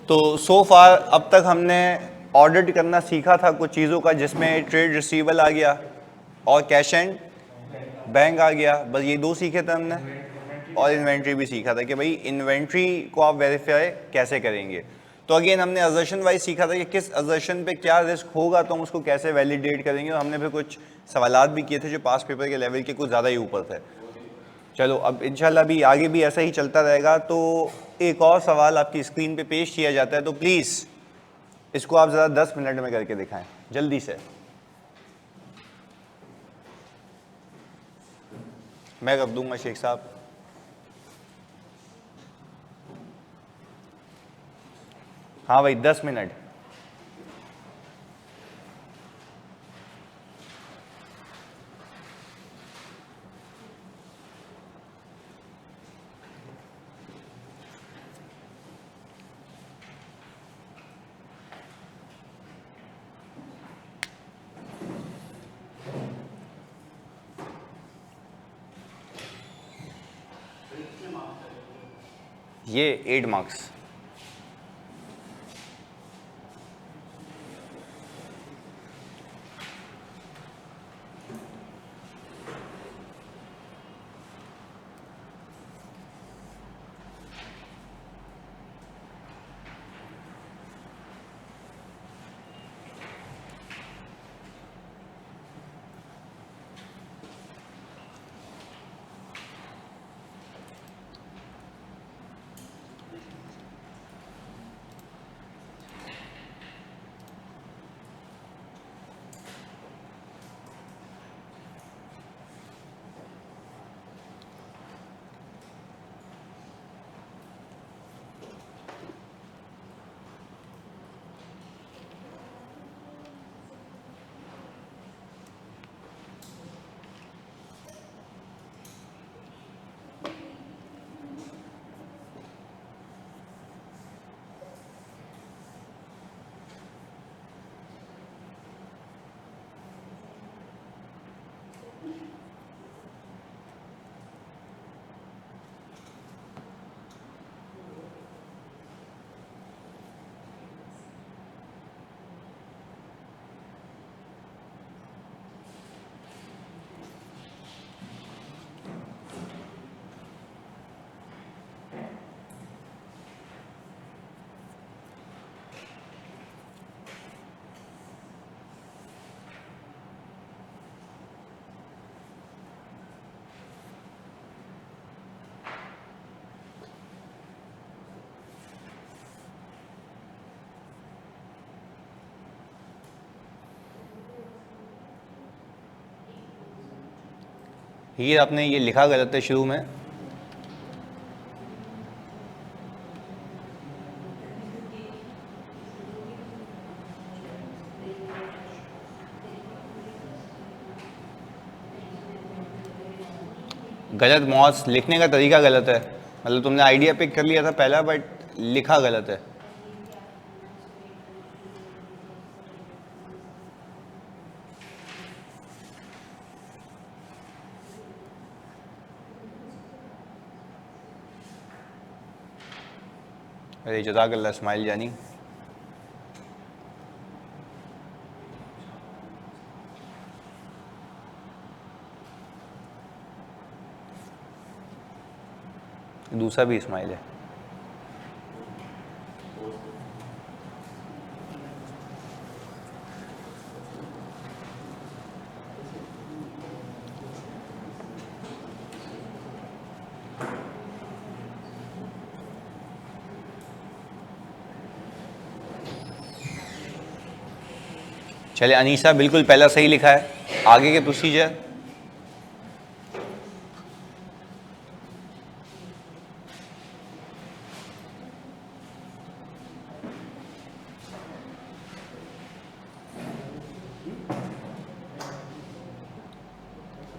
तो सो फार अब तक हमने ऑडिट करना सीखा था कुछ चीज़ों का, जिसमें ट्रेड रिसीवेबल आ गया और कैश एंड बैंक आ गया, बस ये दो सीखे थे हमने। और इन्वेंट्री भी सीखा था कि भाई इन्वेंट्री को आप वेरीफाई कैसे करेंगे। तो अगेन हमने अजर्शन वाइज सीखा था कि किस अजर्शन पे क्या रिस्क होगा तो हम उसको कैसे वैलिडेट करेंगे, और हमने फिर कुछ सवालात भी किए थे जो पास पेपर के लेवल के कुछ ज़्यादा ही ऊपर थे। चलो अब इंशाल्लाह भी आगे भी ऐसा ही चलता रहेगा। तो एक और सवाल आपकी स्क्रीन पे पेश किया जाता है, तो प्लीज़ इसको आप ज़रा 10 मिनट में करके दिखाएं जल्दी से। मैं कर दूंगा शेख साहब। हाँ भाई 10 मिनट। ये 8 मार्क्स। हीर आपने ये लिखा गलत है शुरू में। गलत मॉस, लिखने का तरीका गलत है। मतलब तुमने आइडिया पिक कर लिया था पहला, बट लिखा गलत है। अरे जज़ाकल्लाह इस्माइल जानी। दूसरा भी इस्माइल है। चले अनीसा बिल्कुल पहला सही लिखा है। आगे के प्रोसीजर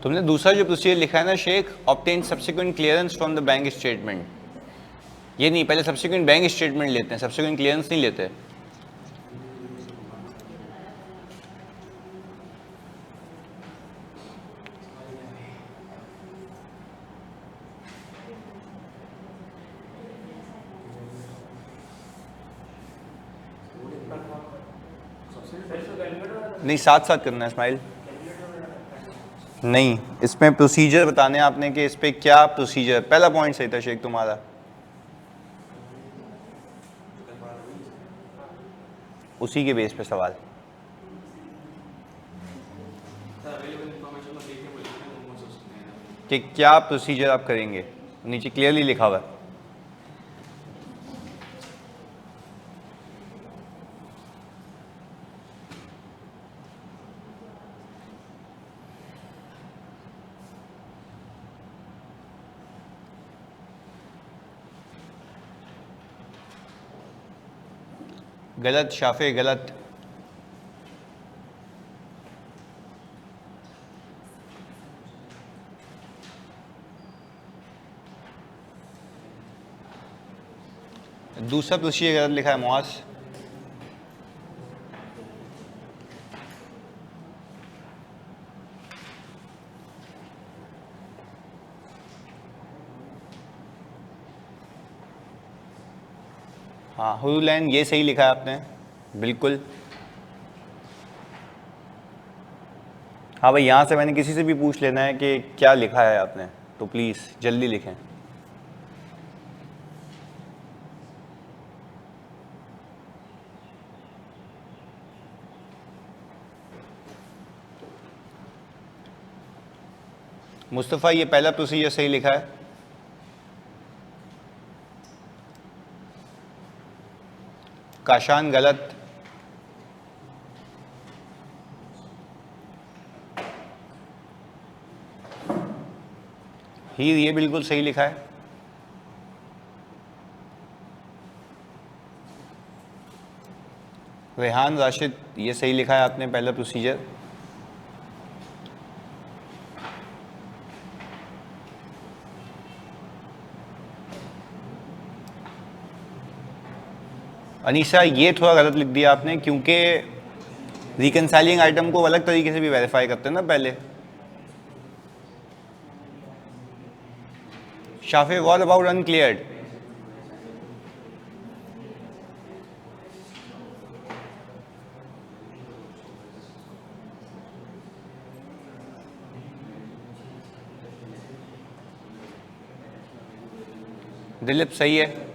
तुमने दूसरा जो प्रोसीजर लिखा है ना Sheikh, obtain subsequent clearance from the bank statement, ये नहीं, पहले सब्सिक्वेंट बैंक स्टेटमेंट लेते हैं, सब्सिक्वेंट क्लियरेंस नहीं लेते। नहीं, साथ साथ करना है स्माइल। नहीं, इसमें प्रोसीजर बताने हैं आपने कि इस पे क्या प्रोसीजर। पहला पॉइंट सही था शेख तुम्हारा, उसी के बेस पे सवाल कि क्या प्रोसीजर आप करेंगे, नीचे क्लियरली लिखा हुआ है। गलत शाफे, गलत। दूसरा प्रोसीजर गलत लिखा है मुआज। हाँ, हुलैन ये सही लिखा है आपने, बिल्कुल। हाँ भाई, यहाँ से मैंने किसी से भी पूछ लेना है कि क्या लिखा है आपने, तो प्लीज़ जल्दी लिखें। मुस्तफ़ा ये पहला प्रोसीजर सही लिखा है। काशान गलत। हीर ये बिल्कुल सही लिखा है। रेहान राशिद ये सही लिखा है आपने, पहला प्रोसीजर। अनीसा ये थोड़ा गलत लिख दिया आपने, क्योंकि रिकनसाइलिंग आइटम को अलग तरीके से भी वेरीफाई करते हैं ना पहले। Shafey what about अनक्लियर्ड? दिलीप सही है।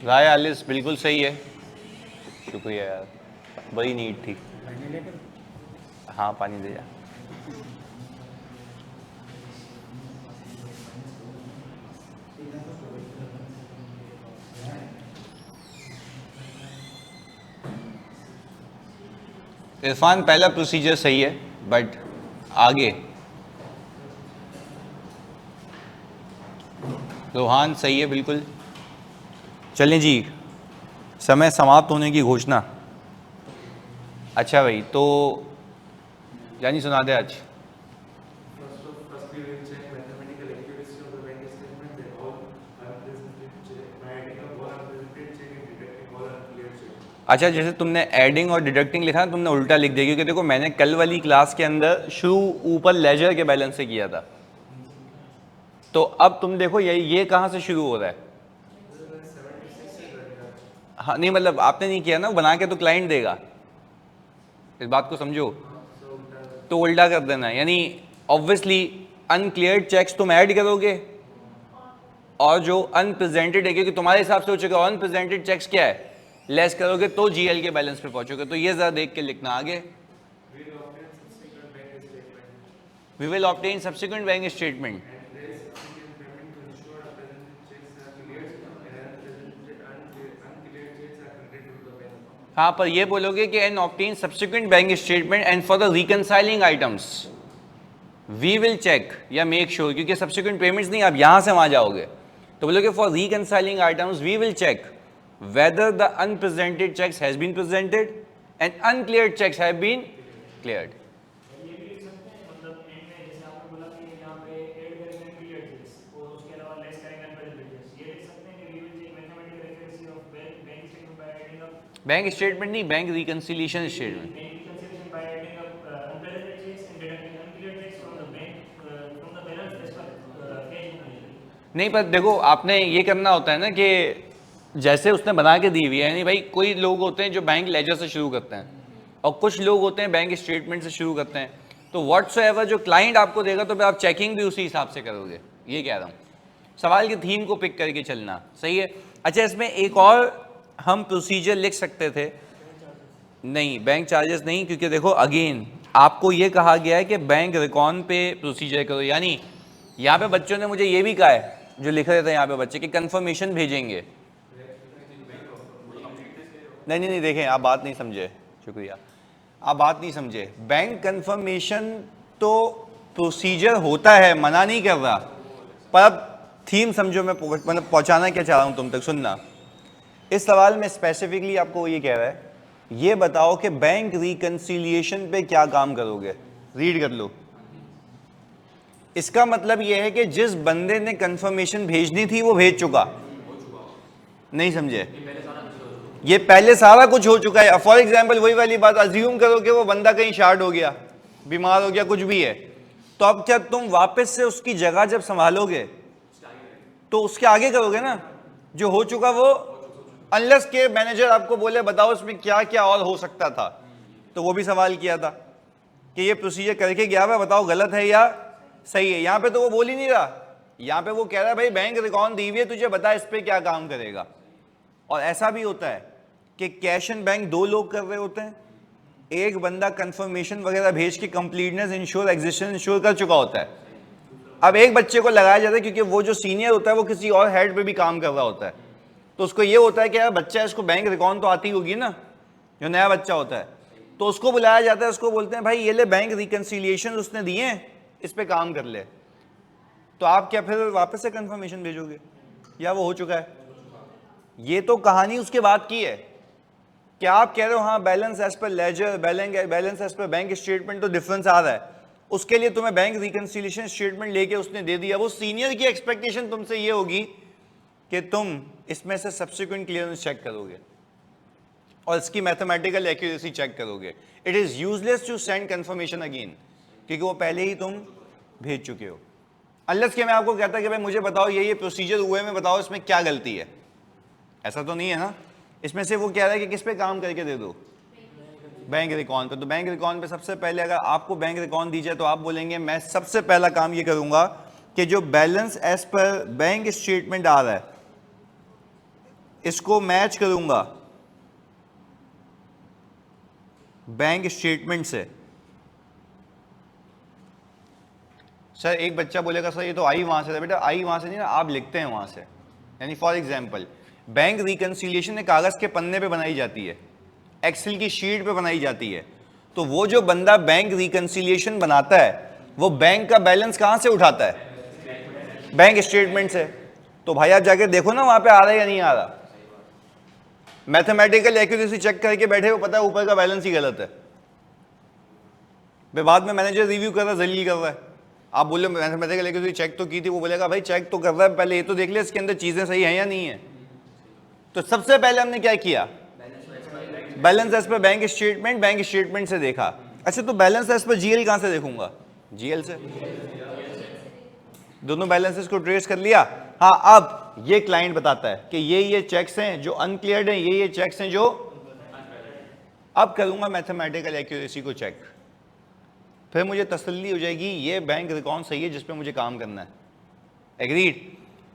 राय आलिस बिल्कुल सही है, शुक्रिया यार, बड़ी नीट थी। हाँ पानी दे जा। इरफान पहला प्रोसीजर सही है, बट आगे। रोहान सही है बिल्कुल। चलें जी, समय समाप्त होने की घोषणा। अच्छा भाई, तो यानी सुना दे आज। अच्छा, जैसे तुमने एडिंग और डिडक्टिंग लिखा ना, तुमने उल्टा लिख दिया, क्योंकि देखो मैंने कल वाली क्लास के अंदर शुरू ऊपर लेजर के बैलेंस से किया था, तो अब तुम देखो ये कहाँ से शुरू हो रहा है। हाँ नहीं, मतलब आपने नहीं किया ना, बना के तो क्लाइंट देगा, इस बात को समझो। तो उल्टा कर देना, यानी ऑब्वियसली अनक्लियर्ड चेक्स तुम ऐड करोगे, और जो अनप्रेजेंटेड है, क्योंकि तुम्हारे हिसाब से हो चुका है अनप्रेजेंटेड चेक्स क्या है, लेस करोगे तो जीएल के बैलेंस पे पहुंचोगे। तो ये जरा देख के लिखना आगे। We will obtain subsequent bank statement. हाँ, पर ये बोलोगे कि and obtain subsequent bank statement and for the reconciling items we will check या मेक श्योर, क्योंकि सब्सिक्वेंट पेमेंट्स नहीं, आप यहां से वहां जाओगे, तो बोलोगे for reconciling items we will check whether the unpresented checks has been presented and uncleared checks have been cleared. ये भी लिख सकते हैं, मतलब एंड में जैसे आपने बोला कि यहाँ पे ऐड करेंगे अनक्लियर्ड चेक्स और उसके अलावा लेस करेंगे अनप्रेजेंटेड चेक्स, ये लिख सकते हैं कि we will check mathematical accuracy of bank statement by adding up. Bank statement नहीं, bank reconciliation statement. Bank reconciliation by adding up unpresented cheques and deducting uncleared cheques from the नहीं पर देखो आपने ये करना होता है ना कि जैसे उसने बना के दी हुई है, यानी भाई कोई लोग होते हैं जो बैंक लेजर से शुरू करते हैं और कुछ लोग होते हैं बैंक स्टेटमेंट से शुरू करते हैं, तो व्हाट्सएवर जो क्लाइंट आपको देगा तो फिर आप चेकिंग भी उसी हिसाब से करोगे, ये कह रहा हूँ। सवाल की थीम को पिक करके चलना सही है। अच्छा, इसमें एक और हम प्रोसीजर लिख सकते थे, नहीं बैंक चार्जेस नहीं, क्योंकि देखो अगेन आपको ये कहा गया है कि बैंक रिकॉन पे प्रोसीजर करो, यानी यहाँ पे बच्चों ने मुझे ये भी कहा है, जो लिख रहे थे यहाँ पे बच्चे, कि कंफर्मेशन भेजेंगे। नहीं नहीं नहीं, देखें आप बात नहीं समझे, शुक्रिया, आप बात नहीं समझे। बैंक कंफर्मेशन तो प्रोसीजर होता है, मना नहीं कर रहा, पर अब थीम समझो, मैं मतलब पहुंचाना क्या चाह रहा हूं तुम तक, सुनना। इस सवाल में स्पेसिफिकली आपको ये कह रहा है, ये बताओ कि बैंक रिकंसिलिएशन पे क्या काम करोगे। रीड कर लो। इसका मतलब यह है कि जिस बंदे ने कंफर्मेशन भेजनी थी वो भेज चुका, नहीं समझे, ये पहले सारा कुछ हो चुका है। फॉर एग्जाम्पल वही वाली बात, अज्यूम करो कि वो बंदा कहीं शार्ट हो गया, बीमार हो गया, कुछ भी है, तो अब क्या तुम वापस से उसकी जगह जब संभालोगे तो उसके आगे करोगे ना, जो हो चुका वो, अनलेस के मैनेजर आपको बोले बताओ इसमें क्या क्या और हो सकता था। तो वो भी सवाल किया था कि ये प्रोसीजर करके गया हुआ, बताओ गलत है या सही है। यहां पे तो वो बोल ही नहीं रहा, यहां पे वो कह रहा है भाई बैंक रिकॉर्ड दी हुई है, तुझे बता इस पे क्या काम करेगा। और ऐसा भी होता है कि कैश एंड बैंक दो लोग कर रहे होते हैं, एक बंदा कंफर्मेशन वगैरह भेज के कंप्लीटनेस इंश्योर, एग्जिस्टेंस इंश्योर कर चुका होता है। अब एक बच्चे को लगाया जाता है क्योंकि वो जो सीनियर होता है वो किसी और हेड पे भी काम कर रहा होता है, तो उसको ये होता है कि यार बच्चा है, इसको बैंक रिकॉर्ड तो आती होगी ना, जो नया बच्चा होता है, तो उसको बुलाया जाता है, उसको बोलते हैं भाई ये ले बैंक रिकंसिलिएशन उसने दिए हैं, इस पे काम कर ले। तो आप क्या फिर वापस से कंफर्मेशन भेजोगे या वो हो चुका है? ये तो कहानी उसके बाद की है। क्या आप कह रहे हो हाँ balance as per ledger, balance as per bank statement तो डिफरेंस आ रहा है, उसके लिए तुम्हें बैंक रिकंसिलिएशन स्टेटमेंट लेके उसने दे दिया। वो सीनियर की एक्सपेक्टेशन तुमसे ये होगी कि तुम इसमें से सब्सिक्वेंट क्लियरेंस चेक करोगे और इसकी मैथमेटिकल एक्यूरेसी चेक करोगे। It is useless to send confirmation again, क्योंकि वो पहले ही तुम भेज चुके हो। अनलेस कि मैं आपको कहता कि भाई मुझे बताओ ये प्रोसीजर हुए में बताओ इसमें क्या गलती है, ऐसा तो नहीं है ना। इसमें से वो कह रहा है कि किस पे काम करके दे दो, बैंक रिकॉर्ड पे। तो बैंक रिकॉर्ड पे सबसे पहले अगर आपको बैंक रिकॉर्ड दी जाए तो आप बोलेंगे मैं सबसे पहला काम ये करूंगा कि जो balance as per bank statement आ रहा है इसको मैच करूंगा बैंक स्टेटमेंट से। सर एक बच्चा बोलेगा सर ये तो आई वहां से था, बेटा आई वहां से नहीं ना, आप लिखते हैं वहां से। यानी फॉर एग्जांपल बैंक रिकंसिलिएशन एक कागज के पन्ने पे बनाई जाती है, एक्सेल की शीट पे बनाई जाती है, तो वो जो बंदा बैंक रिकंसिलिएशन बनाता है वो बैंक का बैलेंस कहां से उठाता है? बैंक स्टेटमेंट से। तो भाई आप जाके देखो ना वहां पे आ रहा है या नहीं आ रहा। मैथमेटिकल एक्यूरेसी चेक करके बैठे हो, पता है ऊपर का बैलेंस ही गलत है, बाद में मैनेजर रिव्यू कर रहा है, जलील कर रहा है। आप बोले मैथमेटिकल एक्यूरेसी चेक तो की थी, वो बोलेगा भाई चेक तो कर रहा है, पहले ये तो देख ले इसके अंदर चीजें सही है या नहीं है। तो सबसे पहले हमने क्या किया, balance as per bank statement से देखा। अच्छा तो बैलेंस एज पर जीएल कहां से देखूंगा? जीएल से। दोनों बैलेंसेस को ट्रेस कर लिया। हाँ अब ये क्लाइंट बताता है कि ये चेक्स हैं जो अनक्लियर्ड हैं, ये चेक्स हैं जो, अब करूंगा मैथमेटिकल एक्यूरेसी को चेक, फिर मुझे तसल्ली हो जाएगी ये बैंक रिकॉर्ड सही है जिस पे मुझे काम करना है। एग्रीड।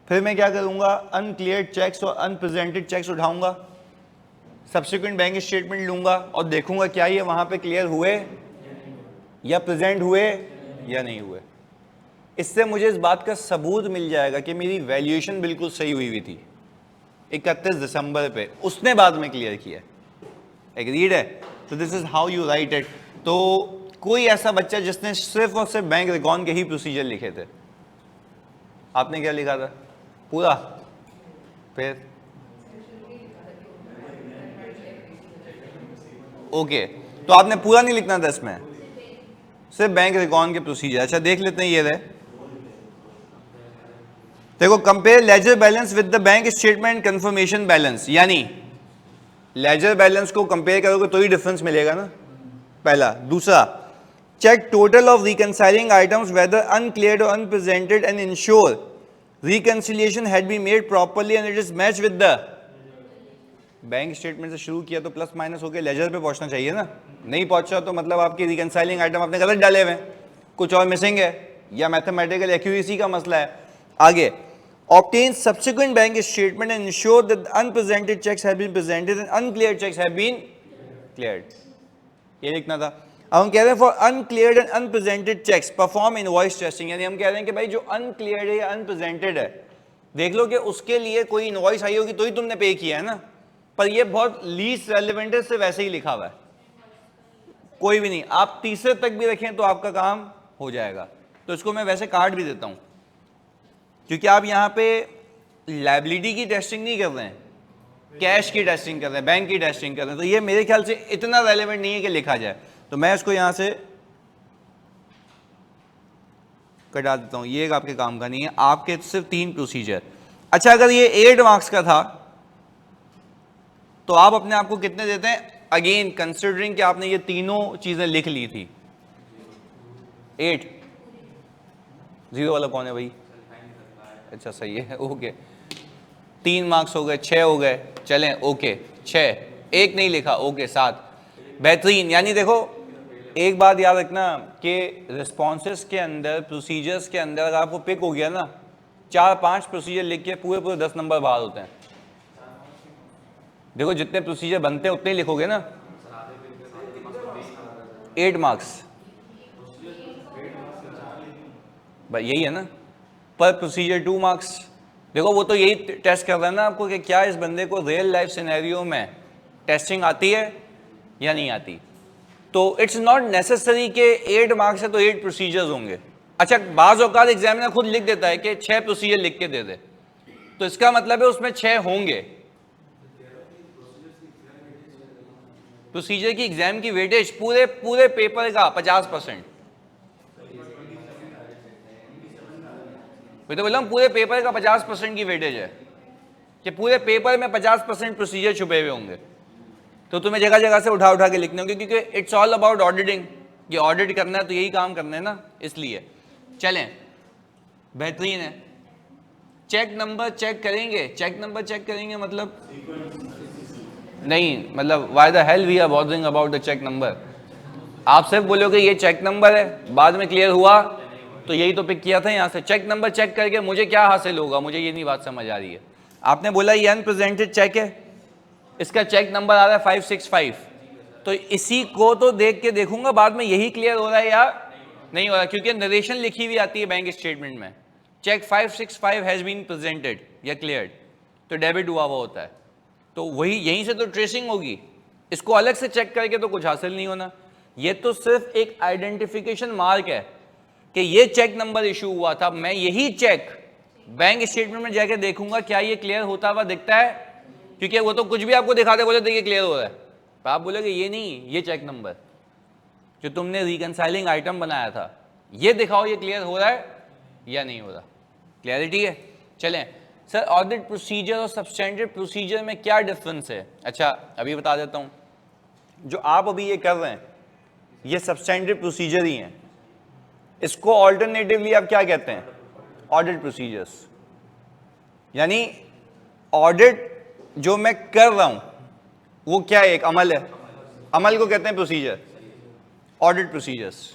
फिर मैं क्या करूंगा, अनक्लियर्ड चेक्स और अनप्रेजेंटेड चेक्स उठाऊंगा, सब्सिक्वेंट बैंक स्टेटमेंट लूंगा और देखूंगा क्या ये वहां पे क्लियर हुए या प्रेजेंट हुए या नहीं हुए। इससे मुझे इस बात का सबूत मिल जाएगा कि मेरी वैल्यूएशन बिल्कुल सही हुई थी 31 दिसंबर पे, उसने बाद में क्लियर किया। एग्रीड है। तो this is how you right it. तो कोई ऐसा बच्चा जिसने सिर्फ और सिर्फ बैंक रिकॉर्ड के ही प्रोसीजर लिखे थे, आपने क्या लिखा था पूरा? फिर ओके, तो आपने पूरा नहीं लिखना था इसमें, सिर्फ बैंक रिकॉर्ड के प्रोसीजर। अच्छा देख लेते हैं, ये रहे, देखो compare ledger balance with the bank statement confirmation balance, यानी लेजर बैलेंस को कंपेयर करोगे तो ही डिफरेंस मिलेगा ना, पहला। दूसरा, check total of reconciling items whether uncleared और unpresented and ensure reconciliation had been made properly and it is match with the bank statement से शुरू किया तो प्लस माइनस होकर लेजर पे पहुंचना चाहिए ना, नहीं पहुंचा तो मतलब आपकी रिकंसाइलिंग आइटम आपने गलत डाले हुए, कुछ और मिसिंग है या मैथमेटिकल एक्यूरेसी का मसला है। आगे, obtain subsequent bank statement and ensure that the unpresented checks have been presented and uncleared checks have been cleared, ये लिखना था। अब हम कह रहे हैं for uncleared and unpresented cheques perform invoice testing, यानी हम कह रहे हैं कि भाई जो अनक्लियर्ड है या अनप्रेजेंटेड है, देख लो कि उसके लिए कोई इनवॉइस आई होगी तो ही तुमने पे किया है ना, पर ये बहुत लीस्ट रेलिवेंट है, से वैसे ही लिखा हुआ है, कोई भी नहीं, आप तीसरे तक भी रखें तो आपका काम हो जाएगा। तो इसको मैं वैसे काट भी देता हूं, क्योंकि आप यहां पे लायबिलिटी की टेस्टिंग नहीं कर रहे हैं, कैश की टेस्टिंग कर रहे हैं, बैंक की टेस्टिंग कर रहे हैं, तो ये मेरे ख्याल से इतना रेलेवेंट नहीं है कि लिखा जाए, तो मैं इसको यहां से कटा देता हूं, ये आपके काम का नहीं है, आपके सिर्फ 3 प्रोसीजर। अच्छा, अगर ये 8 मार्क्स का था तो आप अपने आप को कितने देते हैं? अगेन कंसिडरिंग कि आपने ये तीनों चीजें लिख ली थी, 8। 0 वाला कौन है भाई? अच्छा सही है, ओके। 3 मार्क्स हो गए, 6 हो गए, चलें ओके, 6, 1 नहीं लिखा, ओके 7, बेहतरीन। यानी देखो एक बात याद रखना कि रिस्पॉन्सेस के अंदर, प्रोसीजर्स के अंदर अगर आपको पिक हो गया ना, 4-5 प्रोसीजर लिख के पूरे 10 नंबर बाहर होते हैं। देखो जितने प्रोसीजर बनते हैं उतने ही लिखोगे ना, 8 मार्क्स भाई, यही है ना, पर प्रोसीजर 2 मार्क्स। देखो वो तो यही टेस्ट कर रहा है ना आपको कि क्या इस बंदे को रियल लाइफ सिनेरियो में टेस्टिंग आती है या नहीं आती। तो इट्स नॉट नेसेसरी कि 8 मार्क्स है तो 8 प्रोसीजर्स होंगे। अच्छा, बाज़ औक़ात एग्जामिनर खुद लिख देता है कि 6 प्रोसीजर लिख के दे दे, तो इसका मतलब है उसमें 6 होंगे। प्रोसीजर की एग्जाम की वेटेज पूरे पेपर का 50%, मैं तो बोला हूं पूरे पेपर का 50% की वेटेज है कि पूरे पेपर में 50% प्रोसीजर छुपे हुए होंगे। तो तुम्हें जगह जगह से उठा के लिखने होंगे, क्योंकि इट्स ऑल अबाउट ऑडिटिंग, ये ऑडिट करना है तो यही काम करना है ना, इसलिए। चलें, बेहतरीन है। चेक नंबर चेक करेंगे, चेक नंबर चेक करेंगे मतलब नहीं, मतलब why the hell we are bothering about the cheque number. आप सिर्फ बोलोगे ये चेक नंबर है, बाद में क्लियर हुआ तो यही तो पिक किया था यहाँ से। चेक नंबर चेक करके मुझे क्या हासिल होगा, मुझे ये नहीं बात समझ आ रही है। आपने बोला ये अनप्रेजेंटेड चेक है, इसका चेक नंबर आ रहा है 565, तो इसी को तो देख के देखूंगा बाद में यही क्लियर हो रहा है या नहीं हो रहा, क्योंकि नरेशन लिखी हुई आती है बैंक स्टेटमेंट में, चेक 565 हैज बीन प्रेजेंटेड या क्लियर्ड, तो डेबिट हुआ हुआ होता है, तो वही यहीं से तो ट्रेसिंग होगी। इसको अलग से चेक करके तो कुछ हासिल नहीं होना। ये तो सिर्फ एक आइडेंटिफिकेशन मार्क है कि ये चेक नंबर इशू हुआ था, मैं यही चेक बैंक स्टेटमेंट में जाके देखूंगा क्या ये क्लियर होता हुआ दिखता है, क्योंकि वो तो कुछ भी आपको दिखाते बोले देखिए क्लियर हो रहा है, तो आप बोलोगे ये नहीं, ये चेक नंबर जो तुमने रिकंसाइलिंग आइटम बनाया था ये दिखाओ ये क्लियर हो रहा है या नहीं हो रहा। क्लैरिटी है? चलें सर, ऑडिट प्रोसीजर और सब्सटेंटिव प्रोसीजर में क्या डिफरेंस है? अच्छा अभी बता देता हूं, जो आप अभी ये कर रहे हैं ये सब्सटेंटिव प्रोसीजर ही हैं, इसको ऑल्टरनेटिवली आप क्या कहते हैं? Audit procedures. यानी ऑडिट जो मैं कर रहा हूं वो क्या है? एक अमल है, अमल को कहते हैं प्रोसीजर, ऑडिट प्रोसीजर्स।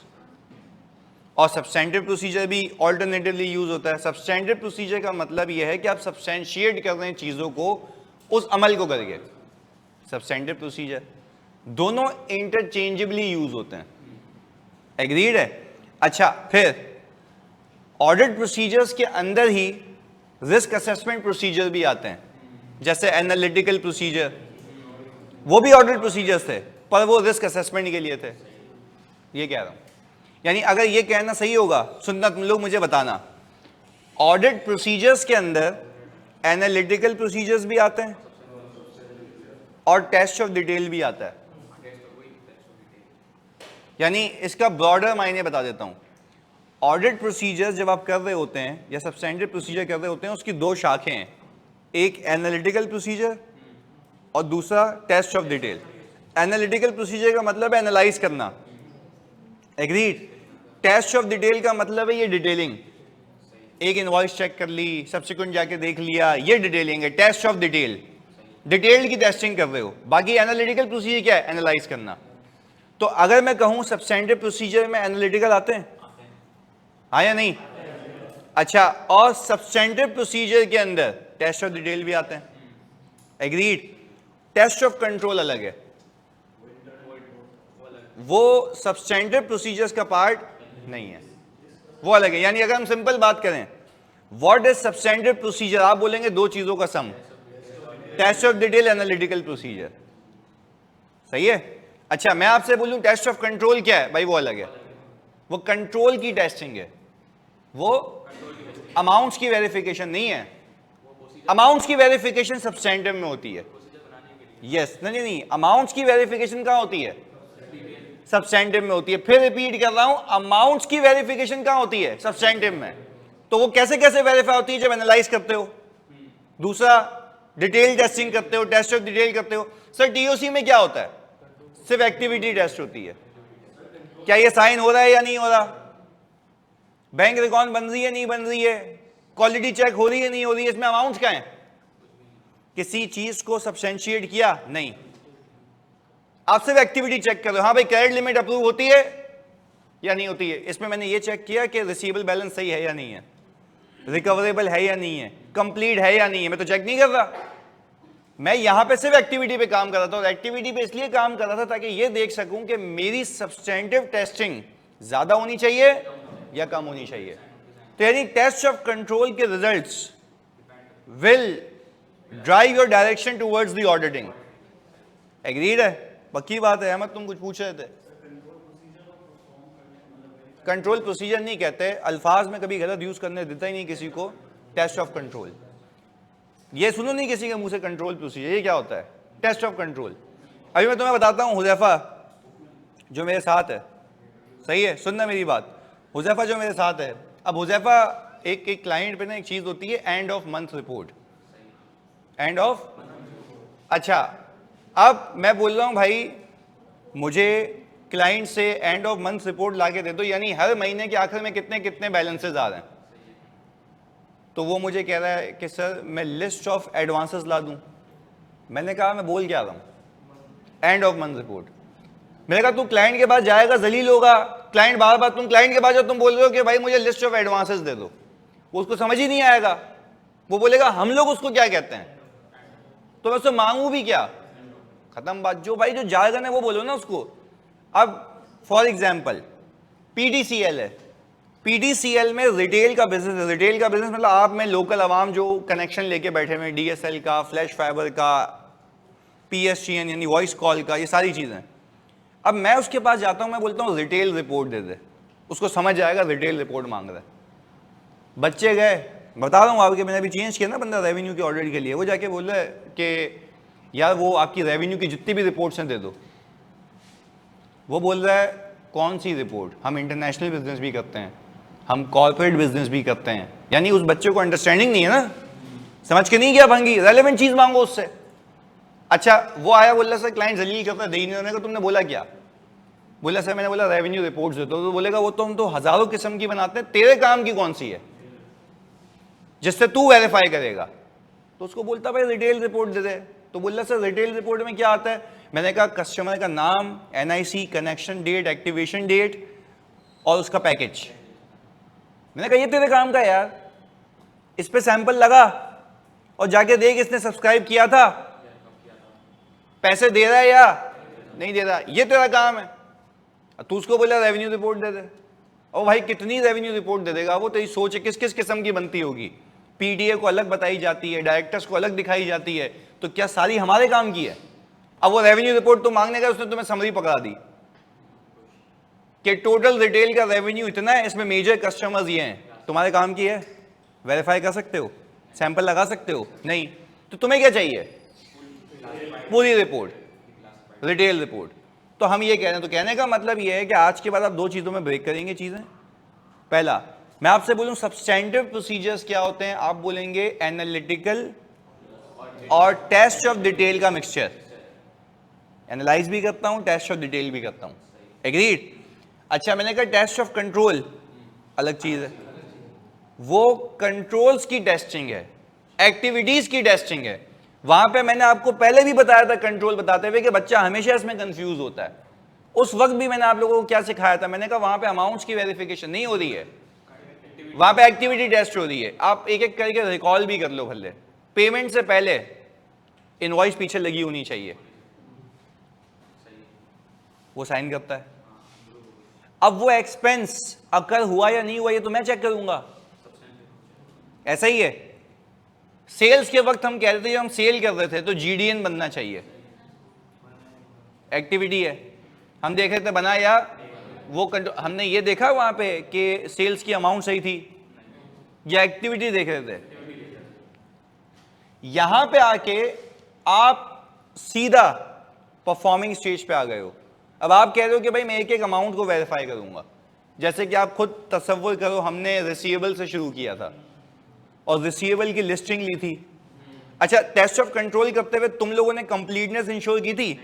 और सब्सटेंटिव प्रोसीजर भी ऑल्टरनेटिवली यूज होता है। सब्सटेंटिव प्रोसीजर का मतलब यह है कि आप सब्सटेंशिएट कर रहे हैं चीजों को उस अमल को करके। सब्सटेंटिव प्रोसीजर दोनों इंटरचेंजेबली यूज होते हैं, एग्रीड है? अच्छा, फिर ऑडिट प्रोसीजर्स के अंदर ही रिस्क असेसमेंट प्रोसीजर भी आते हैं, जैसे एनालिटिकल प्रोसीजर, वो भी ऑडिट प्रोसीजर्स थे पर वो रिस्क असेसमेंट के लिए थे। ये कह रहा हूं, यानी अगर ये कहना सही होगा, सुनना तुम लोग मुझे बताना, ऑडिट प्रोसीजर्स के अंदर एनालिटिकल प्रोसीजर्स भी आते हैं और टेस्ट ऑफ डिटेल भी आता है। यानी इसका ब्रॉडर मायने बता देता हूं। ऑडिट प्रोसीजर्स जब आप कर रहे होते हैं या सब्सटेंटिव प्रोसीजर कर रहे होते हैं, उसकी 2 शाखें हैं, एक एनालिटिकल प्रोसीजर और दूसरा test of detail. Analytical procedure का मतलब है एनालाइज करना, एग्रीड? टेस्ट ऑफ डिटेल का मतलब है ये डिटेलिंग, एक इनवॉइस चेक कर ली, सब्सिक्वेंट जाके देख लिया, ये डिटेलिंग है, टेस्ट ऑफ डिटेल, डिटेल्ड की टेस्टिंग कर रहे हो। बाकी एनालिटिकल प्रोसीजर क्या है? एनालाइज करना। तो अगर मैं कहूं सब्सटेंटिव प्रोसीजर में एनालिटिकल आते हैं, हाँ या नहीं? अच्छा, और सब्सटेंटिव प्रोसीजर के अंदर टेस्ट ऑफ डिटेल भी आते हैं, एग्रीड। टेस्ट ऑफ कंट्रोल अलग है, वो सब्सटेंटिव प्रोसीजर्स का पार्ट नहीं है, वो अलग है। यानी अगर हम सिंपल बात करें, व्हाट इज सब्सटेंटिव प्रोसीजर, आप बोलेंगे दो चीजों का sum, test of detail, analytical procedure, सही है। अच्छा, मैं आपसे बोलूं टेस्ट ऑफ कंट्रोल क्या है, भाई वो अलग है, वो कंट्रोल की टेस्टिंग है, वो अमाउंट्स की वेरिफिकेशन नहीं है। अमाउंट्स की वेरिफिकेशन सब्सटेंटिव में होती है, यस। नहीं, अमाउंट्स की वेरिफिकेशन कहां होती है? सब्सटेंटिव में होती है। फिर रिपीट कर रहा हूं, अमाउंट्स की वेरिफिकेशन कहां होती है? सब्सटेंटिव में। तो वो कैसे कैसे वेरीफाई होती है? जब एनालाइज करते हो, दूसरा डिटेल टेस्टिंग करते हो, टेस्ट ऑफ डिटेल करते हो। सर टीओसी में क्या होता है? सिर्फ एक्टिविटी टेस्ट होती है, क्या ये साइन हो रहा है या नहीं हो रहा, बैंक रिकॉर्ड बन रही है नहीं बन रही है, क्वालिटी चेक हो रही है नहीं हो रही है, इसमें अमाउंट क्या है? किसी चीज को सब्सटेंशिएट किया नहीं, आप सिर्फ एक्टिविटी चेक कर रहे हो। हाँ भाई, क्रेडिट लिमिट अप्रूव होती है या नहीं होती है, इसमें मैंने ये चेक किया कि रिसीवेबल बैलेंस सही है या नहीं है, रिकवरेबल है या नहीं है, कंप्लीट है या नहीं है, मैं तो चेक नहीं कर रहा। मैं यहां पे सिर्फ एक्टिविटी पे काम कर रहा था, और एक्टिविटी पे इसलिए काम कर रहा था ताकि ये देख सकूं कि मेरी सब्सटेंटिव टेस्टिंग ज्यादा होनी चाहिए या कम होनी चाहिए। तो यानी टेस्ट ऑफ कंट्रोल के results will drive your direction towards the auditing, agreed है? पक्की बात है। अहमद, तुम कुछ पूछ रहे थे? कंट्रोल प्रोसीजर नहीं कहते, अल्फाज में कभी गलत यूज करने देता ही नहीं किसी को। टेस्ट ऑफ कंट्रोल, ये सुनो नहीं किसी के मुंह से कंट्रोल प्रोसीजर, ये क्या होता है? Test of control. अभी मैं तुम्हें बताता हूं, हुज़ैफा जो मेरे साथ है, सही है, सुनना मेरी बात, हुज़ैफा जो मेरे साथ है, अब हुज़ैफा एक क्लाइंट पे ना एक चीज होती है, end of month report, end of. अच्छा, अब मैं बोल रहा हूं भाई मुझे क्लाइंट से एंड ऑफ मंथ रिपोर्ट लाके दे दो, यानी हर महीने के आखिर में कितने कितने बैलेंसेस आ रहे हैं। तो वो मुझे कह रहा है कि सर मैं लिस्ट ऑफ एडवांसेस ला दूं। मैंने कहा मैं बोल क्या रहा हूं, एंड ऑफ मंथ रिपोर्ट। मैंने कहा तू क्लाइंट के पास जाएगा जलील होगा, क्लाइंट बार बार, तुम क्लाइंट के पास जाओ, तुम बोल रहे हो कि भाई मुझे लिस्ट ऑफ एडवांसेस दे दो, वो उसको समझ ही नहीं आएगा, वो बोलेगा हम लोग उसको क्या कहते हैं, तो मैं उससे मांगू भी क्या, खत्म बात। जो भाई जो जार्गन है वो बोलो ना उसको। अब फॉर एग्जाम्पल पीडीसीएल है, पीडीसीएल में रिटेल का बिजनेस है। रिटेल का बिजनेस मतलब आप में लोकल अवाम जो कनेक्शन लेके बैठे हुए, डीएसएल का, फ्लैश फाइबर का, पीएसटीएन यानी वॉइस कॉल का, ये सारी चीजें। अब मैं उसके पास जाता हूं, मैं बोलता हूं रिटेल रिपोर्ट दे दे, उसको समझ आएगा रिटेल रिपोर्ट मांग रहा है। बच्चे गए, बता रहा हूं आपके, मैंने अभी चेंज किया ना बंदा रेवेन्यू के ऑडिट के लिए, वो जाके बोल रहा है कि यार वो आपकी रेवेन्यू की जितनी भी रिपोर्ट्स हैं दे दो। वो बोल रहा है कौन सी रिपोर्ट, हम इंटरनेशनल बिजनेस भी करते हैं, हम कॉर्पोरेट बिजनेस भी करते हैं। यानी उस बच्चे को अंडरस्टैंडिंग नहीं है ना, समझ के नहीं गया भंगी, रेलेवेंट चीज मांगो उससे। अच्छा, वो आया, बोला सर क्लाइंट जलील करता है, दे ही नहीं होने का। तुमने बोला क्या? बोला सर मैंने बोला रेवेन्यू रिपोर्ट्स दे दो। तो बोलेगा वो तो हम तो हजारों किस्म की बनाते हैं, तेरे काम की कौन सी है जिससे तू वेरीफाई करेगा? तो उसको बोलता भाई रिटेल रिपोर्ट दे दे। तो बोला सर रिटेल रिपोर्ट में क्या आता है? मैंने कहा कस्टमर का नाम, NIC, connection date, activation date और उसका पैकेज। मैंने कहा ये तेरे काम का यार, इस पे सैंपल लगा और जाके देख इसने सब्सक्राइब किया था, पैसे दे रहा है या नहीं दे रहा, ये तेरा काम है। तू उसको बोला रेवेन्यू रिपोर्ट दे दे, और भाई कितनी रेवेन्यू रिपोर्ट दे देगा वो, तेरी सोच है किस किस किस्म की बनती होगी। पीडीए को अलग बताई जाती है, डायरेक्टर्स को अलग दिखाई जाती है, तो क्या सारी हमारे काम की है? अब वो रेवेन्यू रिपोर्ट तो मांगने का, उसने तुम्हें समरी पकड़ा दी कि टोटल रिटेल का रेवेन्यू इतना है, इसमें मेजर कस्टमर्स ये हैं, तुम्हारे काम की है? वेरीफाई कर सकते हो, सैंपल लगा सकते हो? नहीं। तो तुम्हें क्या चाहिए? पूरी रिपोर्ट, रिटेल रिपोर्ट। तो हम ये कह रहे हैं, तो कहने का मतलब ये है कि आज के बाद आप दो चीजों में ब्रेक करेंगे चीजें। पहला, मैं आपसे बोलूं सब्सटेंटिव प्रोसीजर्स क्या होते हैं, आप बोलेंगे एनालिटिकल और टेस्ट ऑफ डिटेल का मिक्सचर। एनालाइज भी करता हूं, टेस्ट ऑफ डिटेल भी करता हूं, एग्रीड? अच्छा, मैंने कहा टेस्ट ऑफ कंट्रोल अलग चीज है, वो कंट्रोल्स की टेस्टिंग है, एक्टिविटीज की टेस्टिंग है। वहां पे मैंने आपको पहले भी बताया था कंट्रोल बताते हुए कि बच्चा हमेशा इसमें कंफ्यूज होता है। उस वक्त भी मैंने आप लोगों को क्या सिखाया था, मैंने कहा वहां पे अमाउंट्स की वेरिफिकेशन नहीं हो रही है, वहां पे एक्टिविटी टेस्ट हो रही है। आप एक एक करके रिकॉल भी कर लो भले। पेमेंट से पहले इनवॉइस पीछे लगी होनी चाहिए, वो साइन करता है। अब वो एक्सपेंस अकर हुआ या नहीं हुआ ये तो मैं चेक करूंगा, ऐसा ही है। सेल्स के वक्त हम कहते थे, हम सेल कर रहे थे तो जीडीएन बनना चाहिए, एक्टिविटी है, हम देख रहे थे बना या वो हमने ये देखा वहां पे कि सेल्स की अमाउंट सही थी या एक्टिविटी देख रहे थे। यहां पे आके आप सीधा परफॉर्मिंग स्टेज पे आ गए हो। अब आप कह रहे हो कि भाई मैं एक एक अमाउंट को वेरीफाई करूंगा। जैसे कि आप खुद तसव्वुर करो, हमने रिसीवेबल से शुरू किया था और रिसीवेबल की लिस्टिंग ली थी। अच्छा, टेस्ट ऑफ कंट्रोल करते हुए तुम लोगों ने कंप्लीटनेस इंश्योर की थी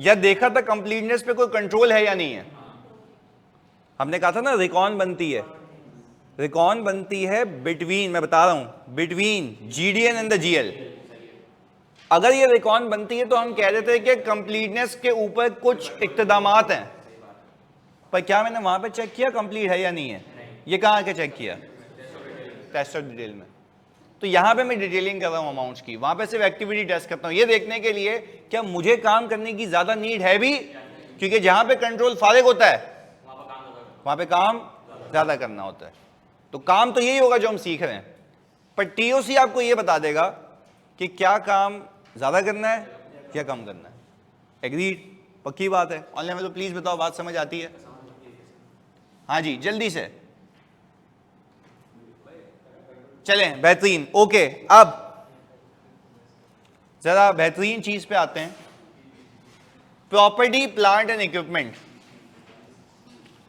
या देखा था कंप्लीटनेस पे कोई कंट्रोल है या नहीं है? हमने कहा था ना रिकॉन बनती है, रिकॉन बनती है बिटवीन, मैं बता रहा हूं, between GDN and the GL. अगर ये रिकॉन बनती है तो हम कह देते हैं कि कंप्लीटनेस के ऊपर कुछ इक़्तिदामात हैं, पर क्या मैंने वहां पे चेक किया कंप्लीट है या नहीं है? ये कहां आके चेक किया? टेस्ट ऑफ डिटेल में। तो यहां पे मैं डिटेलिंग कर रहा हूं अमाउंट्स की, वहां पे सिर्फ एक्टिविटी टेस्ट करता हूं, ये देखने के लिए क्या मुझे काम करने की ज्यादा नीड है भी, क्योंकि जहां पे कंट्रोल फारिग होता है वहां पे काम ज्यादा करना होता है। तो काम तो यही होगा जो हम सीख रहे हैं, पर टीओसी आपको ये बता देगा कि क्या काम ज्यादा करना है या कम करना है। एग्रीड? पक्की बात है? ऑनलाइन में तो प्लीज बताओ, बात समझ आती है? हाँ जी, जल्दी से चलें, बेहतरीन। ओके, अब जरा बेहतरीन चीज पे आते हैं, प्रॉपर्टी प्लांट एंड इक्विपमेंट।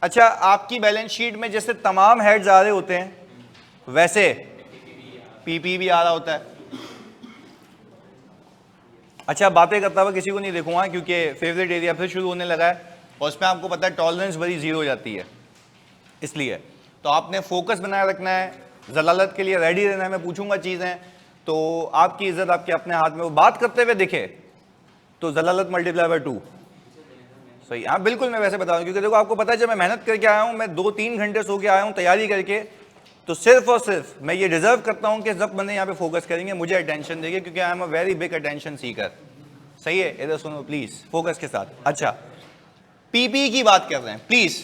अच्छा, आपकी बैलेंस शीट में जैसे तमाम हेड्स आ रहे होते हैं वैसे पीपी भी आ रहा होता है। अच्छा, बातें करता हुआ किसी को नहीं देखूंगा क्योंकि फेवरेट एरिया फिर शुरू होने लगा है और उसमें आपको पता है टॉलरेंस बड़ी जीरो हो जाती है, इसलिए तो आपने फोकस बनाए रखना है, जलालत के लिए रेडी रहना है। मैं पूछूंगा चीजें तो आपकी इज्जत आपके अपने हाथ में, वो बात करते हुए दिखे तो जलालत मल्टीप्लाई बाय 2। सही, हाँ बिल्कुल, मैं वैसे बता रहा हूँ क्योंकि देखो आपको पता है जब मैं मेहनत करके आया हूँ, मैं 2-3 घंटे सो के आया हूँ तैयारी करके, तो सिर्फ और सिर्फ मैं ये डिजर्व करता हूँ कि जब बंदे यहाँ पे फोकस करेंगे मुझे अटेंशन देंगे, क्योंकि I am a very big attention seeker. सही है, इधर सुनो प्लीज फोकस के साथ। अच्छा, पीपी की बात कर रहे हैं प्लीज।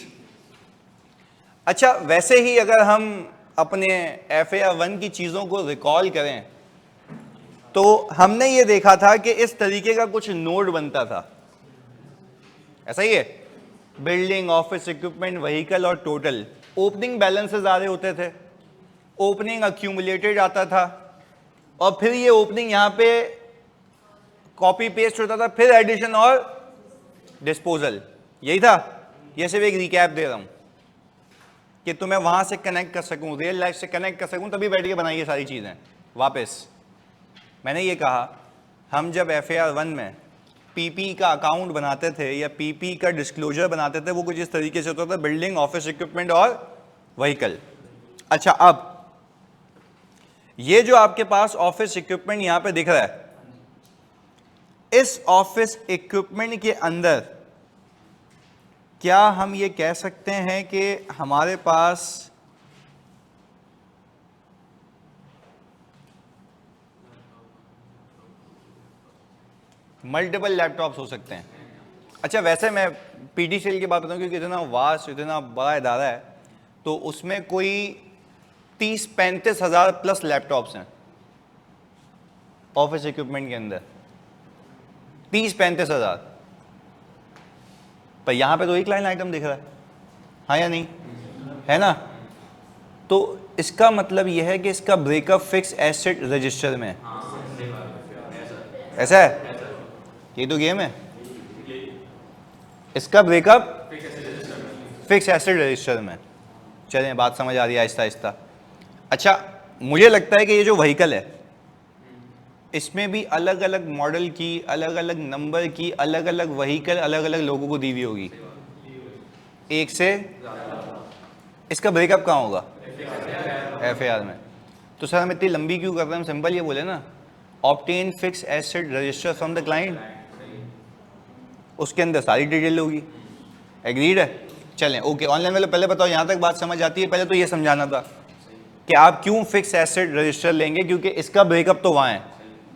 अच्छा, वैसे ही अगर हम अपने FAR1 की चीजों को रिकॉल करें तो हमने ये देखा था कि इस तरीके का कुछ नोड बनता था, ऐसा ही है, बिल्डिंग, ऑफिस इक्विपमेंट, व्हीकल और टोटल। ओपनिंग बैलेंसेस आ रहे होते थे, ओपनिंग अक्यूमुलेटेड आता था और फिर ये ओपनिंग यहां पे कॉपी पेस्ट होता था, फिर एडिशन और डिस्पोजल, यही था। ये सिर्फ एक रिकैप दे रहा हूं कि तुम्हें वहां से कनेक्ट कर सकूं, रियल लाइफ से कनेक्ट कर सकूं, तभी बैठ के बनाइए सारी चीजें। वापस मैंने ये कहा, हम जब FAR1 में पीपी का अकाउंट बनाते थे या पीपी का डिस्क्लोजर बनाते थे, वो कुछ इस तरीके से होता था, बिल्डिंग, ऑफिस इक्विपमेंट और व्हीकल। अच्छा, अब ये जो आपके पास ऑफिस इक्विपमेंट यहां पे दिख रहा है, इस ऑफिस इक्विपमेंट के अंदर क्या हम ये कह सकते हैं कि हमारे पास मल्टीपल लैपटॉप्स हो सकते हैं? अच्छा, वैसे मैं पीडी सेल की बात बताऊं क्योंकि इतना वास्ट, इतना बड़ा इदारा है, तो उसमें कोई 30-35 हज़ार प्लस लैपटॉप्स हैं ऑफिस इक्विपमेंट के अंदर, 30-35 हज़ार। पर यहां पे तो एक लाइन आइटम दिख रहा है, हाँ या नहीं, है ना? तो इसका मतलब यह है कि इसका ब्रेकअप फिक्स एसेट रजिस्टर में, ऐसा है? ये तो गेम है। इसका ब्रेकअप फिक्स एसेट रजिस्टर में। चलें, बात समझ आ रही है आहिस्ता आहिस्ता। अच्छा, मुझे लगता है कि ये जो व्हीकल है इसमें भी अलग अलग मॉडल की, अलग अलग नंबर की, अलग अलग व्हीकल अलग अलग लोगों को दी हुई होगी, एक से। इसका ब्रेकअप कहाँ होगा? FAR में। तो सर हम इतनी लंबी क्यों कर रहे हैं, हम सिंपल ये बोले ना, obtain fix asset register from the client, उसके अंदर सारी डिटेल होगी। एग्रीड है? चलें ओके। ऑनलाइन वाले पहले बताओ यहाँ तक बात समझ आती है? पहले तो ये समझाना था कि आप क्यों फिक्स एसेट रजिस्टर लेंगे, क्योंकि इसका ब्रेकअप तो वहाँ है,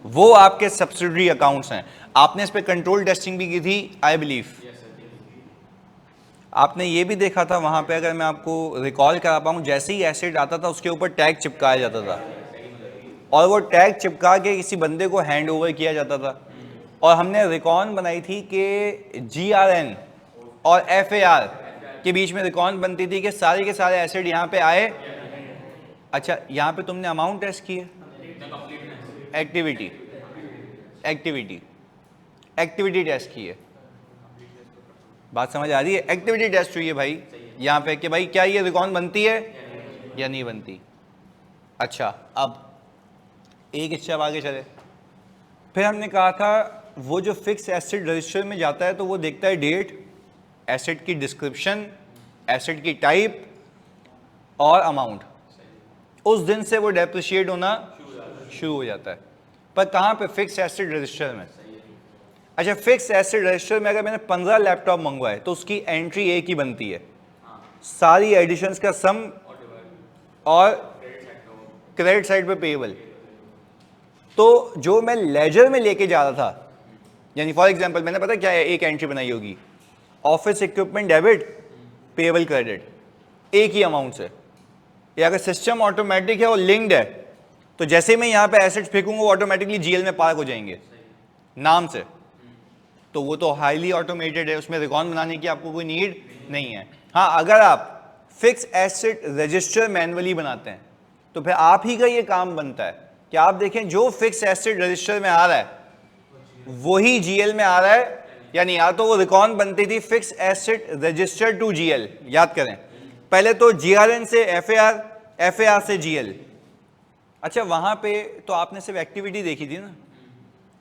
वो आपके सब्सिडरी अकाउंट्स हैं। आपने इस पर कंट्रोल टेस्टिंग भी की थी आई बिलीव। आपने ये भी देखा था वहाँ पे, अगर मैं आपको रिकॉल करा पाऊँ, जैसे ही एसेट आता था उसके ऊपर टैग चिपकाया जाता था और वो टैग चिपका के किसी बंदे को हैंड ओवर किया जाता था। और हमने रिकॉन बनाई थी कि GRN और FAR के बीच में रिकॉन बनती थी कि सारे के सारे एसेट यहाँ पे आए। अच्छा, यहाँ पे तुमने अमाउंट टेस्ट की है, एक्टिविटी टेस्ट की है। बात समझ आ रही है? एक्टिविटी टेस्ट हुई है भाई यहाँ पे कि भाई क्या ये रिकॉन बनती है या नहीं बनती। अच्छा, अब एक स्टेप आगे चले। फिर हमने कहा था वो जो फिक्स एसेट रजिस्टर में जाता है तो वो देखता है डेट, एसेट की डिस्क्रिप्शन, एसेट की टाइप और अमाउंट। उस दिन से वो डेप्रिशिएट होना शुरू हो जाता है। पर कहाँ पे? फिक्स एसेट रजिस्टर में। अच्छा, फिक्स एसेट रजिस्टर में अगर मैंने 15 लैपटॉप मंगवाए तो उसकी एंट्री एक ही बनती है, सारी एडिशंस का सम और क्रेडिट साइड पे पेएबल। तो जो मैं लेजर में लेके जा रहा था, यानी फॉर एग्जांपल मैंने पता क्या है, एक एंट्री बनाई होगी, office equipment debit, payable credit, एक ही अमाउंट से। या अगर सिस्टम ऑटोमेटिक है और लिंक्ड है तो जैसे मैं यहाँ पे एसेट्स फेंकूंगा वो ऑटोमेटिकली GL में पार्क हो जाएंगे नाम से। तो वो तो हाईली ऑटोमेटेड है, उसमें रिकॉर्ड बनाने की आपको कोई नीड नहीं है। हाँ, अगर आप फिक्स एसेट रजिस्टर मैनुअली बनाते हैं तो फिर आप ही का ये काम बनता है कि आप देखें जो फिक्स एसेट रजिस्टर में आ रहा है वही GL में आ रहा है या नहीं। या तो वो रिकॉर्ड बनती थी fix asset register to GL, याद करें पहले तो GRN से FAR, FAR से GL। अच्छा, वहां पे तो आपने सिर्फ एक्टिविटी देखी थी ना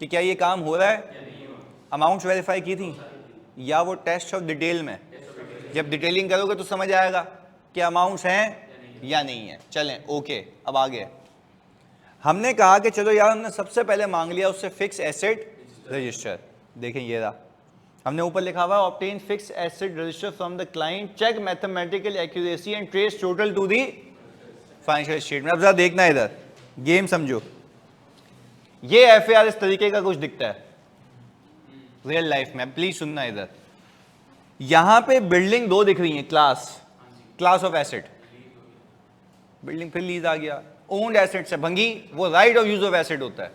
कि क्या ये काम हो रहा है, अमाउंट्स वेरीफाई की थी, या वो टेस्ट ऑफ डिटेल में जब डिटेलिंग करोगे तो समझ आएगा कि अमाउंट्स हैं या नहीं है। चलें ओके, अब आगे हमने कहा कि चलो यार हमने सबसे पहले मांग लिया उससे फिक्स एसेट रजिस्टर। देखें ये रहा, हमने ऊपर लिखा हुआ obtain fix asset register from the client, check mathematical accuracy and trace total to the financial statement. अब जरा देखना इधर, गेम समझो। ये FAR इस तरीके का कुछ दिखता है रियल लाइफ में, प्लीज सुनना इधर। यहां पे बिल्डिंग दो दिख रही है, क्लास ऑफ एसेट, बिल्डिंग फिर लीज आ गया, ओन्ड एसेट है भंगी, वो right of use of asset होता है,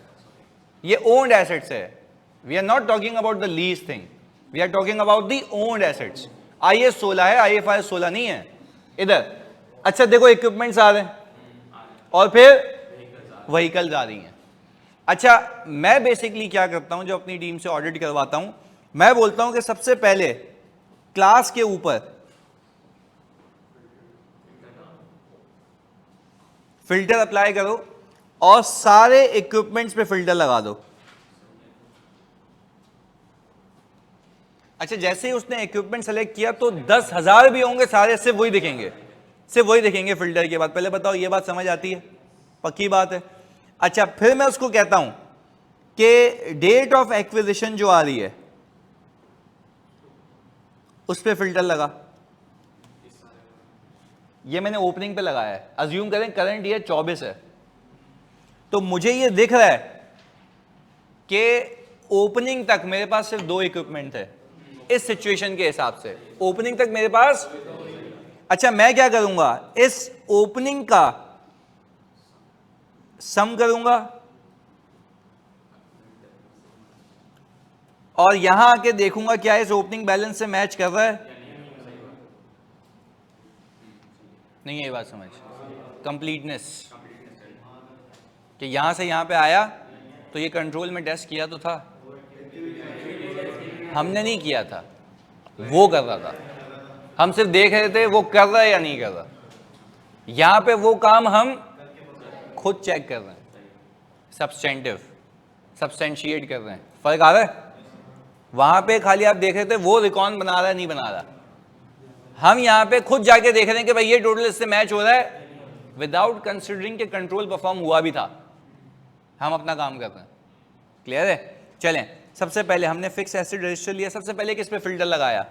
ये ओन्ड एसेट्स है। We are not talking about the lease thing, we are talking about the owned assets. IS 16 है, IFRS 16 नहीं है इधर। अच्छा देखो, इक्विपमेंट्स आ रहे हैं और फिर व्हीकल्स आ रही हैं। अच्छा, मैं बेसिकली क्या करता हूं, जो अपनी टीम से ऑडिट करवाता हूं, मैं बोलता हूं कि सबसे पहले क्लास के ऊपर फिल्टर अप्लाई करो और सारे इक्विपमेंट्स पे फिल्टर लगा दो। अच्छा, जैसे ही उसने इक्विपमेंट सेलेक्ट किया तो 10,000 भी होंगे, सारे सिर्फ वही दिखेंगे, सिर्फ वही दिखेंगे फिल्टर के बाद। पहले बताओ ये बात समझ आती है? पक्की बात है। अच्छा, फिर मैं उसको कहता हूं कि डेट ऑफ एक्विजिशन जो आ रही है उस पर फिल्टर लगा। ये मैंने ओपनिंग पे लगाया है, अज्यूम करें करंट ईयर 24 है, तो मुझे ये दिख रहा है कि ओपनिंग तक मेरे पास सिर्फ 2 इक्विपमेंट थे इस सिचुएशन के हिसाब से, ओपनिंग तक मेरे पास। अच्छा, मैं क्या करूंगा, इस ओपनिंग का सम करूंगा और यहां आके देखूंगा क्या इस ओपनिंग बैलेंस से मैच कर रहा है। नहीं, ये बात समझ, कंप्लीटनेस, कि यहां से यहां पे आया तो ये कंट्रोल में टेस्ट किया तो था, हमने नहीं किया था, वो कर रहा था, हम सिर्फ देख रहे थे वो कर रहा है या नहीं कर रहा। यहां पे वो काम हम खुद चेक कर रहे हैं, सब्सटेंशिएट कर रहे हैं। फर्क आ रहा है? वहां पे खाली आप देख रहे थे वो रिकॉर्ड बना रहा है नहीं बना रहा, हम यहां पे खुद जाके देख रहे हैं कि भाई ये टोटल इससे मैच हो रहा है विदाउट कंसिडरिंग के कंट्रोल परफॉर्म हुआ भी था, हम अपना काम कर रहे हैं। क्लियर है? चलें, सबसे पहले हमने फिक्स एसेट रजिस्टर लिया, सबसे पहले किस पे फिल्टर लगाया?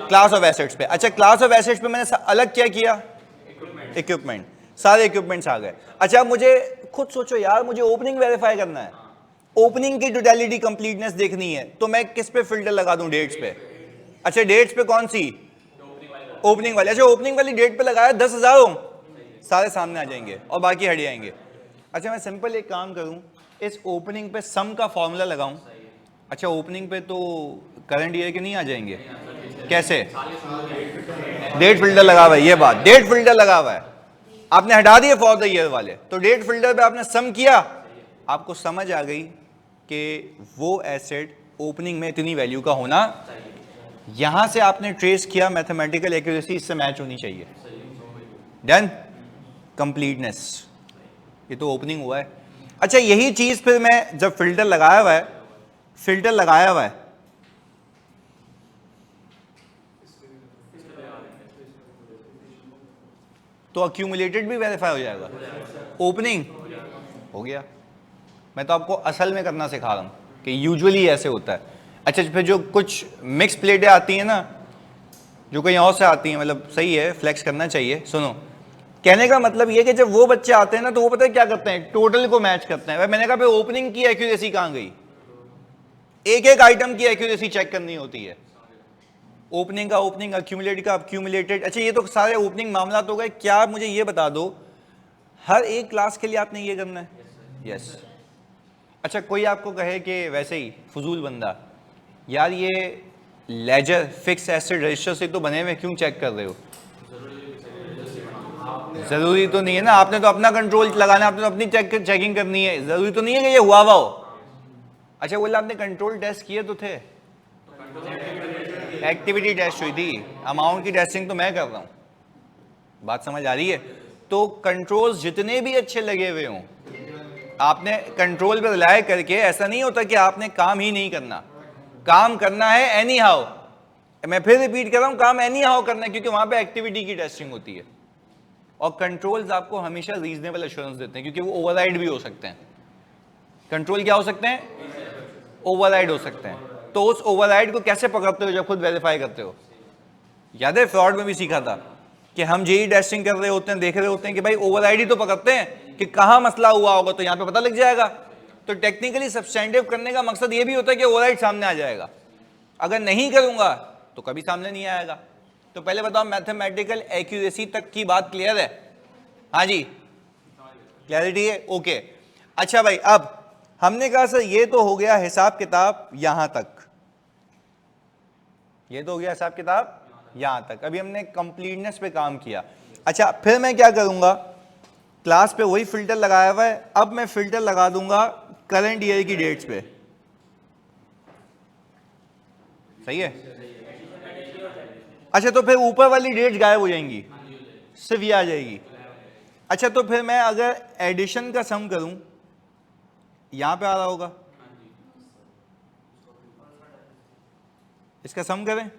क्लास ऑफ एसेट्स पे। अच्छा, क्लास ऑफ एसेट्स पे मैंने अलग क्या किया? इक्विपमेंट, सारे इक्विपमेंट्स आ गए। अच्छा, मुझे खुद सोचो यार, मुझे ओपनिंग वेरीफाई करना है, ओपनिंग की टोटलिटी कंप्लीटनेस देखनी है, तो मैं किस पे फिल्टर लगा दूं? डेट्स पे। अच्छा, डेट्स पे कौन सी? ओपनिंग वाली। अच्छा, ओपनिंग वाली डेट पे लगाया, 10,000 हो, सारे सामने आ जाएंगे और बाकी हट जाएंगे। अच्छा, मैं सिंपल एक काम करूं, इस ओपनिंग पे सम का फॉर्मूला लगाऊं। अच्छा, ओपनिंग पे तो करंट ईयर के नहीं आ जाएंगे, कैसे? डेट फिल्टर लगा हुआ है, ये बात, डेट फिल्टर लगा हुआ है, आपने हटा दिए फॉर द ईयर वाले, तो डेट फिल्टर पे आपने सम किया, आपको समझ आ गई कि वो एसेट ओपनिंग में इतनी वैल्यू का होना, यहां से आपने ट्रेस किया, मैथमेटिकल एक्यूरेसी इससे मैच होनी चाहिए। डन, कंप्लीटनेस, ये तो ओपनिंग हुआ है। अच्छा, यही चीज फिर मैं जब फिल्टर लगाया हुआ है, फिल्टर लगाया हुआ है, तो अक्यूमुलेटेड भी वेरीफाई हो जाएगा। ओपनिंग हो गया, मैं तो आपको असल में करना सिखा रहा हूं कि यूजुअली ऐसे होता है। अच्छा, फिर जो कुछ मिक्स प्लेटें आती हैं ना, जो कहीं और से आती हैं, मतलब सही है, फ्लेक्स करना चाहिए। सुनो, कहने का मतलब ये कि जब वो बच्चे आते हैं ना, तो वो पता है क्या करते हैं? टोटल को मैच करते हैं। भाई मैंने कहा भाई ओपनिंग की एक्यूरेसी कहां गई? एक एक आइटम की एक्यूरेसी चेक करनी होती है, ओपनिंग का ओपनिंग, अक्यूमुलेटेड का अक्यूमुलेटेड। अच्छा, ये तो सारे ओपनिंग मामला तो गए। क्या आप मुझे ये बता दो, हर एक क्लास के लिए आपने ये करना है? यस। अच्छा, कोई आपको कहे कि वैसे ही फजूल बंदा, यार ये लेजर फिक्स एसेट रजिस्टर से तो बने हुए, क्यों चेक कर रहे हो? जरूरी तो नहीं है ना, आपने तो अपना कंट्रोल लगाना, आपने तो अपनी चेकिंग करनी है, जरूरी तो नहीं है कि ये हुआ हो। अच्छा, बोला आपने कंट्रोल टेस्ट किए तो थे, एक्टिविटी टेस्ट हुई थी, अमाउंट की टेस्टिंग तो मैं कर रहा हूं, बात समझ आ रही है? तो कंट्रोल्स जितने भी अच्छे लगे हुए हों, आपने कंट्रोल पर रिलाय करके, ऐसा नहीं होता कि आपने काम ही नहीं करना, काम करना है एनी हाउ। मैं फिर रिपीट कर रहा हूं, काम एनी हाउ करना है, क्योंकि वहां पे एक्टिविटी की टेस्टिंग होती है। और कंट्रोल्स आपको हमेशा रीजनेबल एश्योरेंस देते हैं, क्योंकि वो ओवरराइड भी हो सकते हैं। कंट्रोल क्या हो सकते हैं? ओवरराइड हो सकते हैं। तो उस ओवरराइड को कैसे पकड़ते हो? जब खुद वेरीफाई करते हो। याद है फ्रॉड में भी सीखा था कि हम जेई टेस्टिंग कर रहे होते हैं, देख रहे होते हैं कि भाई ओवरराइड ही तो पकड़ते हैं कि कहां मसला हुआ होगा, तो यहां पे पता लग जाएगा। तो टेक्निकली सब्सटेंटिव करने का मकसद ये भी होता है कि ओवरराइड सामने आ जाएगा। अगर नहीं करूंगा तो कभी सामने नहीं आएगा। तो पहले बताओ, मैथमेटिकल एक्यूरेसी तक की बात क्लियर है? हाँ जी, क्लैरिटी है? ओके। अच्छा भाई, अब हमने कहा सर ये तो हो गया हिसाब किताब यहां तक, ये तो हो गया हिसाब किताब यहां तक। अभी हमने कंप्लीटनेस पे काम किया। अच्छा, फिर मैं क्या करूंगा, क्लास पे वही फिल्टर लगाया हुआ है, अब मैं फिल्टर लगा दूंगा करंट ईयर की डेट्स पे। सही है? अच्छा, तो फिर ऊपर वाली डेट्स गायब हो जाएंगी, सिर्फ ये आ जाएगी। अच्छा, तो फिर मैं अगर एडिशन का सम करूं, यहां पे आ रहा होगा, इसका सम करें।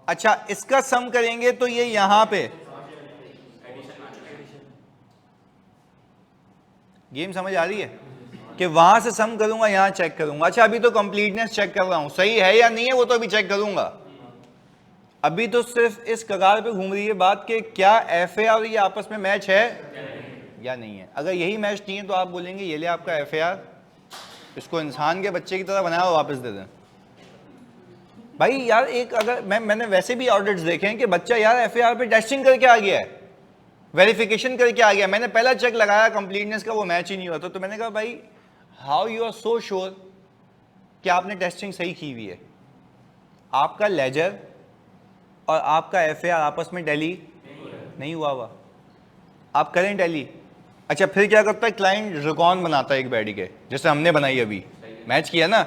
अच्छा, इसका सम करेंगे तो ये यहां पे, गेम समझ आ रही है कि वहां से सम करूंगा, यहां चेक करूंगा। अच्छा, अभी तो कंप्लीटनेस चेक कर रहा हूं, सही है या नहीं है वो तो अभी चेक करूंगा। अभी तो सिर्फ इस कगार पे घूम रही है बात कि क्या एफ ए आर ये आपस में मैच है या नहीं है। अगर यही मैच नहीं है तो आप बोलेंगे ये ले आपका एफ ए आर, इसको इंसान के बच्चे की तरह बनाया और वापस दे दें। भाई यार, एक अगर मैंने वैसे भी ऑडिट्स देखे हैं कि बच्चा यार एफ ए आर पे टेस्टिंग करके आ गया है, वेरिफिकेशन करके आ गया, मैंने पहला चेक लगाया कंप्लीटनेस का, वो मैच ही नहीं हुआ। तो मैंने कहा भाई how you are so sure कि आपने टेस्टिंग सही की हुई है? आपका लेजर और आपका एफ ए आर आपस में टैली नहीं हुआ, आप करें टैली। अच्छा, फिर क्या करता है क्लाइंट? रिकॉन बनाता है एक बैठ के, जैसे हमने बनाई अभी, मैच किया ना,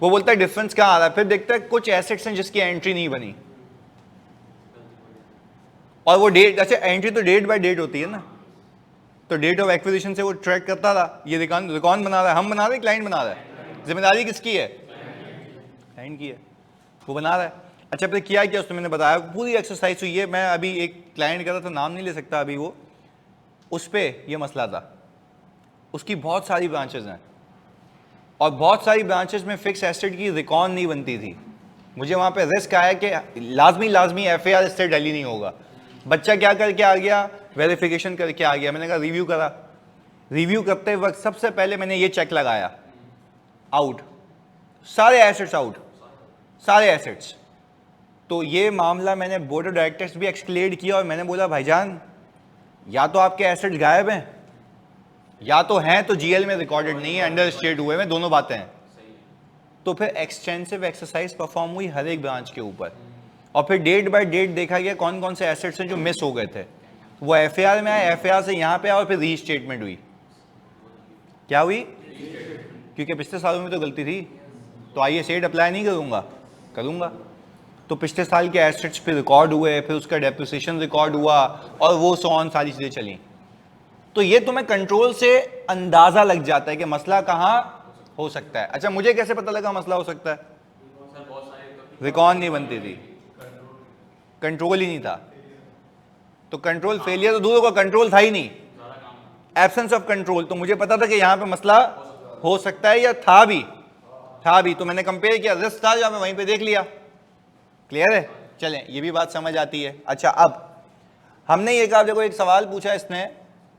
वो बोलता है डिफरेंस कहाँ आ रहा है, फिर देखता है कुछ एसेट्स हैं जिसकी एंट्री नहीं बनी, और वो डेट, अच्छा एंट्री तो डेट बाय डेट होती है ना, तो डेट ऑफ एक्विजिशन से वो ट्रैक करता था, ये रिकॉन बना रहा है, हम बना रहे हैं, क्लाइंट बना रहा है, जिम्मेदारी किसकी है? क्लाइंट की है, वो बना रहा है। अच्छा फिर किया क्या उसने, मैंने बताया पूरी एक्सरसाइज हुई है। मैं अभी एक क्लाइंट का था, नाम नहीं ले सकता अभी, वो उस पर यह मसला था। उसकी बहुत सारी ब्रांचेज हैं और बहुत सारी ब्रांचेज में फिक्स एसेट की रिकॉन नहीं बनती थी। मुझे वहाँ पे रिस्क आया कि लाजमी FAR इससे डेली नहीं होगा। बच्चा क्या करके आ गया, वेरिफिकेशन करके आ गया। मैंने कहा रिव्यू करा। रिव्यू करते वक्त सबसे पहले मैंने ये चेक लगाया, आउट, सारे एसेट्स आउट, सारे एसेट्स। तो ये मामला मैंने बोर्ड ऑफ डायरेक्टर्स भी एक्सक्लेड किया और मैंने बोला भाईजान या तो आपके एसेट्स गायब हैं या तो हैं तो GL में रिकॉर्डेड नहीं है, अंडर स्टेट हुए में, दोनों बातें हैं। तो फिर एक्सटेंसिव एक्सरसाइज परफॉर्म हुई हर एक ब्रांच के ऊपर और फिर डेट बाय डेट देखा गया कौन कौन से एसेट्स हैं जो मिस हो गए थे। वो FAR में आए, FAR से यहाँ पे आए और फिर रीस्टेटमेंट हुई। क्या हुई? क्योंकि पिछले सालों में तो गलती थी, तो आइए सेट अप्लाई नहीं करूँगा। तो पिछले साल के एसेट्स फिर रिकॉर्ड हुए, फिर उसका डेप्रिसिएशन रिकॉर्ड हुआ और वो सो ऑन सारी चीज़ें चली। तो ये तुम्हें कंट्रोल से अंदाजा लग जाता है कि मसला कहाँ हो सकता है। अच्छा मुझे कैसे पता लगा मसला हो सकता है? रिकॉर्ड नहीं बनती थी, कंट्रोल ही नहीं था। तो कंट्रोल फेलियर तो दूर होगा, कंट्रोल था ही नहीं, एब्सेंस ऑफ कंट्रोल। तो मुझे पता था कि यहाँ पे मसला हो सकता है या था भी। तो मैंने कंपेयर किया, रिस्क था जहाँ मैं वहीं पे देख लिया। क्लियर है? चलें, ये भी बात समझ आती है। अच्छा अब हमने ये कहा, देखो एक सवाल पूछा इसने,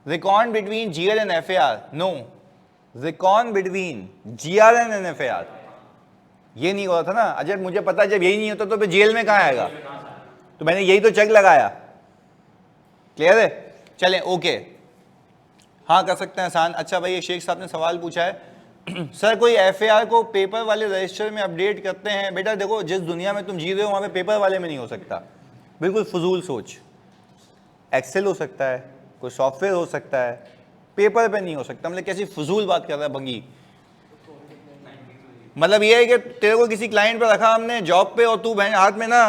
record between GL and FAR। No, record between GR and FAR। ये नहीं हुआ था ना। अजय मुझे पता जब यही नहीं होता तो फिर GL में कहाँ आएगा? तो मैंने यही तो चेक लगाया। क्लियर है? चलें ओके, हाँ कर सकते हैं आसान। अच्छा भाई ये शेख साहब ने सवाल पूछा है सर कोई FAR को पेपर वाले रजिस्टर में अपडेट करते हैं? बेटा देखो जिस दुनिया में तुम जी रहे हो वहाँ पे पेपर वाले में नहीं हो सकता, बिल्कुल फजूल सोच। एक्सेल हो सकता है, कोई सॉफ्टवेयर हो सकता है, पेपर पे नहीं हो सकता। मतलब कैसी फजूल बात कर रहा है भंगी। मतलब ये है कि तेरे को किसी क्लाइंट पे रखा हमने जॉब पे और तू बहन हाथ में ना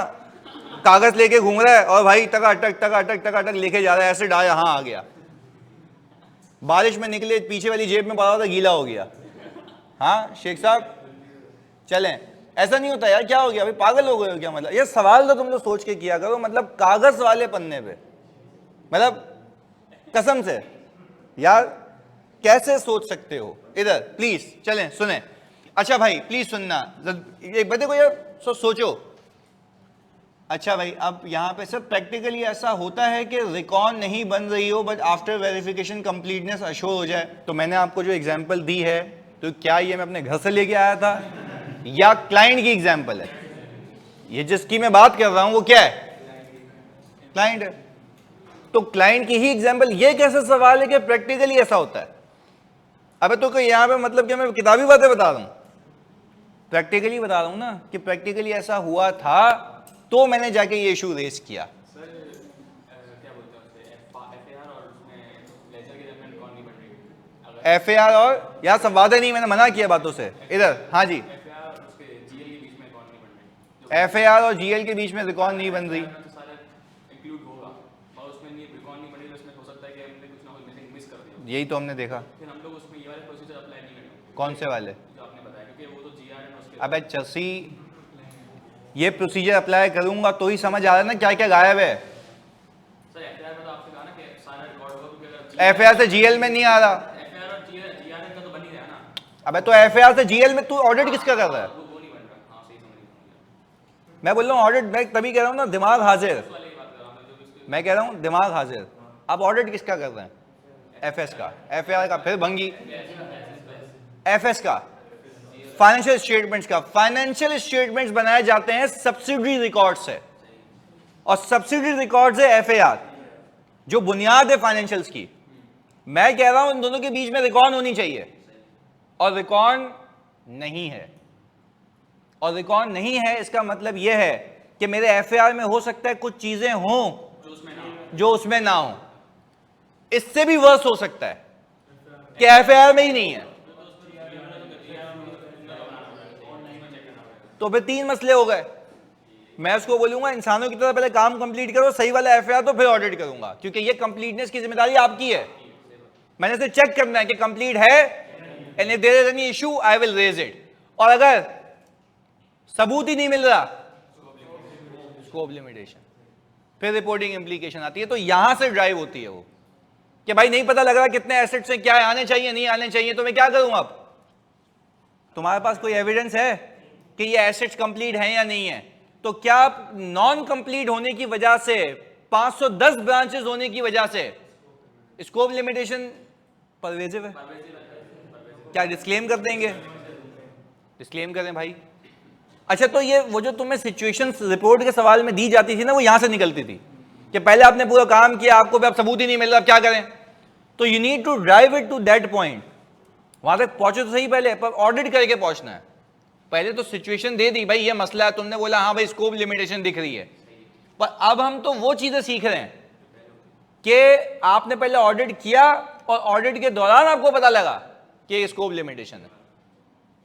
कागज लेके घूम रहा है और भाई टका लेके जा रहा है, ऐसे डा यहाँ आ गया, बारिश में निकले पीछे वाली जेब में पड़ा था, गीला हो गया। हाँ शेख साहब चलें, ऐसा नहीं होता यार। क्या हो गया भाई, पागल हो गए हो क्या? मतलब ये सवाल तो तुम लोग सोच के किया करो, मतलब कागज वाले पन्ने पे, मतलब कसम से यार कैसे सोच सकते हो? इधर प्लीज चलें सुने। अच्छा भाई प्लीज सुनना, एक बंदे को यार सोचो। अच्छा भाई अब यहाँ पे सब प्रैक्टिकली ऐसा होता है कि रिकॉर्ड नहीं बन रही हो but after verification completeness assure हो जाए। तो मैंने आपको जो एग्जांपल दी है, तो क्या ये मैं अपने घर से लेके आया था या क्लाइंट की एग्जांपल है? ये जिसकी मैं बात कर रहा हूं वो क्या है? क्लाइंट है। तो क्लाइंट की ही एग्जांपल, ये कैसे सवाल है कि प्रैक्टिकली ऐसा होता है? अबे तो कोई यहाँ पे मतलब कि मैं किताबी बातें बता रहा हूं, प्रैक्टिकली बता रहा हूं ना कि प्रैक्टिकली ऐसा हुआ था तो मैंने जाके ये इशू रेस किया। FAR और यार सब वादे नहीं, मैंने मना किया बातों से। इधर हाँ जी, FAR और GL के बीच में रिकॉर्ड नहीं बन रही। यही तो हमने देखा। कौन से वाले? अबे चसी, ये प्रोसीजर अप्लाई करूंगा तो ही समझ आ रहा है ना क्या क्या गायब है। FAR से GL में नहीं आ रहा। अबे तो FAR से GL में तू ऑडिट किसका कर रहा है? मैं बोल रहा हूँ ऑडिट, मैं तभी कह रहा हूँ ना दिमाग हाजिर, मैं कह रहा हूँ दिमाग हाजिर। आप ऑडिट किसका कर रहे हैं? FS का, FAR का, फिर भंगी FS का, फाइनेंशियल स्टेटमेंट्स का। फाइनेंशियल स्टेटमेंट्स बनाए जाते हैं सब्सिडरी रिकॉर्ड से और सब्सिडरी रिकॉर्ड है FAR, जो बुनियाद है फाइनेंशियल्स की। मैं कह रहा हूं इन दोनों के बीच में रिकॉर्ड होनी चाहिए और रिकॉर्ड नहीं है। और रिकॉर्ड नहीं है इसका मतलब यह है कि मेरे FAR में हो सकता है कुछ चीजें हों जो उसमें ना हो। इससे भी वर्स हो सकता है कि FAR में ही नहीं है। तो फिर तीन मसले हो गए। मैं उसको बोलूंगा इंसानों की तरह पहले काम कंप्लीट करो, सही वाला FAR, तो फिर ऑडिट करूंगा, क्योंकि ये कंप्लीटनेस की जिम्मेदारी आपकी है। मैंने इसे चेक करना है कि कंप्लीट है, and if there is any issue I will raise it. और अगर सबूत ही नहीं मिल रहा स्कोप लिमिटेशन, फिर रिपोर्टिंग इम्प्लीकेशन आती है। तो यहां से ड्राइव होती है वो कि भाई नहीं पता लग रहा कितने एसेट्स हैं, क्या आने चाहिए नहीं आने चाहिए, तो मैं क्या करूं? अब तुम्हारे पास कोई एविडेंस है कि ये एसेट्स कंप्लीट हैं या नहीं है? तो क्या नॉन कंप्लीट होने की वजह से, 510 ब्रांचेस होने की वजह से स्कोप लिमिटेशन परवेजिव है? क्या डिस्क्लेम कर देंगे? डिस्क्लेम करें भाई। अच्छा, तो ये वो जो तुम्हें सिचुएशन रिपोर्ट के सवाल में दी जाती थी ना, वो यहां से निकलती थी कि पहले आपने पूरा काम किया, आपको भी अब सबूत ही नहीं मिल रहा, अब क्या करें? तो you need to drive it to that point. वहां तक पहुंचे तो सही पहले, पर ऑडिट करके पहुंचना है। पहले तो सिचुएशन दे दी, भाई ये मसला है, तुमने बोला हाँ भाई स्कोप लिमिटेशन दिख रही है, पर अब हम तो वो चीजें सीख रहे हैं कि आपने पहले ऑडिट किया और ऑडिट के दौरान आपको पता लगा कि ये स्कोप लिमिटेशन है।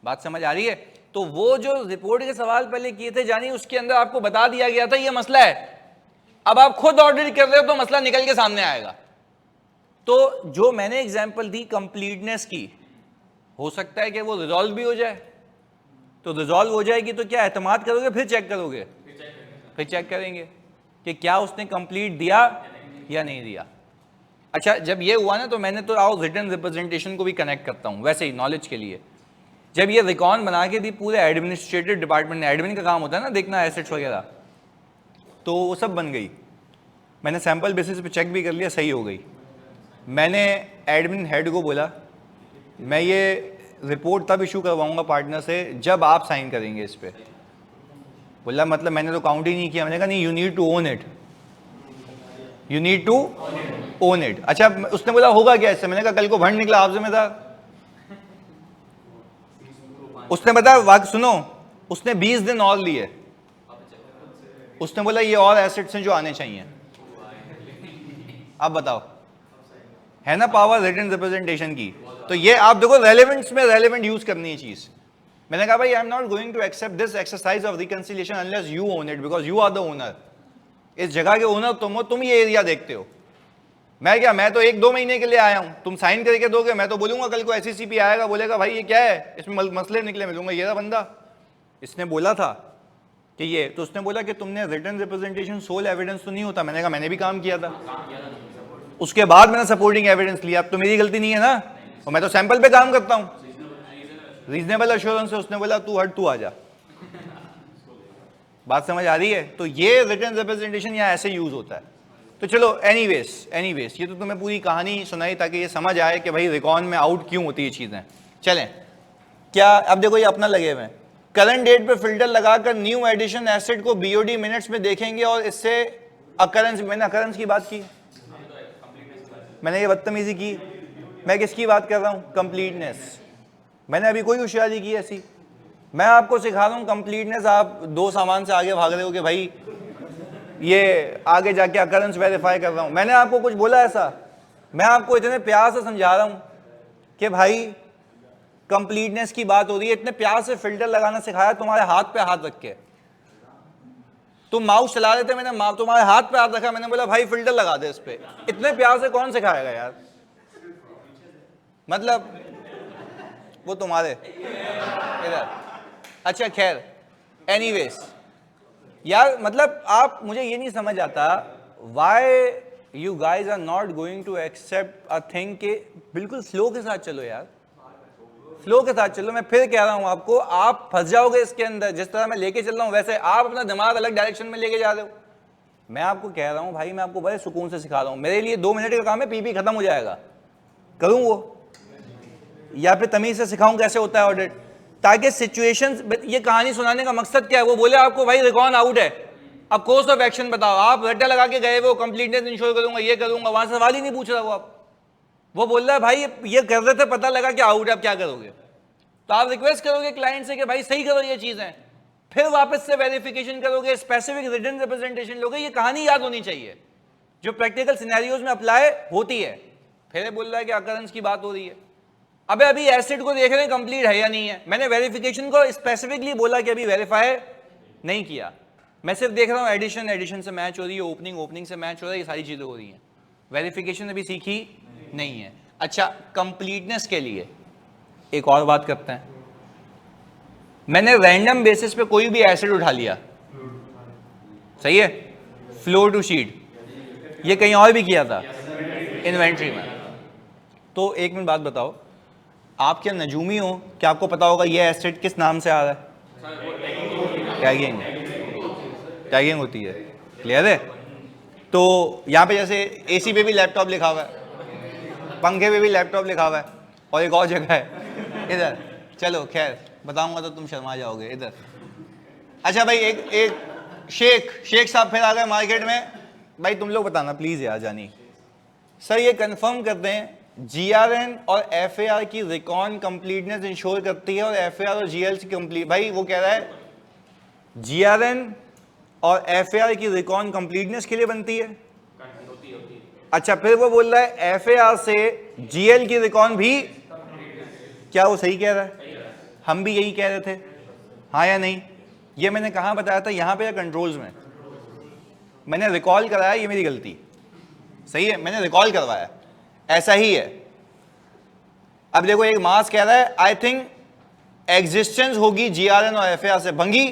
बात समझ आ रही है? तो वो जो रिपोर्ट के सवाल पहले किए थे जानी, उसके अंदर आपको बता दिया गया था ये मसला है। अब आप खुद ऑडिट कर रहे हो तो मसला निकल के सामने आएगा। तो जो मैंने एग्जांपल दी कंप्लीटनेस की, हो सकता है कि वो रिजॉल्व भी हो जाए। तो रिजॉल्व हो जाएगी तो क्या एतमाद करोगे, फिर चेक करोगे? फिर चेक करेंगे कि क्या उसने कंप्लीट दिया या नहीं दिया। अच्छा, जब ये हुआ ना, तो मैंने तो आओ रिटन रिप्रेजेंटेशन को भी कनेक्ट करता हूं, वैसे ही नॉलेज के लिए। जब ये रिकॉर्ड बना के दी पूरे एडमिनिस्ट्रेटिव डिपार्टमेंट ने, एडमिन का काम होता है ना देखना एसेट्स वगैरह, तो वो सब बन गई। मैंने सैंपल बेसिस पे चेक भी कर लिया, सही हो गई। मैंने एडमिन हेड को बोला मैं ये रिपोर्ट तब इशू करवाऊंगा पार्टनर से जब आप साइन करेंगे इस पे। बोला मतलब मैंने तो काउंट ही नहीं किया। मैंने कहा नहीं, you need to own it, you need to own it. अच्छा, उसने बोला होगा क्या इससे? मैंने कहा कल को भंड निकला, आप जिम्मेदार। उसने बताया वाक सुनो, उसने 20 दिन और लिए। उसने बोला ये और एसेट्स हैं जो आने चाहिए। अब बताओ, है ना पावर रिटन रिप्रेजेंटेशन की? तो ये आप देखो रेलेवेंट्स में रेलेवेंट यूज करनी है चीज। मैंने कहा भाई I am not going to accept this exercise of reconciliation unless you own it, because you are the owner. इस जगह के ओनर तुम हो, तुम ये एरिया देखते हो। मैं क्या, मैं तो 1-2 महीने के लिए आया हूं, तुम साइन करके दोगे, मैं तो बोलूंगा कल को SECP आएगा, बोलेगा भाई ये क्या है, इसमें मसले निकले, मिलूंगा ये रहा बंदा, इसने बोला था कि ये। तो उसने बोला कि तुमने रिटन रिप्रेजेंटेशन सोल एविडेंस तो नहीं होता। मैंने कहा मैंने भी काम किया था, उसके बाद मैंने सपोर्टिंग एविडेंस लिया। अब तो मेरी गलती नहीं है ना, और मैं तो सैंपल पे काम करता हूं। रीजनेबल एश्योरेंस से उसने बोला तू हट, तू आ जा। बात समझ आ रही है? तो ये रिटन रिप्रेजेंटेशन यहाँ ऐसे यूज होता है। तो चलो एनीवेज ये तो तुम्हें पूरी कहानी सुनाई ताकि ये समझ आए कि भाई रिकॉन में आउट क्यों होती है चीजें। चलें, क्या अब देखो ये अपना लगे हुए हैं, करंट डेट पे फिल्टर लगाकर न्यू एडिशन एसेट को BOD मिनट्स में देखेंगे और इससे अकरेंस, मैंने अकरेंस की बात की, मैंने ये बदतमीजी की। मैं किसकी बात कर रहा हूं? कंप्लीटनेस। मैंने अभी कोई होशियारी की ऐसी? मैं आपको सिखा रहा हूं कंप्लीटनेस। आप 2 सामान से आगे भाग रहे हो कि भाई ये आगे जाके अकरेंस वेरीफाई कर रहा हूं। मैंने आपको कुछ बोला ऐसा? मैं आपको इतने प्यार से समझा रहा हूं कि भाई कंप्लीटनेस की बात हो रही है, इतने प्यार से फिल्टर लगाना सिखाया तुम्हारे हाथ पे हाथ रख के। तुम माउस चला रहे थे, मैंने तुम्हारे हाथ पे हाथ रखा, मैंने बोला भाई फिल्टर लगा दे इस पे। इतने प्यार से कौन सिखाएगा यार? मतलब वो तुम्हारे इधर। अच्छा खैर, एनीवेज यार, मतलब आप, मुझे ये नहीं समझ आता why you guys are not going to accept a thing के बिल्कुल फ्लो के साथ चलो यार, फ्लो के साथ चलो। मैं फिर कह रहा हूं आपको, आप फंस जाओगे इसके अंदर। जिस तरह मैं लेके चल रहा हूं वैसे आप अपना दिमाग अलग डायरेक्शन में लेके जा रहे हो। मैं आपको कह रहा हूं भाई, मैं आपको बड़े सुकून से सिखा रहा हूं। मेरे लिए 2 मिनट का काम है, पीपी खत्म हो जाएगा, करूं वो, या फिर तमीज से सिखाऊं कैसे होता है ऑडिट, ताकि सिचुएशन। ये कहानी सुनाने का मकसद क्या है? वो बोले आपको भाई रिकॉन आउट है, अब कोर्स ऑफ एक्शन बताओ। आप रट्टा लगा के गए, वो कंप्लीटनेस इंश्योर करूंगा, ये करूंगा, वहां से सवाल ही नहीं पूछ रहा वो। आप वो बोल रहा है भाई ये कर रहे थे, पता लगा कि आउट है, अब क्या करोगे? तो आप रिक्वेस्ट करोगे क्लाइंट से कि भाई सही करो ये चीजें, फिर वापस से वेरिफिकेशन करोगे, स्पेसिफिक रिटन रिप्रेजेंटेशन लोगे। ये कहानी याद होनी चाहिए जो प्रैक्टिकल सिनेरियोज में अप्लाई होती है। फिर बोल रहा है कि अकरेंस की बात हो रही है। अबे अभी एसिड को देख रहे हैं कंप्लीट है या नहीं है। मैंने वेरिफिकेशन को स्पेसिफिकली बोला कि अभी वेरीफाई नहीं किया। मैं सिर्फ देख रहा हूँ एडिशन से मैच हो रही है, ओपनिंग से मैच हो रहा है, ये सारी चीजें हो रही हैं। वेरिफिकेशन अभी सीखी नहीं है। अच्छा, कंप्लीटनेस के लिए एक और बात करते हैं। मैंने रैंडम बेसिस पे कोई भी एसिड उठा लिया, सही है, फ्लोर टू शीट, ये कहीं और भी किया था इन्वेंट्री में। तो एक मिनट बात बताओ, आप क्या नजूमी हो, क्या आपको पता होगा ये एसेट किस नाम से आ रहा है? टैगिंग, टैगिंग होती है, क्लियर है? तो यहाँ पे जैसे एसी पे भी लैपटॉप लिखा हुआ है, पंखे पे भी लैपटॉप लिखा हुआ है, और एक और जगह है इधर, चलो खैर बताऊंगा तो तुम शर्मा जाओगे इधर। अच्छा भाई, एक शेख साहब फिर आ गए मार्केट में, भाई तुम लोग बताना प्लीज यार जानी, सर ये कंफर्म करते हैं जीआरएन और एफएआर की रिकॉर्ड कंप्लीटनेस इंश्योर करती है और एफएआर और जीएल की कंप्लीट, भाई वो कह रहा है जीआरएन और एफएआर की रिकॉर्ड कंप्लीटनेस के लिए बनती है। अच्छा, फिर वो बोल रहा है एफएआर से जीएल की रिकॉर्ड भी, क्या वो सही कह रहा है? हम भी यही कह रहे थे, हाँ या नहीं? ये मैंने कहाँ बताया था, यहाँ पे या कंट्रोल्स में? मैंने रिकॉल कराया, ये मेरी गलती, सही है, मैंने रिकॉल करवाया, ऐसा ही है। अब देखो एक मास कह रहा है आई थिंक एग्जिस्टेंस होगी जीआरएन और एफएआर से, भंगी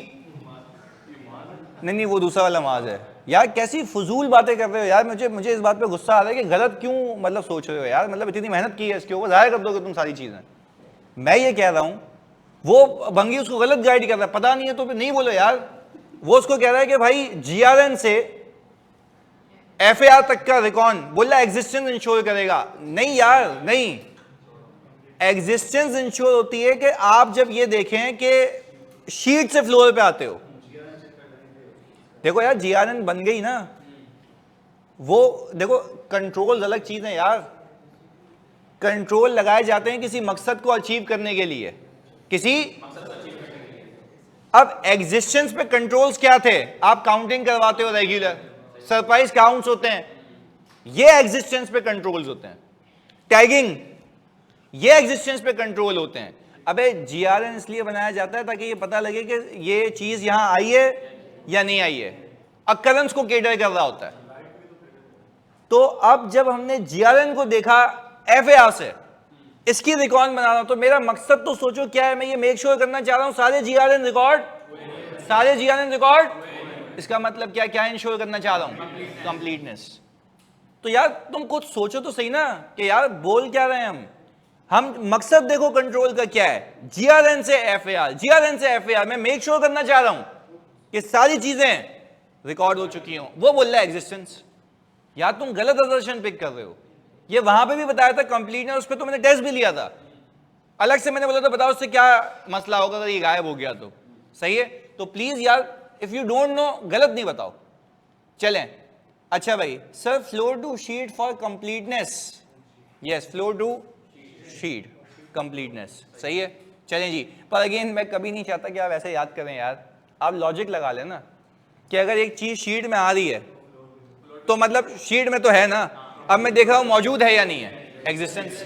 नहीं, वो दूसरा वाला मास है। यार कैसी फजूल बातें कर रहे हो यार, मुझे इस बात पे गुस्सा आ रहा है कि गलत क्यों मतलब सोच रहे हो यार, मतलब इतनी मेहनत की है इसके ऊपर, जाहिर कर दोगे तुम सारी चीजें। मैं ये कह रहा हूं वो भंगी उसको गलत गाइड कर रहा है, पता नहीं है तो फिर नहीं बोलो यार। वो उसको कह रहा है कि भाई जीआरएन से एफएआर तक का रिकॉर्ड, बोल रहा है एग्जिस्टेंस इंश्योर करेगा, नहीं यार नहीं, एग्जिस्टेंस इंश्योर होती है कि आप जब ये देखें कि शीट से फ्लोर पे आते हो। देखो यार जीआरएन बन गई ना, वो देखो कंट्रोल अलग चीज है यार, कंट्रोल लगाए जाते हैं किसी मकसद को अचीव करने के लिए, किसी, अब एग्जिस्टेंस पे कंट्रोल्स क्या थे? आप काउंटिंग करवाते हो रेगुलर, सरप्राइज काउंट्स होते हैं, ये एग्जिस्टेंस पे कंट्रोल्स होते हैं। टैगिंग, ये एग्जिस्टेंस पे कंट्रोल होते हैं। अबे जीआरएन इसलिए बनाया जाता है ताकि ये पता लगे कि ये चीज यहां आई है या नहीं आई है, अकरेंस को केटर कर रहा होता है। तो अब जब हमने जीआरएन को देखा एफएआर से, इसकी रिकॉर्ड बना रहा हूं, तो मेरा मकसद तो सोचो क्या है, मैं ये मेक श्योर करना चाह रहा हूं सारे जीआरएन रिकॉर्ड, सारे जीआरएन रिकॉर्ड, इसका मतलब क्या क्या इंश्योर करना चाह रहा हूं? कंप्लीटनेस। तो यार तुम कुछ सोचो तो सही ना कि यार बोल क्या रहे हैं हम मकसद देखो कंट्रोल का क्या है, जीआरएन से एफएआर, जीआरएन से एफएआर, मैं मेक श्योर करना चाह रहा हूं कि सारी चीजें रिकॉर्ड हो चुकी हो। वो बोल रहा है एग्जिस्टेंस, यार तुम गलत असर्शन पिक कर रहे हो। ये वहां पे भी बताया था कंप्लीटनेस, उस पर तो मैंने टेस्ट भी लिया था, अलग से मैंने बोला था बताओ उससे क्या मसला होगा अगर ये गायब हो गया तो, सही है? तो प्लीज यार इफ यू डोंट नो गलत नहीं बताओ। चलें, अच्छा भाई sir floor to sheet for completeness, yes floor to sheet completeness, सही है। चलें जी, पर अगेन मैं कभी नहीं चाहता कि आप ऐसे याद करें यार, आप लॉजिक लगा लेना कि अगर एक चीज शीट में आ रही है तो मतलब शीट में तो है ना, अब मैं देख रहा हूं मौजूद है या नहीं है, एग्जिस्टेंस।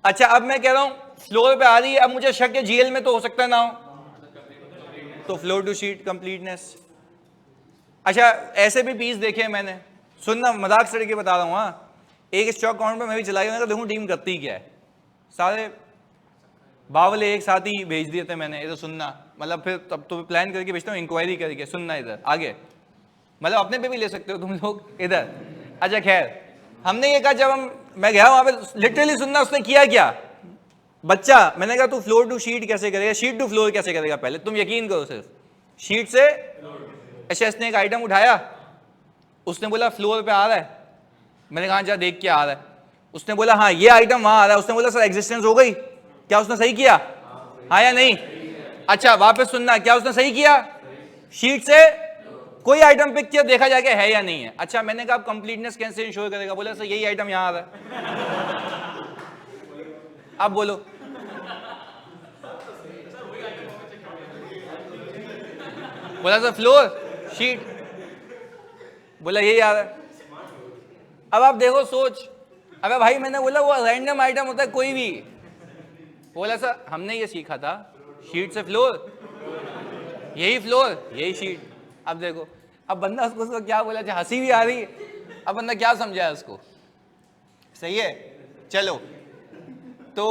अच्छा अब मैं कह रहा हूं फ्लोर पे आ रही है, अब मुझे शक है जीएल में तो हो सकता है ना हो, तो फ्लोर टू शीट कंप्लीटनेस। अच्छा ऐसे भी पीस देखे हैं मैंने, सुनना मजाक से बता रहा हूँ, हाँ एक स्टॉक काउंट में मैं भी चला गया, देखूँ टीम करती क्या है, सारे बावले एक साथ ही भेज दिए थे मैंने, इधर सुनना, मतलब फिर तब तो प्लान करके भेजता हूँ, इंक्वायरी करके सुनना इधर आगे, मतलब अपने पे भी ले सकते हो तुम लोग इधर। अच्छा खैर, हमने ये कहा जब मैं गया वहां पे लिटरली सुनना, उसने किया क्या बच्चा, मैंने कहा तू फ्लोर टू शीट कैसे करेगा, शीट टू फ्लोर कैसे करेगा, पहले तुम यकीन करो सिर्फ शीट से। अच्छा इसने एक आइटम उठाया, उसने बोला फ्लोर पे आ रहा है, मैंने कहा जा देख के आ रहा है, उसने बोला हाँ ये आइटम वहां आ रहा है, उसने बोला सर एग्जिस्टेंस हो गई, क्या उसने सही किया, हाँ या नहीं? अच्छा वापस सुनना, क्या उसने सही किया, शीट से कोई आइटम पिक किया, देखा जाके है या नहीं है। अच्छा मैंने कहा कंप्लीटनेस कैसे इंश्योर करेगा, बोला सर यही आइटम यहां आ रहा है। अब बोलो बोला सर फ्लोर शीट, बोला यही आ रहा है। अब आप देखो सोच, अबे भाई मैंने बोला वो रैंडम आइटम होता है कोई भी, बोला सर हमने ये सीखा था शीट से फ्लोर, यही फ्लोर यही शीट। अब देखो, अब बंदा उसको क्या बोला, हंसी भी आ रही, अब बंदा क्या समझा उसको, सही है। चलो तो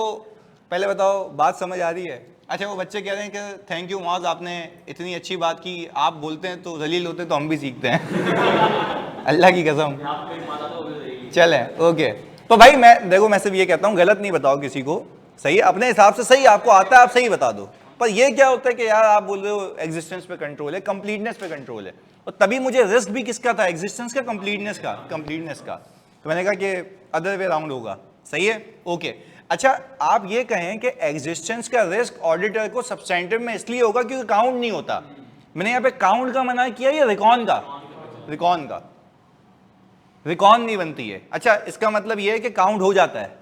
पहले बताओ बात समझ आ रही है? अच्छा, वो बच्चे कह रहे हैं कि थैंक यू मुआज, आपने इतनी अच्छी बात की, आप बोलते हैं तो जलील होते हैं, तो हम भी सीखते हैं अल्लाह की कसम। चले ओके। तो भाई मैं देखो, मैं सिर्फ ये कहता हूँ, गलत नहीं बताओ किसी को, सही है अपने हिसाब से, सही आपको आता है आप सही बता दो। पर ये क्या होता है कि यार आप बोल रहे हो एग्जिस्टेंस पे कंट्रोल है, कंप्लीटनेस पे कंट्रोल है, और तभी मुझे रिस्क भी किसका था, एग्जिस्टेंस का, कंप्लीटनेस का, कंप्लीटनेस का। तो मैंने कहा कि अदर वे राउंड होगा, सही है ओके। अच्छा, आप ये कहें कि एग्जिस्टेंस का रिस्क ऑडिटर को सब्सटेंटिव में इसलिए होगा क्योंकि काउंट नहीं होता। मैंने यहाँ पे काउंट का मना किया या रिकॉन का? रिकॉन का। रिकॉन नहीं बनती है। अच्छा, इसका मतलब ये है कि काउंट हो जाता है,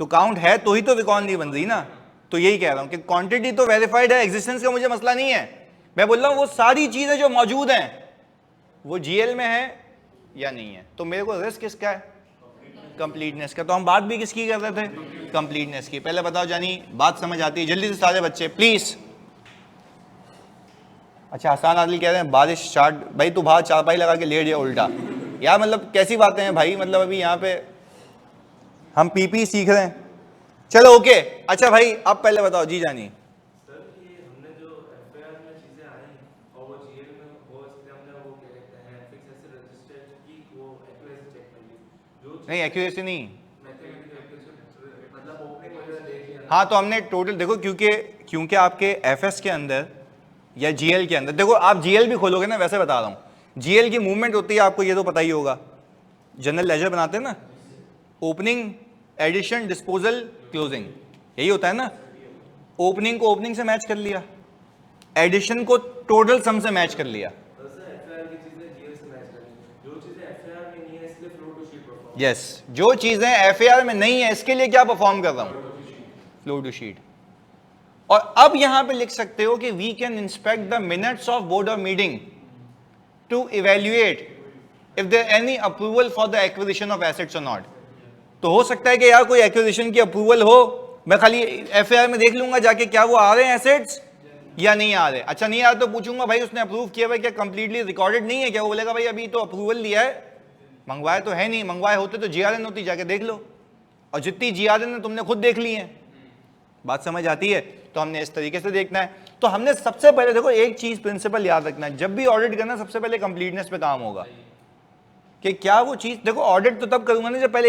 तो काउंट है तो ही तो रिकॉन नहीं बन रही ना। तो यही कह रहा हूं कि क्वांटिटी तो वेरीफाइड है, एग्जिस्टेंस का मुझे मसला नहीं है। मैं बोल रहा हूं वो सारी चीजें जो मौजूद हैं वो जीएल में है या नहीं है। तो मेरे को रिस्क किसका है? कंप्लीटनेस का। तो हम बात भी किसकी कर रहे थे? कंप्लीटनेस की। पहले बताओ जानी, बात समझ आती है? जल्दी से सारे बच्चे प्लीज। अच्छा, हसान आदिल कह रहे हैं बारिश स्टार्ट। भाई तू बाहर चारपाई लगा के लेट गया उल्टा, यार मतलब कैसी बातें हैं भाई, मतलब अभी यहाँ पे हम पीपी सीख रहे हैं। चलो ओके। अच्छा भाई अब पहले बताओ जी जानी, सर ये हमने जो एफआईआर में चीजें आई और वो जीएल में वो इसलिए हमने वो क्या कहते हैं फिक्स एसेट रजिस्टर्ड की वो एक्यूरेसी चेक कर ली, जो नहीं एक्यूरेसी नहीं, मैथमेटिकल एक्यूरेसी मतलब ओपनिंग वगैरह देख लिया। हाँ तो हमने टोटल देखो, क्योंकि आपके एफएस के अंदर या जीएल के अंदर, देखो आप जीएल भी खोलोगे ना, वैसे बता रहा हूँ जीएल की मूवमेंट होती है, आपको ये तो पता ही होगा, जनरल लेजर बनाते हैं ना, ओपनिंग, एडिशन, डिस्पोजल, क्लोजिंग, यही होता है ना। ओपनिंग को ओपनिंग से मैच कर लिया, एडिशन को टोटल सम से मैच कर लिया। तो सर एफआईआर की चीजें जीएल से मैच कर ली, जो चीजें एफआईआर में नहीं है इसलिए flow to sheet perform. Yes, जो चीजें एफएआर में नहीं है इसके लिए क्या परफॉर्म कर रहा हूं? Flow to sheet. और अब यहां पे लिख सकते हो कि we can inspect the minutes of board of meeting to evaluate if there any approval for the acquisition of assets और नॉट। तो हो सकता है कि यार कोई एक्विजिशन की अप्रूवल हो, मैं खाली एफआईआर में देख लूंगा जाके क्या वो आ रहे हैं एसेट्स या नहीं आ रहे। अच्छा नहीं आ रहे तो पूछूंगा भाई उसने अप्रूव किया हुआ क्या, कंप्लीटली रिकॉर्डेड नहीं है क्या? वो बोलेगा भाई अभी तो अप्रूवल लिया है, मंगवाए तो है नहीं, मंगवाए होते तो जीआरएन होती, जाके देख लो। और जितनी जीआरएन है तुमने खुद देख ली है। बात समझ आती है? तो हमने इस तरीके से देखना है। तो हमने सबसे पहले देखो एक चीज प्रिंसिपल याद रखना है, जब भी ऑडिट करना सबसे पहले कंप्लीटनेस पे काम होगा कि क्या वो चीज, देखो ऑडिट तो तब करूंगा ना जब पहले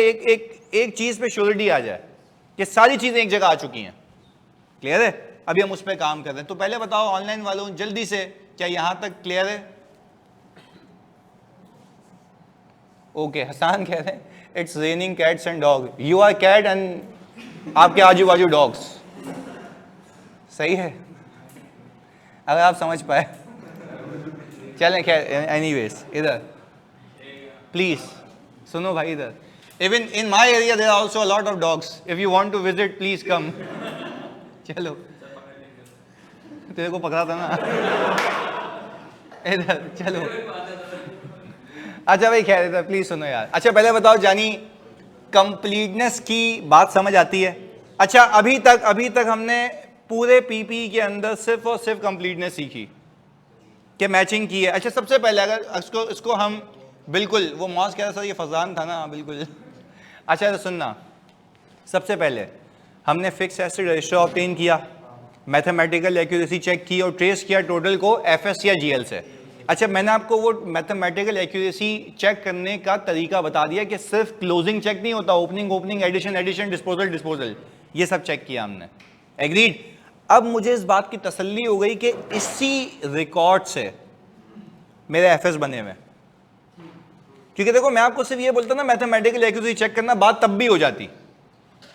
एक चीज पे श्योरिटी आ जाए कि सारी चीजें एक जगह आ चुकी हैं। क्लियर है? अभी हम उस पर काम कर रहे हैं। तो पहले बताओ ऑनलाइन वालों जल्दी से, क्या यहां तक क्लियर है? ओके, हसान कह रहे हैं it's raining cats and dog, you are cat and आपके आजू बाजू डॉग्स। सही है अगर आप समझ पाए। चलें खैर, एनीवेज इधर प्लीज सुनो भाई, इधर even in my area there are also a lot of dogs, if you want to visit please come. चलो तेरे को पकड़ा था ना इधर, चलो अच्छा भाई खैर इधर प्लीज सुनो यार। अच्छा पहले बताओ जानी, कंप्लीटनेस की बात समझ आती है? अच्छा अभी तक हमने पूरे पीपी के अंदर सिर्फ और सिर्फ कंप्लीटनेस सीखी कि मैचिंग की है। अच्छा सबसे पहले अगर इसको हम बिल्कुल, वो मौज कह रहा था ये फजान था ना, बिल्कुल। अच्छा तो सुनना, सबसे पहले हमने फिक्स एसेट रजिस्टर ऑब्टेन किया, मैथमेटिकल एक्यूरेसी चेक की और ट्रेस किया टोटल को एफएस या जीएल से। अच्छा मैंने आपको वो मैथमेटिकल एक्यूरेसी चेक करने का तरीका बता दिया कि सिर्फ क्लोजिंग चेक नहीं होता, ओपनिंग, एडिशन, डिस्पोजल, ये सब चेक किया हमने। एग्रीड? अब मुझे इस बात की तसल्ली हो गई कि इसी रिकॉर्ड से मेरे एफएस बने हुए, क्योंकि देखो मैं आपको सिर्फ ये बोलता ना मैथमेटिकल एक्यूरेसी चेक करना, बात तब भी हो जाती।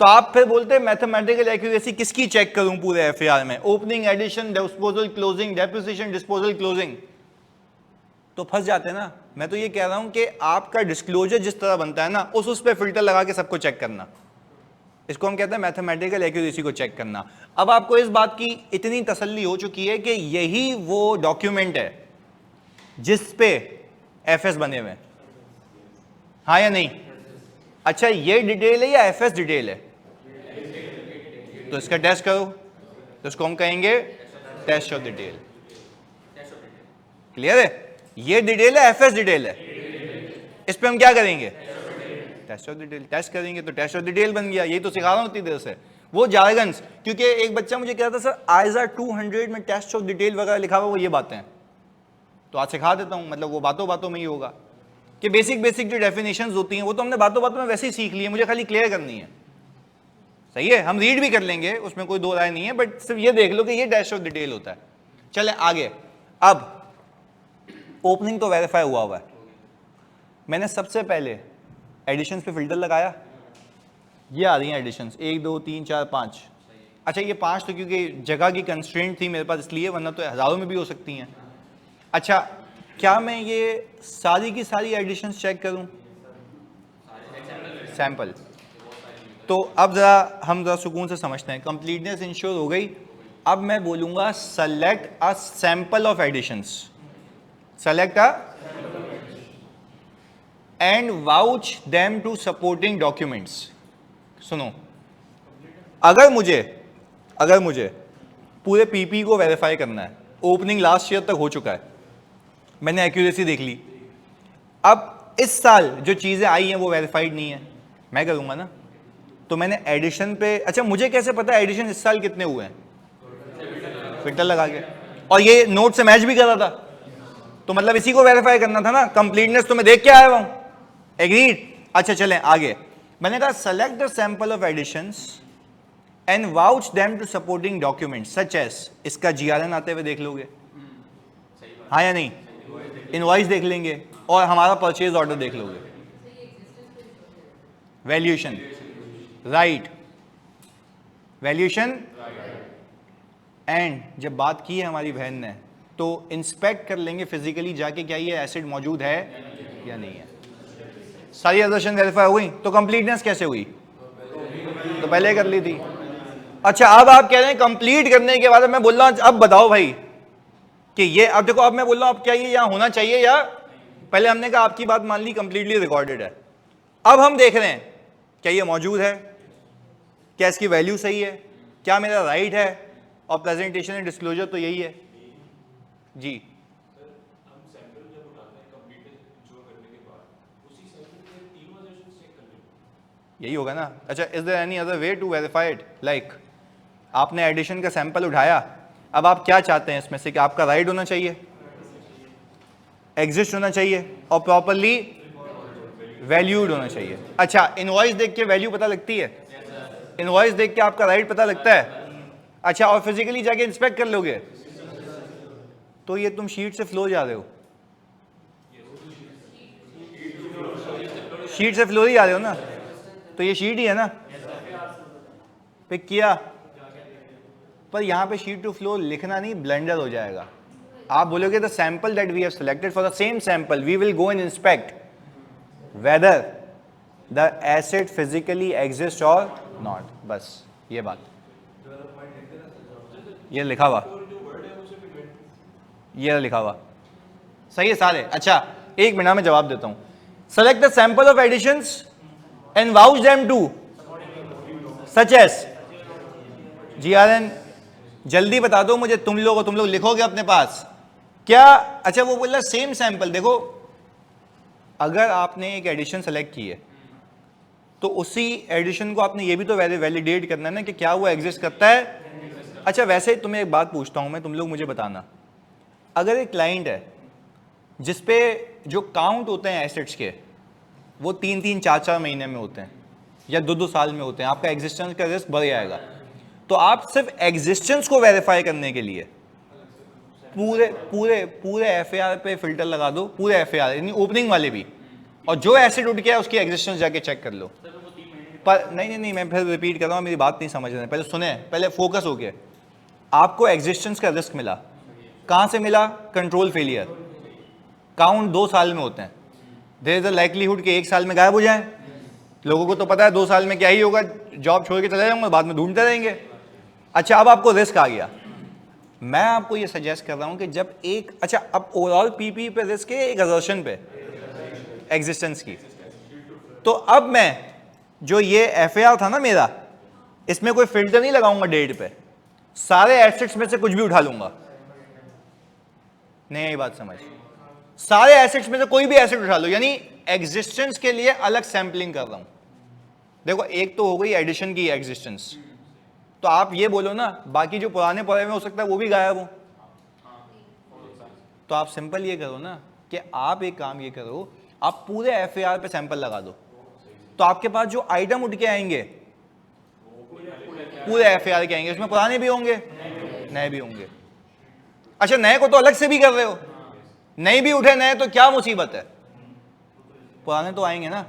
तो आप फिर बोलते मैथमेटिकल एक्यूरेसी किसकी चेक करूं पूरे एफएआर में, opening, addition, disposal, closing, depreciation, disposal, closing, तो फंस जाते हैं ना। मैं तो ये कह रहा हूं कि आपका डिस्क्लोजर जिस तरह बनता है ना, उस पे फिल्टर लगा के सबको चेक करना, इसको हम कहते हैं मैथमेटिकल एक्यूरेसी को चेक करना। अब आपको इस बात की इतनी तसल्ली हो चुकी है कि यही वो डॉक्यूमेंट है जिस पे एफएस बने हुए हैं, हाँ या नहीं? अच्छा ये डिटेल है या एफएस डिटेल है? तो इसका टेस्ट करो, तो इसको हम कहेंगे टेस्ट ऑफ डिटेल। क्लियर है? ये डिटेल है, एफएस डिटेल है, इस पे हम क्या करेंगे? Test of detail. टेस्ट करेंगे तो टेस्ट ऑफ डिटेल बन गया। यही तो सिखा रहा हूं इतनी देर से। वो जारगन्स, क्योंकि एक बच्चा मुझे कह रहा था सर आइजा 200 में टेस्ट ऑफ डिटेल वगैरह लिखा हुआ वो ये बातें हैं, तो आज सिखा देता हूँ, मतलब वो बातों बातों में ही होगा कि बेसिक जो डेफिनेशंस होती हैं वो तो हमने बातों बातों में वैसे ही सीख ली है, मुझे खाली क्लियर करनी है। सही है, हम रीड भी कर लेंगे, उसमें कोई दो राय नहीं है, बट सिर्फ ये देख लो कि ये टेस्ट ऑफ डिटेल होता है। चले आगे, अब ओपनिंग तो वेरीफाई हुआ है, मैंने सबसे पहले एडिशंस पे फिल्टर लगाया, ये आ रही हैं एडिशंस 1 2 3 4 5। अच्छा ये 5 तो क्योंकि जगह की कंस्ट्रेंट थी मेरे पास इसलिए, वरना तो हज़ारों में भी हो सकती हैं। अच्छा क्या मैं ये सारी की सारी एडिशंस चेक करूं? सैंपल। तो अब ज़रा हम ज़रा सुकून से समझते हैं, कंप्लीटनेस इंश्योर हो गई। अब मैं बोलूँगा select a sample of additions, select a and vouch them to supporting documents. सुनो, अगर मुझे पूरे पीपी को वेरीफाई करना है, ओपनिंग लास्ट ईयर तक हो चुका है, मैंने एक्यूरेसी देख ली, अब इस साल जो चीज़ें आई हैं वो वेरीफाइड नहीं है, मैं करूँगा ना, तो मैंने एडिशन पे, अच्छा मुझे कैसे पता है एडिशन इस साल कितने हुए हैं? फिल्टर लगा के, और ये नोट से मैच भी कर रहा था, तो मतलब इसी को वेरीफाई करना था ना, कंप्लीटनेस तो मैं देख के आया हुआ हूँ, एग्रीड। अच्छा चलें आगे, मैंने कहा select the sample of additions and vouch them to supporting document such as, इसका जीआरएन आते हुए देख लोगे, हाँ या नहीं? इनवॉइस देख लेंगे और हमारा परचेज ऑर्डर देख लोगे, वैल्यूएशन राइट, वैल्यूएशन। एंड जब बात की है हमारी बहन ने तो इंस्पेक्ट कर लेंगे फिजिकली जाके क्या ये एसिड मौजूद है या नहीं है। सारी असर्शन वेरीफाई हुई, तो कंप्लीटनेस कैसे हुई? तो पहले कर ली थी। अच्छा अब आप कह रहे हैं कंप्लीट करने के बाद मैं बोल रहा हूं अब बताओ भाई कि ये, अब देखो अब मैं बोल रहा हूं अब क्या ये यहां होना चाहिए, या पहले हमने कहा आपकी बात मान ली कंप्लीटली रिकॉर्डेड है, अब हम देख रहे हैं क्या ये मौजूद है, क्या इसकी वैल्यू सही है, क्या मेरा राइट है, और प्रेजेंटेशन एंड डिस्क्लोजर तो यही है जी। यही होगा ना। अच्छा is there any other way to verify it, like आपने एडिशन का सैंपल उठाया, अब आप क्या चाहते हैं इसमें से कि आपका राइट होना चाहिए, एग्जिस्ट होना चाहिए और प्रॉपरली वैल्यूड होना चाहिए। अच्छा इनवॉइस देख के वैल्यू पता लगती है, इनवॉइस देख के आपका राइट पता लगता है। अच्छा और फिजिकली जाके इंस्पेक्ट कर लोगे, तो ये तुम शीट से फ्लो जा रहे हो, शीट से फ्लो ही जा रहे हो ना, तो ये शीट ही है ना, पिक किया, पर यहां पे शीट टू फ्लो लिखना नहीं, ब्लेंडर हो जाएगा। आप बोलोगे the sample that we have selected for the same sample we will go and inspect whether the asset physically exist और नॉट, बस ये बात, ये लिखा हुआ, ये लिखा हुआ सही है सारे। अच्छा एक मिनट में जवाब देता हूं, select the sample of additions and vouch them to such as GRN. जल्दी बता दो मुझे, तुम लोग लिखोगे अपने पास क्या? अच्छा वो बोला सेम सैंपल, देखो अगर आपने एक एडिशन सेलेक्ट की है तो उसी एडिशन को आपने ये भी तो वैलिडेट करना है ना कि क्या वो एग्जिस्ट करता है। अच्छा वैसे ही तुम्हें एक बात पूछता हूं मैं, तुम लोग मुझे बताना, अगर एक क्लाइंट है जिसपे जो काउंट होते हैं एसेट्स के वो 3-3, 4-4 महीने में होते हैं या 2-2 साल में होते हैं, आपका एग्जिस्टेंस का रिस्क बढ़ जाएगा। तो आप सिर्फ एग्जिस्टेंस को वेरीफाई करने के लिए पूरे एफएआर पे फिल्टर लगा दो, पूरे एफएआर यानी ओपनिंग वाले भी, और जो एसिड उठ गया उसकी एग्जिस्टेंस जाके चेक कर लो। पर नहीं मैं फिर रिपीट कर रहा हूँ, मेरी बात नहीं समझ रहे हैं, पहले सुने, पहले फोकस हो गया। आपको एग्जिस्टेंस का रिस्क मिला, कहाँ से मिला? कंट्रोल फेलियर, काउंट 2 साल में होते हैं, देयर इज अ लाइक्लीहुड कि 1 साल में गायब हो जाए। लोगों को तो पता है 2 साल में क्या ही होगा, जॉब छोड़ के चले जाऊंगा, बाद में ढूंढते रहेंगे। अच्छा अब आपको रिस्क आ गया, मैं आपको ये सजेस्ट कर रहा हूं कि जब एक, अच्छा अब ओवरऑल पीपी पे रिस्क है, एक असर्शन पे एग्जिस्टेंस की, तो अब मैं जो ये एफएआर था ना मेरा, इसमें कोई फिल्टर नहीं लगाऊंगा डेट पे, सारे एसेट्स में से कुछ भी उठा लूंगा। नहीं यही बात समझ, सारे एसेट्स में से कोई भी एसेट उठा लो, यानी एग्जिस्टेंस के लिए अलग सैंपलिंग कर रहा हूं। देखो एक तो हो गई एडिशन की एग्जिस्टेंस, तो आप ये बोलो ना बाकी जो पुराने पड़े हुए हो सकता है वो भी गायब हो। तो आप सिंपल ये करो ना कि आप एक काम ये करो, आप पूरे एफएआर पे सैंपल लगा दो, तो आपके पास जो आइटम उठ के आएंगे पूरे एफएआर के आएंगे, उसमें पुराने भी होंगे नए भी होंगे। अच्छा नए को तो अलग से भी कर रहे हो, नए भी उठे नए तो क्या मुसीबत है, पुराने तो आएंगे ना।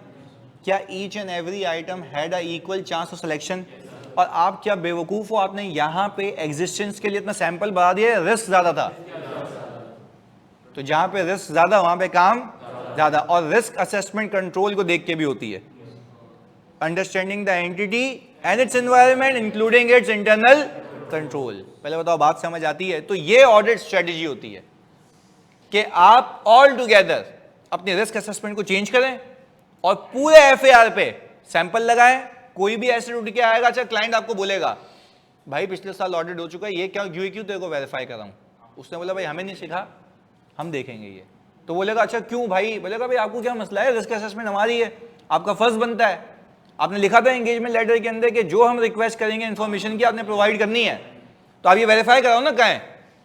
क्या each and every item had a equal chance of selection? और आप क्या बेवकूफ हो, आपने यहां पे एग्जिस्टेंस के लिए इतना सैंपल बढ़ा दिया, रिस्क ज्यादा था। तो जहां पे रिस्क ज्यादा वहां पे काम ज्यादा। और रिस्क असेसमेंट कंट्रोल को देख के भी होती है, understanding the entity and it's environment including it's internal control. पहले बताओ बात समझ आती है? तो ये ऑडिट स्ट्रेटेजी होती है कि आप ऑल टुगेदर अपने रिस्क असेसमेंट को चेंज करें और पूरे एफएआर पे सैंपल लगाएं। कोई भी एसेट उठ के आएगा, अच्छा क्लाइंट आपको बोलेगा भाई पिछले साल ऑडिट हो चुका है, ये क्यों तेरे को वेरीफाई कर रहा हूं? उसने बोला भाई हमें नहीं सिखा, हम देखेंगे ये। तो बोलेगा अच्छा क्यों भाई? बोलेगा भाई आपको क्या मसला है, रिस्क असेसमेंट हमारी है, आपका फर्ज बनता है। आपने लिखा था एंगेजमेंट लेटर के अंदर कि जो हम रिक्वेस्ट करेंगे इन्फॉर्मेशन की आपने प्रोवाइड करनी है, तो आप ये वेरीफाई कराओ ना कहें।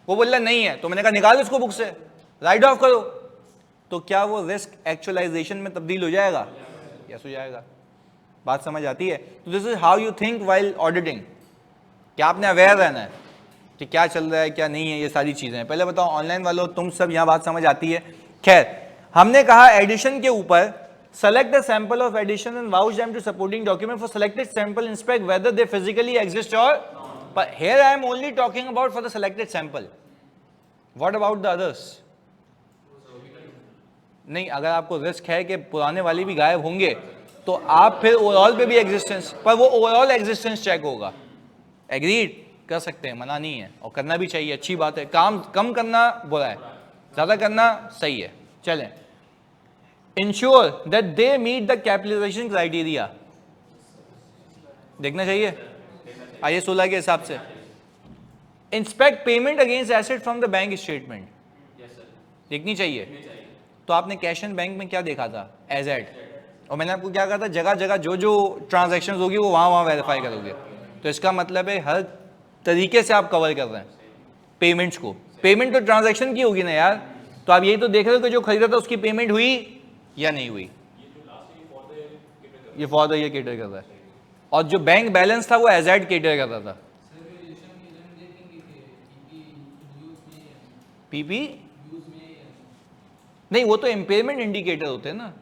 वो बोल रहा नहीं है, तो मैंने कहा निकाल इसको बुक से, राइट ऑफ करो। तो क्या वो रिस्क एक्चुअलाइजेशन में तब्दील हो जाएगा? यस हो जाएगा। बात समझ आती है? तो this is how you think while auditing. क्या आपने अवेयर रहना है कि क्या चल रहा है क्या नहीं है, ये सारी चीजें हैं। पहले बताओ ऑनलाइन वालों, तुम सब यहाँ बात समझ आती है? खैर, हमने कहा एडिशन के ऊपर select the sample of addition and vouch them to supporting document. For selected sample inspect whether they physically exist or, but here I am only talking about for the selected sample. What about the others? नहीं, अगर आपको risk है कि पुराने वाले भी गायब होंगे तो आप फिर ओवरऑल पे भी एग्जिस्टेंस, पर वो ओवरऑल एग्जिस्टेंस चेक होगा। एग्रीड कर सकते हैं, मना नहीं है, और करना भी चाहिए, अच्छी बात है। काम कम करना बुरा है, ज्यादा करना सही है। चलें, insure that they meet the capitalization criteria, देखना चाहिए आइए 16 के हिसाब से। Inspect payment against asset from the bank statement, देखनी चाहिए। तो आपने कैश एंड बैंक में क्या देखा था? एजेट। और मैंने आपको क्या कहा था, जगह जगह जो जो ट्रांजैक्शंस होगी वो वहां वेरीफाई करोगे। तो इसका मतलब है हर तरीके से आप कवर कर रहे हैं पेमेंट्स को। पेमेंट तो ट्रांजैक्शन की होगी ना यार, तो आप यही तो देख रहे हो कि जो खरीदा था उसकी पेमेंट हुई या नहीं हुई। ये फॉर द ईयर कैटर कर रहा है, और जो बैंक बैलेंस था वो एजेट कैटर कर रहा था। पीपी नहीं, वो तो इम्पेयरमेंट इंडिकेटर होते हैं ना।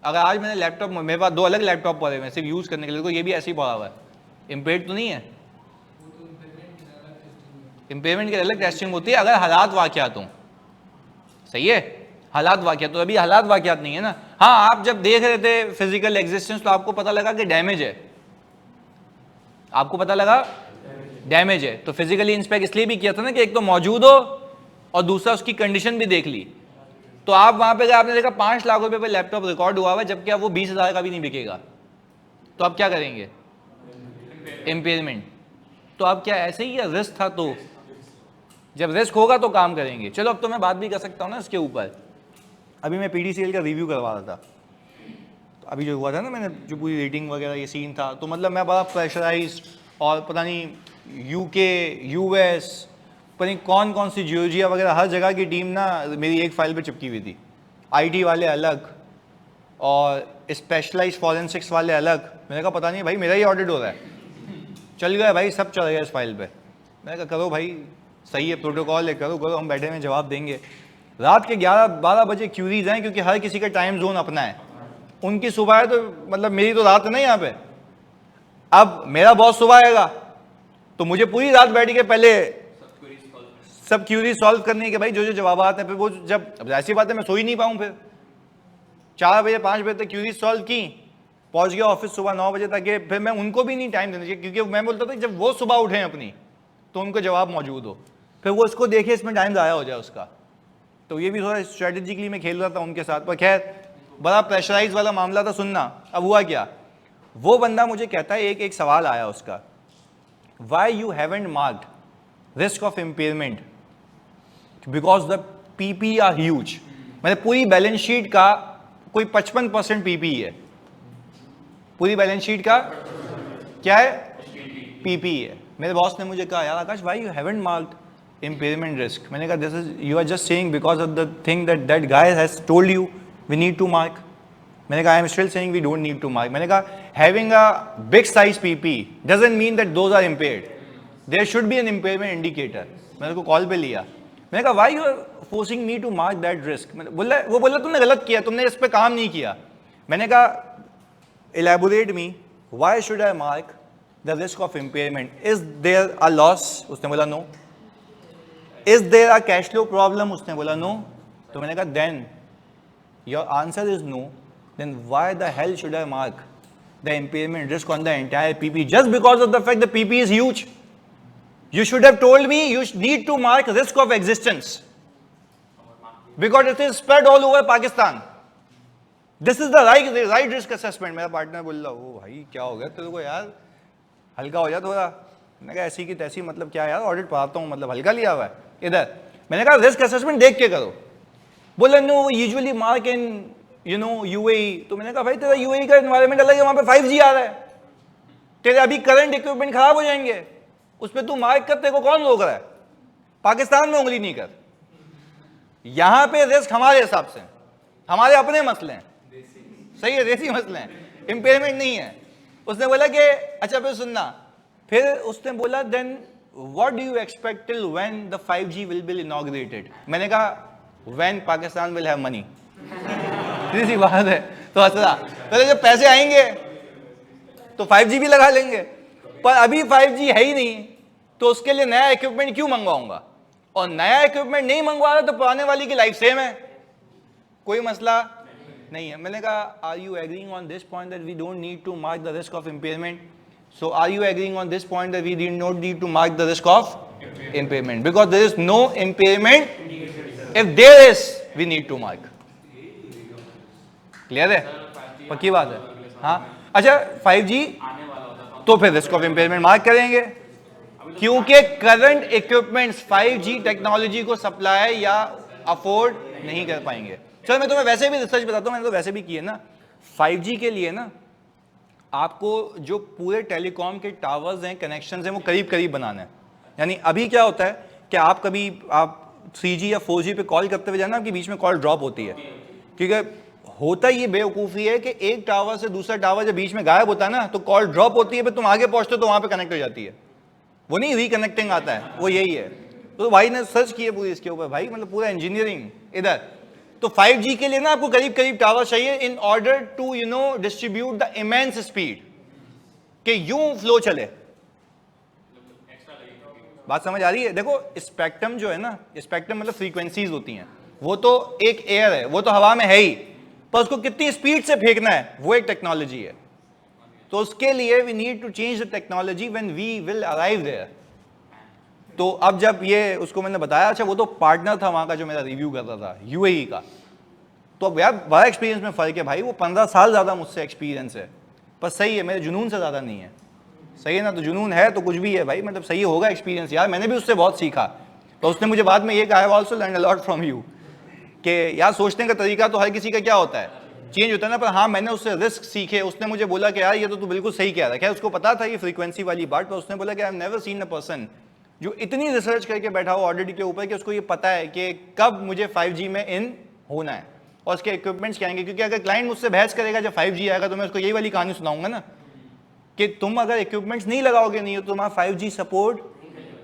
अगर आज मैंने लैपटॉप, मेरे पास 2 अलग लैपटॉप पड़े हुए सिर्फ यूज करने के लिए, तो ये भी ऐसे ही पड़ा हुआ है, इम्पेयर्ड तो नहीं है। इम्पेयरमेंट की अलग टेस्टिंग होती है अगर हालात वाकयात हों, सही है, हालात वाकयात। तो अभी हालात वाकयात नहीं है ना। हाँ, आप जब देख रहे थे फिजिकल एग्जिस्टेंस तो आपको पता लगा कि डैमेज है, आपको पता लगा डैमेज है, तो फिजिकली इंस्पेक्ट इसलिए भी किया था ना कि एक तो मौजूद हो और दूसरा उसकी कंडीशन भी देख ली। तो आप वहां पे गए, आपने देखा 5 लाख रुपए पे लैपटॉप रिकॉर्ड हुआ है, जबकि अब वो 20,000 का भी नहीं बिकेगा, तो आप क्या करेंगे? इम्पेयरमेंट। तो अब क्या ऐसे ही रिस्क था? तो जब रिस्क होगा तो काम करेंगे। चलो अब तो मैं बात भी कर सकता हूँ ना इसके ऊपर। अभी मैं पीडीसीएल का रिव्यू करवा रहा था, तो अभी जो हुआ था ना, मैंने जो पूरी रेटिंग वगैरह ये सीन था, तो मतलब मैं बड़ा प्रेशराइज्ड, और पता नहीं यूके यूएस पता नहीं कौन कौन सी जियोर्जिया वगैरह हर जगह की टीम ना मेरी एक फाइल पे चिपकी हुई थी। आईटी वाले अलग और स्पेशलाइज्ड फॉरेंसिक्स वाले अलग। मैंने कहा पता नहीं भाई मेरा ही ऑडिट हो रहा है। चल गया भाई, सब चल गया इस फाइल पे। मैंने कहा करो भाई, सही है प्रोटोकॉल है, करो करो, हम बैठे में जवाब देंगे। रात के 11-12 बजे क्यूरीज हैं, क्योंकि हर किसी का टाइम जोन अपना है। उनकी सुबह है तो मतलब मेरी तो रात है ना यहाँ पे। अब मेरा बॉस सुबह आएगा तो मुझे पूरी रात बैठ के पहले सब क्यूरी सॉल्व करने के भाई जो जो जवाब आते हैं। फिर वो जब ऐसी बात है मैं सो ही नहीं पाऊँ, फिर 4 बजे 5 बजे तक क्यूरी सॉल्व की, पहुंच गया ऑफिस सुबह 9 बजे तक। फिर मैं उनको भी नहीं टाइम देना चाहिए, क्योंकि मैं बोलता था जब वो सुबह उठे अपनी तो उनको जवाब मौजूद हो, फिर वो इसको देखे, इसमें टाइम ज़ाया हो जाए उसका। तो ये भी थोड़ा स्ट्रेटेजिकली मैं खेल रहा था उनके साथ। पर खैर बड़ा प्रेशराइज वाला मामला था सुनना। अब हुआ क्या, वो बंदा मुझे कहता है, एक सवाल आया उसका, why you haven't marked risk of impairment because the PP are huge. मैंने पूरी बैलेंस शीट का कोई 55% पीपी है, पूरी बैलेंस शीट का क्या है? पीपी है। मेरे बॉस ने मुझे कहा यार आकाश भाई you haven't marked impairment risk. मैंने कहा this is you are just saying because of the thing that that guy has told you we need to mark. मैंने कहा I am still saying we don't need to mark. मैंने कहा having a big size PP doesn't mean that those are impaired, there should be an impairment indicator. मैंने उसको call पे लिया, मैंने कहा why you are forcing me to mark that risk. वो बोला तुमने गलत किया, तुमने इस पे काम नहीं किया। मैंने कहा elaborate me why should I mark the risk of impairment, is there a loss? उसने बोला no. Is there a cash flow problem? उसने बोला नो। तो मैंने कहा then your answer is no, then why the hell should I mark the impairment risk on the entire PP just because of the fact the PP is huge? You should have told me you need to mark risk of existence because it is spread all over Pakistan. This is the right risk assessment. मेरा partner बोल रहा ओ भाई क्या हो गया तेरे को यार, हल्का हो जा थोड़ा। मैंने कहा ऐसी की तैसी मतलब क्या यार, ऑडिट पढ़ाता हूँ मतलब हल्का लिया हुआ है इधर। मैंने कहा रिस्क असेसमेंट देख के करो। बोला know usually mark in you know UAE. तो मैंने कहा भाई तेरा यूएई का एनवायरनमेंट अलग है, वहां पे 5G आ रहा है, तेरे अभी करंट इक्विपमेंट खराब हो जाएंगे, उस पर तू मार्क कर, तेरे को कौन रोक रहा है? पाकिस्तान में उंगली नहीं कर, यहां पे रिस्क हमारे हिसाब से, हमारे अपने मसले हैं, सही है, देसी मसले हैं, इंपेयरमेंट नहीं है। उसने बोला कि अच्छा फिर सुनना, फिर उसने बोला then what do you expect till when the 5G will be inaugurated? मैंने कहा when Pakistan will have money. सीधी बात है। तो हंसा, पहले जब पैसे आएंगे तो 5G भी लगा लेंगे, पर अभी 5G है ही नहीं, तो उसके लिए नया इक्विपमेंट क्यों मंगवाऊंगा? और नया इक्विपमेंट नहीं मंगवा रहा तो पुराने वाली की लाइफ सेम है, कोई मसला नहीं है। मैंने कहा are you agreeing on this point that we don't need to mark the risk of impairment? So are you agreeing on this point that we did not need to mark the risk of impairment because there is no impairment, if there is we need to mark. Clear है? पक्की बात है। हाँ अच्छा 5G तो फिर risk of impairment mark करेंगे, क्योंकि करंट इक्विपमेंट्स 5G टेक्नोलॉजी को सप्लाई या अफोर्ड नहीं कर पाएंगे। चलो मैं तुम्हें वैसे भी रिसर्च बताता हूँ, मैंने तो वैसे भी की है ना। 5G के लिए ना आपको जो पूरे टेलीकॉम के टावर्स हैं, कनेक्शन हैं, वो करीब करीब बनाना है। यानी अभी क्या होता है कि आप कभी आप 3G या 4G पे कॉल करते हुए जाना, आपके बीच में कॉल ड्रॉप होती है, क्योंकि होता ये बेवकूफ़ी है कि एक टावर से दूसरा टावर जब बीच में गायब होता है ना, तो कॉल ड्रॉप होती है, फिर तुम आगे पहुंचते हो तो वहां पे कनेक्ट हो जाती है, वो नहीं रिकनेक्टिंग आता है, वो यही है। तो भाई ने सर्च किया पूरी इसके ऊपर, भाई मतलब पूरा इंजीनियरिंग इधर। तो 5G के लिए ना आपको करीब करीब टावर चाहिए in order to you know distribute the immense speed, कि यूं फ्लो चले। बात समझ आ रही है? देखो स्पेक्ट्रम जो है ना, स्पेक्ट्रम मतलब फ्रीक्वेंसीज होती हैं, वो तो एक एयर है, वो तो हवा में है ही, पर उसको कितनी स्पीड से फेंकना है वो एक टेक्नोलॉजी है। तो उसके लिए we need to change the technology when we will arrive there. तो अब जब ये उसको मैंने बताया, अच्छा वो तो पार्टनर था वहां का जो मेरा रिव्यू कर रहा था यूएई का, तो अब यार बड़ा एक्सपीरियंस में फ़र्क है भाई, वो 15 साल ज़्यादा मुझसे एक्सपीरियंस है, पर सही है, मेरे जुनून से ज़्यादा नहीं है, सही है ना? तो जुनून है तो कुछ भी है भाई, मतलब सही होगा एक्सपीरियंस यार, मैंने भी उससे बहुत सीखा। तो उसने मुझे बाद में ये कहा, I have also learned a lot from you, कि यार सोचने का तरीका तो हर किसी का क्या होता है, चेंज होता है ना, पर हाँ मैंने उससे रिस्क सीखे। उसने मुझे बोला कि यार ये तो तू बिल्कुल सही कह रहा है, क्या उसको पता था ये फ्रीक्वेंसी वाली बात, पर उसने बोला कि I have never seen a person जो इतनी रिसर्च करके बैठा हो ऑडिट के ऊपर कि उसको ये पता है कि कब मुझे 5G में इन होना है और उसके इक्विपमेंट्स क्या आएंगे। क्योंकि अगर क्लाइंट मुझसे बहस करेगा जब 5G आएगा, तो मैं उसको यही वाली कहानी सुनाऊंगा ना कि तुम अगर इक्विपमेंट्स नहीं लगाओगे, नहीं हो तुम्हारा 5G सपोर्ट,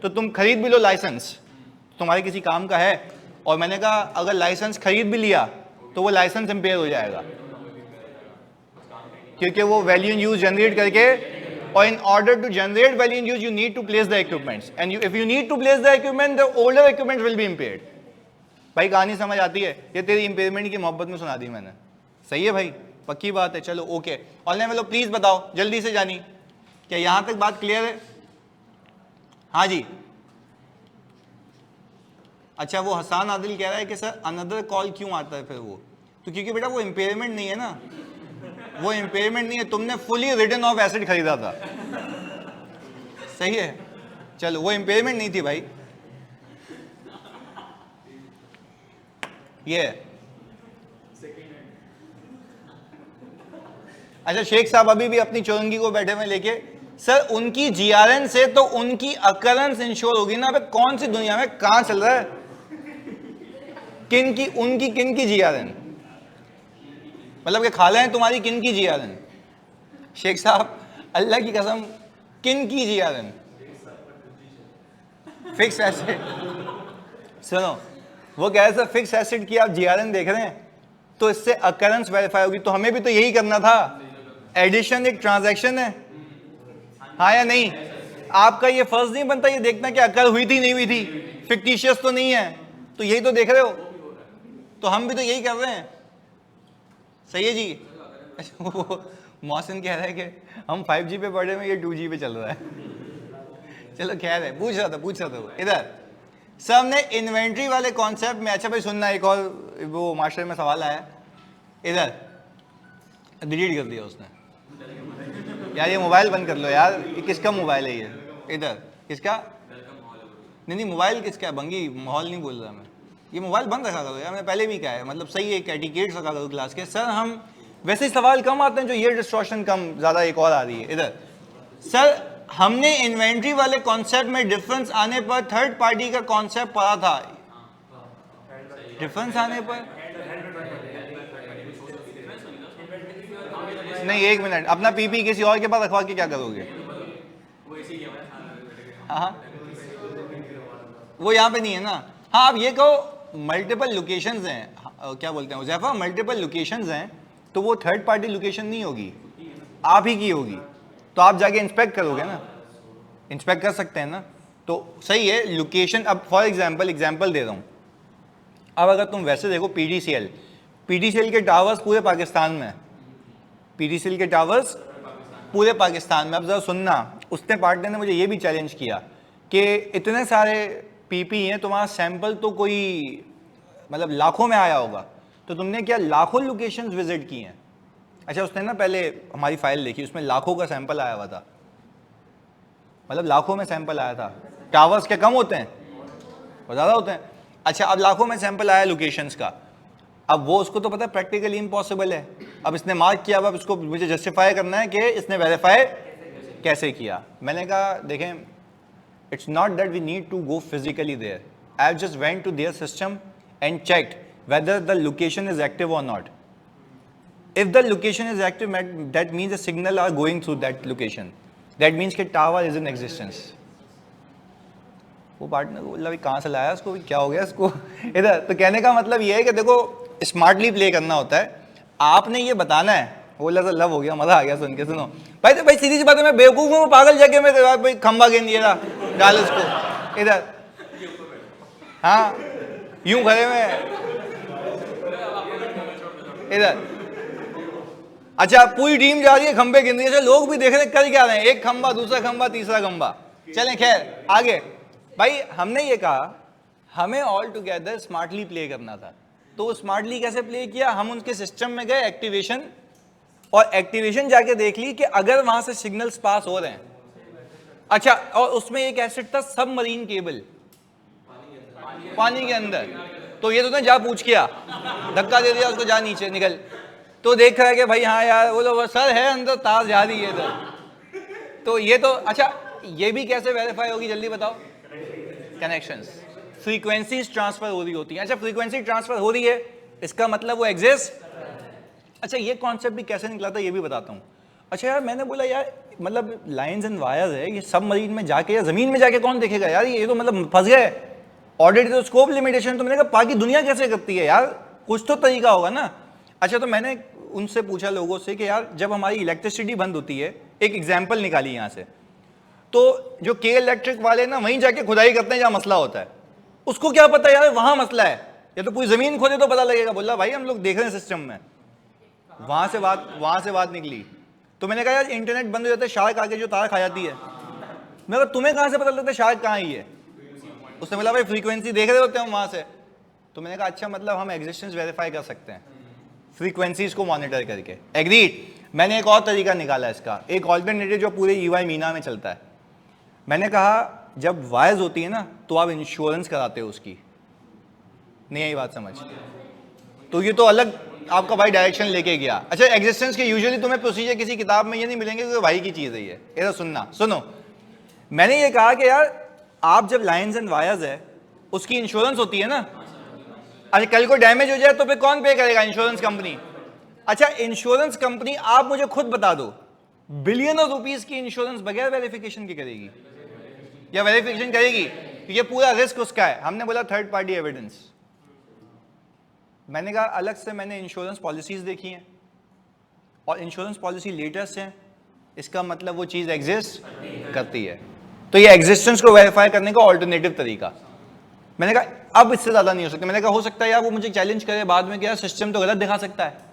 तो तुम खरीद भी लो लाइसेंस, तुम्हारे किसी काम का है। और मैंने कहा अगर लाइसेंस खरीद भी लिया तो वो लाइसेंस इम्पेयर हो जाएगा, क्योंकि वो वैल्यू इन यूज जनरेट करके, और in order to generate value in use you need to place the equipments, and if you need to place the equipment the older equipment will be impaired. भाई कहानी समझ आती है? ये तेरी impairment की मोहब्बत में सुना दी मैंने, सही है भाई? पक्की बात है। चलो ओके, ऑनलाइन वालों प्लीज बताओ जल्दी से जानी, क्या यहां तक बात क्लियर है? हाँ जी। अच्छा वो हसान आदिल कह रहा है कि सर अनदर कॉल क्यों आता है फिर वो, तो क्योंकि बेटा वो इम्पेयरमेंट नहीं है ना, वो इम्पेयरमेंट नहीं है, तुमने फुली रिटर्न ऑफ एसेट खरीदा था, सही है? चलो वो इम्पेयरमेंट नहीं थी भाई, ये। अच्छा शेख साहब अभी भी अपनी चौरंगी को बैठे हुए लेके सर उनकी जीआरएन से तो उनकी अकरेंस इंश्योर होगी ना। अब कौन सी दुनिया में कहां चल रहा है? किन की, उनकी किन की जीआरएन? मतलब कि खाला है तुम्हारी किन की जीआरएन? शेख साहब अल्लाह की कसम किन की जीआरएन? Fix asset. सुनो वो कह रहे सर फिक्स एसेट की आप जीआरएन देख रहे हैं तो इससे अकरेंस वेरीफाई होगी। तो हमें भी तो यही करना था। एडिशन एक ट्रांजैक्शन है, हाँ या नहीं? आपका ये फर्ज नहीं बनता ये देखना कि अकल हुई थी नहीं हुई थी, फिक्टिशियस तो नहीं है, तो यही तो देख रहे हो। तो हम भी तो यही कर रहे हैं, सही है जी। वो मौसम कह रहा है कि हम 5G पे पढ़े में, ये 2G पे चल रहा है। चलो खैर है, पूछ रहा था वो। इधर सर हमने इन्वेंट्री वाले कॉन्सेप्ट में, अच्छा भाई सुनना, एक और वो मास्टर में सवाल आया, इधर डिलीट कर दिया उसने। यार ये मोबाइल बंद कर लो यार, ये किसका मोबाइल है ये? इधर किसका? नहीं मोबाइल किसका है? बंगी माहौल नहीं बोल रहा मैं, ये मोबाइल बंद रखा करो यार। मैं पहले भी कहा है, मतलब सही है, एटिकेट्स रखा करो क्लास के। सर हम वैसे ही सवाल कम आते हैं जो ये डिस्टॉर्शन कम, ज़्यादा एक और आ रही है। इधर सर हमने इन्वेंट्री वाले कॉन्सेप्ट में डिफरेंस आने पर थर्ड पार्टी का कॉन्सेप्ट पढ़ा था। डिफरेंस आने पर नहीं, एक मिनट, अपना पीपी किसी और के पास रखवा के क्या करोगे? हाँ वो यहाँ पे नहीं है ना। हाँ आप ये कहो मल्टीपल लोकेशंस हैं, क्या बोलते हैं उज़ैफा, मल्टीपल लोकेशंस हैं, तो वो थर्ड पार्टी लोकेशन नहीं होगी, आप ही की होगी। तो आप जाके इंस्पेक्ट करोगे ना, इंस्पेक्ट कर सकते हैं ना, तो सही है लोकेशन। अब फॉर एग्जांपल दे रहा हूँ, अब अगर तुम वैसे देखो पीडीसीएल के टावर्स पूरे पाकिस्तान में, पीडीसीएल के टावर्स पूरे पाकिस्तान में। अब जरा सुनना, उसने पार्टनर ने मुझे ये भी चैलेंज किया कि इतने सारे पीपी हैं, तुम्हारा सैंपल तो कोई मतलब लाखों में आया होगा, तो तुमने क्या लाखों लोकेशंस विजिट की हैं? अच्छा उसने ना पहले हमारी फाइल देखी, उसमें लाखों का सैंपल आया हुआ था, मतलब लाखों में सैंपल आया था। टावर्स क्या कम होते हैं? और ज़्यादा होते हैं। अच्छा अब लाखों में सैंपल आया लोकेशंस का, अब वो उसको तो पता है प्रैक्टिकली इम्पॉसिबल है। अब इसने मार्क किया, अब इसको मुझे जस्टिफाई करना है कि इसने वेरीफाई कैसे किया। मैंने कहा देखें, it's not that we need to go physically there, I just went to their system and checked whether the location is active or not. If the location is active, that means the signal are going through that location. That means कि tower is in existence. वो partner को बोला भाई कहाँ से लाया उसको, क्या हो गया इसको? इधर तो कहने का मतलब ये है कि देखो स्मार्टली प्ले करना होता है, आपने ये बताना है। बोला सर लव हो गया, मजा आ गया सुन के। सुनो भाई, तो भाई सीधी सी बात है, मैं बेवकूफ हूँ, पागल जाके मैं भाई खंबा गेंद दिया था डाल उसको। इधर हाँ यूं खड़े में इधर। अच्छा पूरी टीम जा रही है, खंबे गिन रही है, लोग भी देख रहे हैं कर क्या रहे हैं, एक खंबा, दूसरा खंबा, तीसरा खंबा। चलें खैर आगे। भाई हमने ये कहा हमें ऑल टुगेदर स्मार्टली प्ले करना था, तो स्मार्टली कैसे प्ले किया? हम उनके सिस्टम में गए, एक्टिवेशन, और एक्टिवेशन जाके देख ली कि अगर वहां से सिग्नल्स पास हो रहे हैं। अच्छा और उसमें एक एसिड था सबमरीन केबल, पानी के अंदर, तो ये तो ना जा पूछ किया, धक्का दे दिया उसको, जा नीचे निकल। तो देख रहा है कि भाई हाँ यार वो सर है अंदर, तार जा रही है इधर। तो ये तो अच्छा, ये भी कैसे वेरीफाई होगी जल्दी बताओ? कनेक्शंस, फ्रीक्वेंसीज ट्रांसफर हो रही होती हैं। अच्छा फ्रीक्वेंसी ट्रांसफर हो रही है, इसका मतलब वो एग्जिस्ट। अच्छा ये कॉन्सेप्ट भी कैसे निकला था ये भी बताता हूँ। अच्छा यार मैंने बोला यार मतलब लाइंस एंड वायर्स है, ये सब मरीन में जाके या जमीन में जाके कौन देखेगा यार, ये तो मतलब फंस गए। ऑडिट तो स्कोप लिमिटेशन, तो मैंने कहा बाकी दुनिया कैसे करती है यार, कुछ तो तरीका होगा ना। अच्छा तो मैंने उनसे पूछा लोगों से कि यार जब हमारी इलेक्ट्रिसिटी बंद होती है, एक एग्जांपल निकाली यहाँ से, तो जो के इलेक्ट्रिक वाले ना वहीं जाके खुदाई करते हैं जहाँ मसला होता है, उसको क्या पता यार वहाँ मसला है, या तो पूरी जमीन खोदे तो पता लगेगा। बोला भाई हम लोग देख रहे हैं सिस्टम में, वहाँ से बात निकली। तो मैंने कहा यार इंटरनेट बंद हो जाता है, शार्क आके जो तार खा जाती है। मैं कहा तुम्हें कहाँ से पता लगता है शार्क कहाँ ही है? उसने बोला भाई फ्रीक्वेंसी देख रहे होते हैं वहाँ से। तो मैंने कहा अच्छा मतलब हम एग्जिस्टेंस वेरीफाई कर सकते हैं फ्रीक्वेंसीज को मॉनिटर करके। एग्रीड। मैंने एक और तरीका निकाला इसका, एक ऑल्टरनेटिव जो पूरे यूआई मीना में चलता है। मैंने कहा जब वायर्स होती है ना तो आप इंश्योरेंस कराते हो उसकी, नहीं आई बात समझ? तो ये तो अलग आपका भाई डायरेक्शन लेके गया। अच्छा, एग्जिस्टेंस के यूजुअली तुम्हें प्रोसीजर किसी किताब में ये नहीं मिलेंगे कि भाई की चीज़ है ये। इधर सुनना, सुनो, मैंने ये कहा कि यार आप जब लाइन्स एंड वायर्स है उसकी इंश्योरेंस होती है ना। अच्छा, कल को डैमेज हो जाए तो फिर कौन पे करेगा? Insurance company. अच्छा, इंश्योरेंस कंपनी आप मुझे खुद बता दो, बिलियन ऑफ रुपीस की इंश्योरेंस बगैर वेरिफिकेशन की करेगी या वेरिफिकेशन करेगी? ये पूरा रिस्क उसका है। हमने बोला थर्ड पार्टी एविडेंस। मैंने कहा अलग से मैंने इंश्योरेंस पॉलिसीज देखी हैं और इंश्योरेंस पॉलिसी लेटेस्ट हैं, इसका मतलब वो चीज़ एग्जिस्ट करती है। तो ये एग्जिस्टेंस को वेरीफाई करने का ऑल्टरनेटिव तरीका। मैंने कहा अब इससे ज़्यादा नहीं हो सकता। मैंने कहा हो सकता है यार वो मुझे चैलेंज करे बाद में कि यार सिस्टम तो गलत दिखा सकता है।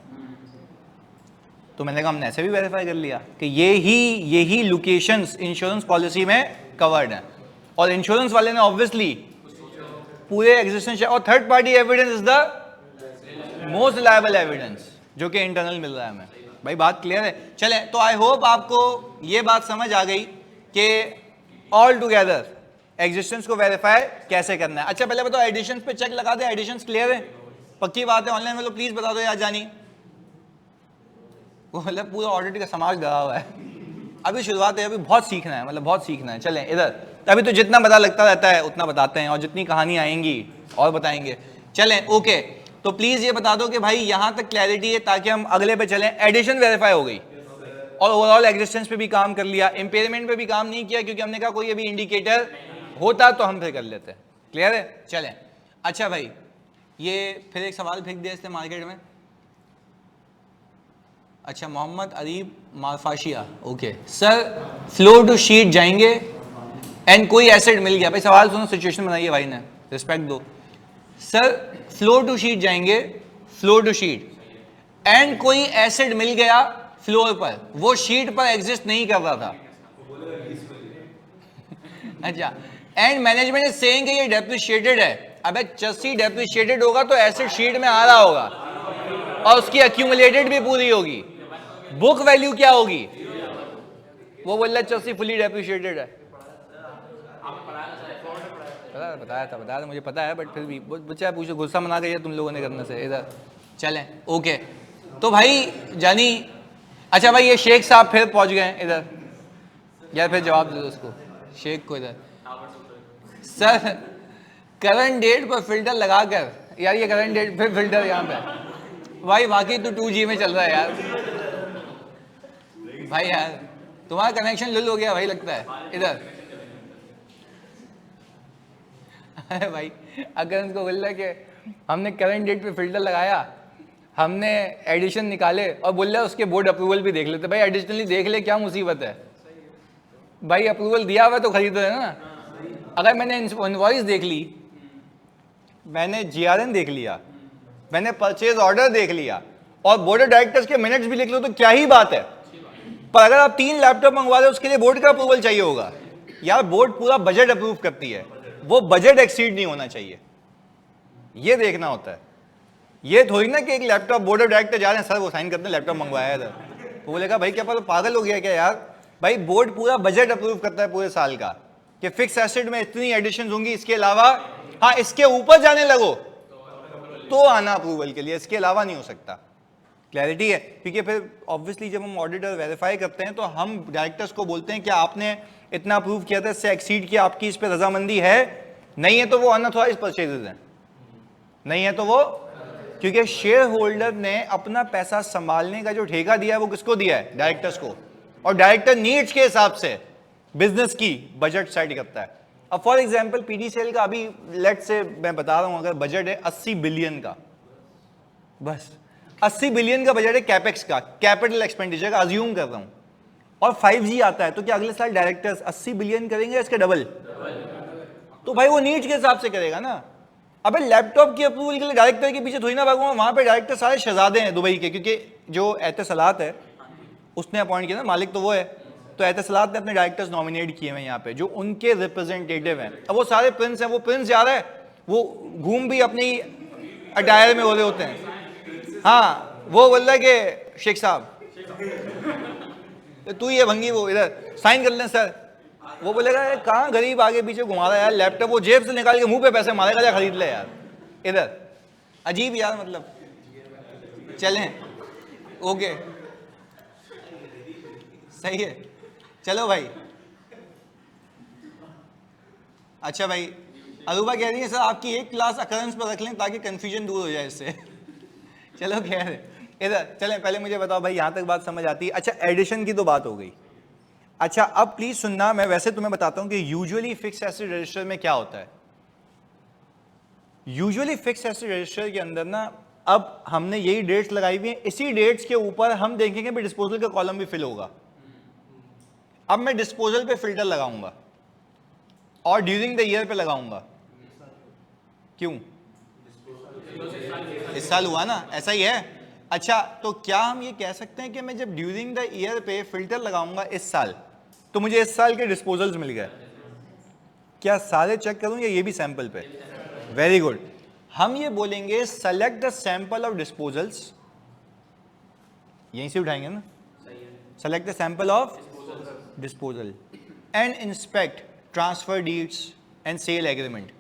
तो मैंने कहा हमने ऐसे भी वेरीफाई कर लिया कि यही लोकेशंस इंश्योरेंस पॉलिसी में कवर्ड हैं और इंश्योरेंस वाले ने ऑब्वियसली पूरे एग्जिस्टेंस। और third party evidence is the most reliable evidence जो कि इंटरनल मिल रहा है हमें। भाई बात क्लियर है? चले, तो आई होप आपको ये बात समझ आ गई कि ऑल टुगेदर एग्जिस्टेंस को वेरीफाई कैसे करना है। अच्छा, पहले बताओ एडिशंस पे चेक लगा दे, एडिशंस क्लियर है? पक्की बात है? ऑनलाइन वालों प्लीज बता दो यार जानी। वो मतलब पूरा ऑडिट का समाज लगा हुआ है। अभी शुरुआत है, अभी बहुत सीखना है, मतलब बहुत सीखना है। चलें इधर, अभी तो जितना पता लगता रहता है उतना बताते हैं और जितनी कहानी आएंगी और बताएंगे। चलें, ओके, तो प्लीज ये बता दो कि भाई यहां तक क्लैरिटी है ताकि हम अगले पे चलें। एडिशन वेरीफाई हो गई और ओवरऑल एग्जिस्टेंस पे भी काम कर लिया, इंपेयरमेंट पे भी काम नहीं किया क्योंकि हमने कहा कोई अभी इंडिकेटर होता तो हम फिर कर लेते। क्लियर है? चलें। अच्छा भाई, ये फिर एक सवाल फेंक दिया इसने मार्केट में। अच्छा, Mohammed Arib Marfashia, okay sir, flow to sheet जाएंगे एंड कोई एसेट मिल गया। भाई सवाल सुनो, सिचुएशन बनाइए भाई ने, रिस्पेक्ट दो। सर फ्लो टू शीट जाएंगे, फ्लो टू शीट, एंड कोई एसेट मिल गया फ्लोर पर, वो शीट पर एग्जिस्ट नहीं कर रहा था। अच्छा, एंड मैनेजमेंट इज सेइंग कि ये डेप्रिशिएटेड है। अबे चस्सी डेप्रिशिएटेड होगा तो एसेट शीट में आ रहा होगा और उसकी एक्यूमुलेटेड भी पूरी होगी। बुक वैल्यू क्या होगी? वो बोल रहा चस्सी फुली डेप्रिशिएटेड है। बताया था मुझे पता है, बट फिर भी बच्चा पूछो, गुस्सा मना गया तुम लोगों ने करने से। इधर चलें, ओके, तो भाई जानी। अच्छा भाई, ये शेख साहब फिर पहुंच गए इधर, यार फिर जवाब दे दो उसको, शेख को। इधर सर करंट डेट पर फिल्टर लगाकर, यार ये करंट डेट पे फिल्टर यहाँ पे, भाई बाकी तो 2G में चल रहा है यार। भाई यार तुम्हारा कनेक्शन लुल हो गया भाई लगता है इधर। अरे भाई अगर उनको बोल रहा है कि हमने करंट डेट पे फिल्टर लगाया, हमने एडिशन निकाले और बोल रहा है उसके बोर्ड अप्रूवल भी देख लेते। भाई एडिशनली देख ले, क्या मुसीबत है भाई? अप्रूवल दिया हुआ तो खरीदो है ना। अगर मैंने इनवॉइस देख ली, मैंने GRN देख लिया, मैंने परचेज ऑर्डर देख लिया और बोर्ड ऑफ डायरेक्टर्स के मिनट्स भी लिख लो तो क्या ही बात है। पर अगर आप 3 लैपटॉप मंगवा रहे हो उसके लिए बोर्ड का अप्रूवल चाहिए होगा। यार बोर्ड पूरा बजट अप्रूव करती है, वो बजट एक्सीड नहीं होना चाहिए, ये देखना होता है। ये थोड़ी ना कि एक लैपटॉप बोर्ड ऑफ डायरेक्टर जा रहे हैं, सर वो साइन करते हैं लैपटॉप मंगवाया है, तो बोलेगा भाई क्या पता पागल हो गया क्या यार? भाई बोर्ड पूरा बजट अप्रूव करता है पूरे साल का कि फिक्स एसेट में इतनी एडिशन होंगी, इसके अलावा हाँ इसके ऊपर जाने लगो तो आना अप्रूवल के लिए, इसके अलावा नहीं हो सकता। क्लैरिटी है? क्योंकि फिर ऑब्वियसली जब हम ऑडिटर वेरीफाई करते हैं तो हम डायरेक्टर्स को बोलते हैं कि आपने इतना अप्रूव किया था, इससे एक्सीड किया, आपकी इस पर रजामंदी है? नहीं है तो वो अनऑथराइज परचेजेज हैं, नहीं है तो वो, क्योंकि शेयर होल्डर ने अपना पैसा संभालने का जो ठेका दिया है वो किसको दिया है? डायरेक्टर्स को। और डायरेक्टर नीड्स के हिसाब से बिजनेस की बजट सेट करता है। अब फॉर एग्जांपल PDCL का अभी लेट से मैं बता रहा हूं, अगर बजट है 80 बिलियन का, बस 80 बिलियन का बजट है कैपेक्स का, कैपिटल एक्सपेंडिचर का अज्यूम कर रहा हूं, और 5G आता है, तो क्या अगले साल डायरेक्टर्स 80 बिलियन करेंगे इसके डबल? तो भाई वो नीड्स के हिसाब से करेगा ना। अबे लैपटॉप की अप्रूवल के लिए डायरेक्टर के पीछे थोड़ी ना भागूंगा, वहां पे डायरेक्टर सारे शहजादे हैं दुबई के, क्योंकि जो एहतसलात है उसने अपॉइंट किया ना, मालिक तो वो है, तो एहतसलात ने अपने डायरेक्टर्स नॉमिनेट किए हैं यहाँ पे जो उनके रिप्रेजेंटेटिव हैं। अब वो सारे प्रिंस हैं, वो प्रिंस जा रहा है, वो घूम भी अपनी अटायर में हो रहे होते हैं। हाँ वो बोल रहा है कि शेख साहब तू ये भंगी, वो इधर साइन कर लें सर। वो बोलेगा कहाँ गरीब आगे पीछे घुमा रहा है यार, लैपटॉप वो जेब से निकाल के मुंह पे पैसे मारेगा, जा खरीद ले यार। इधर अजीब यार, मतलब चलें, ओके, सही है, चलो भाई। अच्छा भाई, अरूबा कह रही है सर आपकी एक क्लास अकरेंस पर रख लें ताकि कंफ्यूजन दूर हो जाए इससे। चलो खैर है, इधर चलें, पहले मुझे बताओ भाई यहाँ तक बात समझ आती है? अच्छा, एडिशन की तो बात हो गई। अच्छा अब प्लीज सुनना, मैं वैसे तुम्हें बताता हूँ कि यूजुअली फिक्स एसेट रजिस्टर में क्या होता है। यूजुअली फिक्स एसेट रजिस्टर के अंदर ना, अब हमने यही डेट्स लगाई हुई हैं, इसी डेट्स के ऊपर हम देखेंगे भी डिस्पोजल का कॉलम भी फिल होगा। अब मैं डिस्पोजल पे फिल्टर लगाऊंगा और ड्यूरिंग द ईयर पे लगाऊंगा। क्यों? इस साल हुआ ना, ऐसा ही है। अच्छा तो क्या हम ये कह सकते हैं कि मैं जब ड्यूरिंग द ईयर पे फिल्टर लगाऊंगा इस साल, तो मुझे इस साल के डिस्पोजल्स मिल गए? क्या सारे चेक करूं या ये भी सैंपल पे? Very good. हम ये बोलेंगे select the sample of disposals, यहीं से उठाएंगे ना, select the sample of disposal and inspect transfer deeds and sale agreement.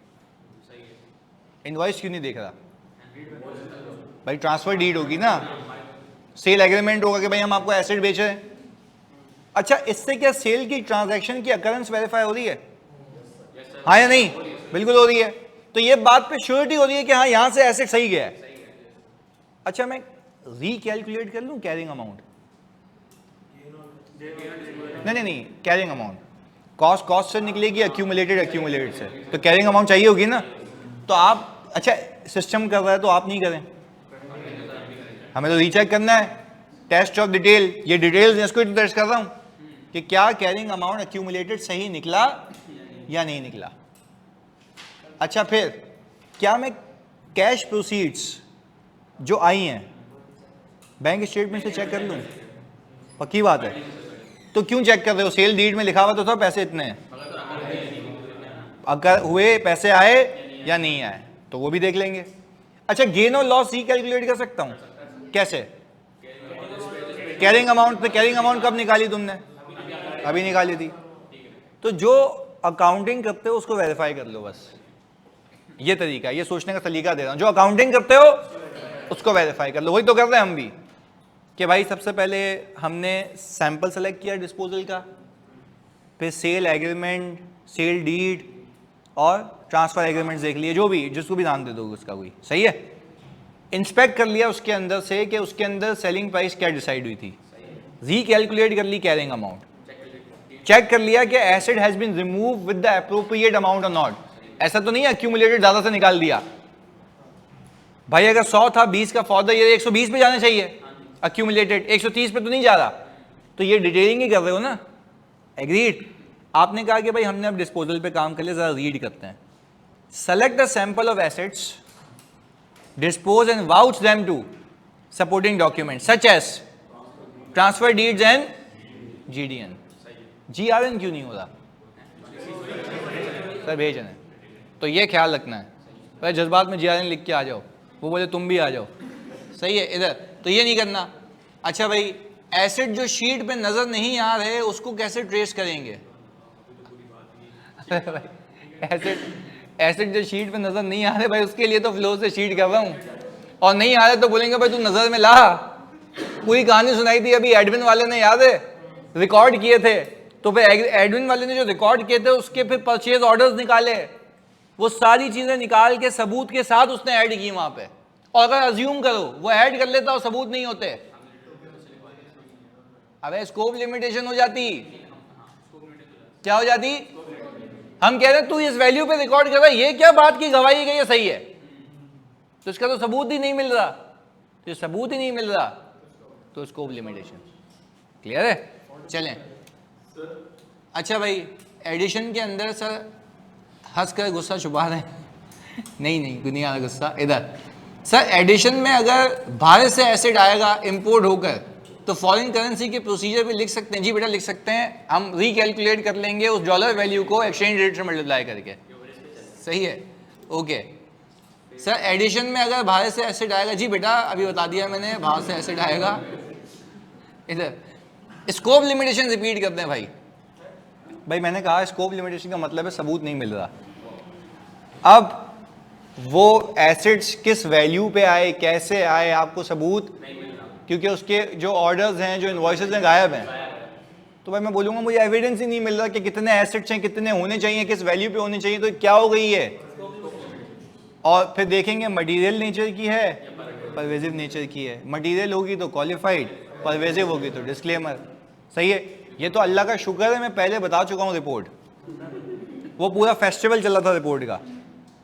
Invoice क्यों नहीं देख रहा भाई? ट्रांसफर डीड होगी ना, सेल एग्रीमेंट होगा कि भाई हम आपको एसेट बेच रहे हैं। अच्छा इससे क्या सेल की ट्रांजैक्शन की अकरेंस वेरीफाई हो रही है? हाँ या नहीं? बिल्कुल हो रही है। तो ये बात पे श्योरिटी हो रही है कि हाँ यहां से एसेट सही गया है। अच्छा मैं रिकैलकुलेट कर लूं कैरिंग अमाउंट? नहीं, कैरिंग अमाउंट कॉस्ट से निकलेगी, एक्यूमुलेटेड से, तो कैरिंग अमाउंट चाहिए होगी ना। तो आप, अच्छा सिस्टम कर रहा है तो आप नहीं करें, हमें तो रीचेक करना है, टेस्ट ऑफ डिटेल, ये डिटेल्स इसको टेस्ट कर रहा हूं कि क्या कैरिंग अमाउंट एक्यूमुलेटेड सही निकला या नहीं निकला। अच्छा फिर क्या मैं कैश प्रोसीड्स जो आई हैं बैंक स्टेटमेंट से चेक कर लूं? पक्की बात है। तो क्यों चेक कर रहे हो? सेल डीड में लिखा हुआ तो था पैसे इतने हैं, अगर हुए पैसे आए या नहीं आए तो वो भी देख लेंगे। अच्छा गेन और लॉस कैलकुलेट कर सकता हूं, कैसे? Carrying amount. तो कैरिंग अमाउंट कब निकाली तुमने? अभी निकाली थी। तो जो अकाउंटिंग करते हो उसको वेरीफाई कर लो, बस ये तरीका, ये सोचने का तरीका दे रहा हूं। जो अकाउंटिंग करते हो उसको वेरीफाई कर लो, वही तो कर रहे हैं हम भी कि भाई सबसे पहले हमने सैंपल सेलेक्ट किया डिस्पोजल का, फिर सेल एग्रीमेंट, सेल डीड और ट्रांसफर एग्रीमेंट देख लिए, जो भी जिसको भी नाम दे दोगे उसका कोई, सही है। इंस्पेक्ट कर लिया उसके अंदर से कि उसके अंदर सेलिंग प्राइस क्या डिसाइड हुई थी, रीकैलकुलेट कर ली कैरिंग अमाउंट, चेक कर लिया कि asset has been remove with the appropriate amount और नॉट। ऐसा तो नहीं है एक्यूमुलेटेड ज्यादा से निकाल दिया भाई, अगर 100 था 20 का फॉर द ईयर 120 पे जाना चाहिए, एक्यूमुलेटेड 130 पे तो नहीं जा रहा, तो ये डिटेलिंग ही कर रहे हो ना। एग्रीड। आपने कहा कि भाई हमने अब डिस्पोजल पे काम कर लिया, जरा रीड करते हैं। Select the sample of assets, dispose and vouch them to supporting documents such as transfer deeds and GDN। GRN क्यों नहीं हो रहा सर? भेजन है तो ये ख्याल रखना है भाई, जज्बात में GRN लिख के आ जाओ, वो बोले तुम भी आ जाओ, सही है इधर, तो ये नहीं करना। अच्छा भाई एसेट जो शीट पे नजर नहीं आ रहे उसको कैसे ट्रेस करेंगे? एसेट जो शीट पे नजर नहीं आ रहे भाई, उसके लिए तो फ्लो से शीट कर रहा हूं, और नहीं आ रहे तो बोलेंगे भाई तू नजर में ला। पूरी कहानी सुनाई थी अभी एडमिन वाले ने, याद है? रिकॉर्ड किए थे, तो फिर एडमिन वाले ने जो रिकॉर्ड किए थे उसके फिर परचेज ऑर्डर्स निकाले, वो सारी चीजें निकाल के सबूत के साथ उसने ऐड की वहां पे। और अगर अज्यूम करो वो ऐड कर लेता और सबूत नहीं होते, अबे स्कोप लिमिटेशन हो जाती। क्या हो जाती? हम कह रहे हैं तू इस वैल्यू पे रिकॉर्ड कर रहा है, ये क्या बात की गवाही गई है, सही है, तो इसका तो सबूत ही नहीं मिल रहा, तो सबूत ही नहीं मिल रहा तो स्कोप लिमिटेशन। क्लियर है? चलें। अच्छा भाई एडिशन के अंदर सर हंस कर गुस्सा छुपा रहे हैं नहीं नहीं आ रहा गुस्सा इधर। सर एडिशन में अगर बाहर से एसेट आएगा इंपोर्ट होकर तो फॉरेन करेंसी के प्रोसीजर भी लिख सकते हैं? जी बेटा लिख सकते हैं, हम रिकैलकुलेट कर लेंगे उस डॉलर वैल्यू को एक्सचेंज रेट से मल्टीप्लाई करके, सही है, ओके। सर एडिशन में अगर बाहर से एसेट आएगा, जी बेटा अभी बता दिया मैंने, बाहर से एसेट आएगा इधर। स्कोप लिमिटेशन रिपीट करते हैं भाई मैंने कहा स्कोप लिमिटेशन का मतलब है सबूत नहीं मिल रहा। अब वो एसेट्स किस वैल्यू पे आए, कैसे आए, आपको सबूत क्योंकि उसके जो ऑर्डर्स हैं, जो इनवॉइसेस हैं, गायब हैं। तो भाई मैं बोलूंगा मुझे एविडेंस ही नहीं मिल रहा कि कितने एसेट्स हैं, कितने होने चाहिए, किस वैल्यू पे होने चाहिए, तो क्या हो गई है। और फिर देखेंगे मटेरियल नेचर की है, परवेजिव नेचर की है। मटेरियल होगी तो क्वालिफाइड, परवेजिव होगी तो डिस्क्लेमर। सही है। ये तो अल्लाह का शुक्र है मैं पहले बता चुका हूँ रिपोर्ट, वो पूरा फेस्टिवल चला था रिपोर्ट का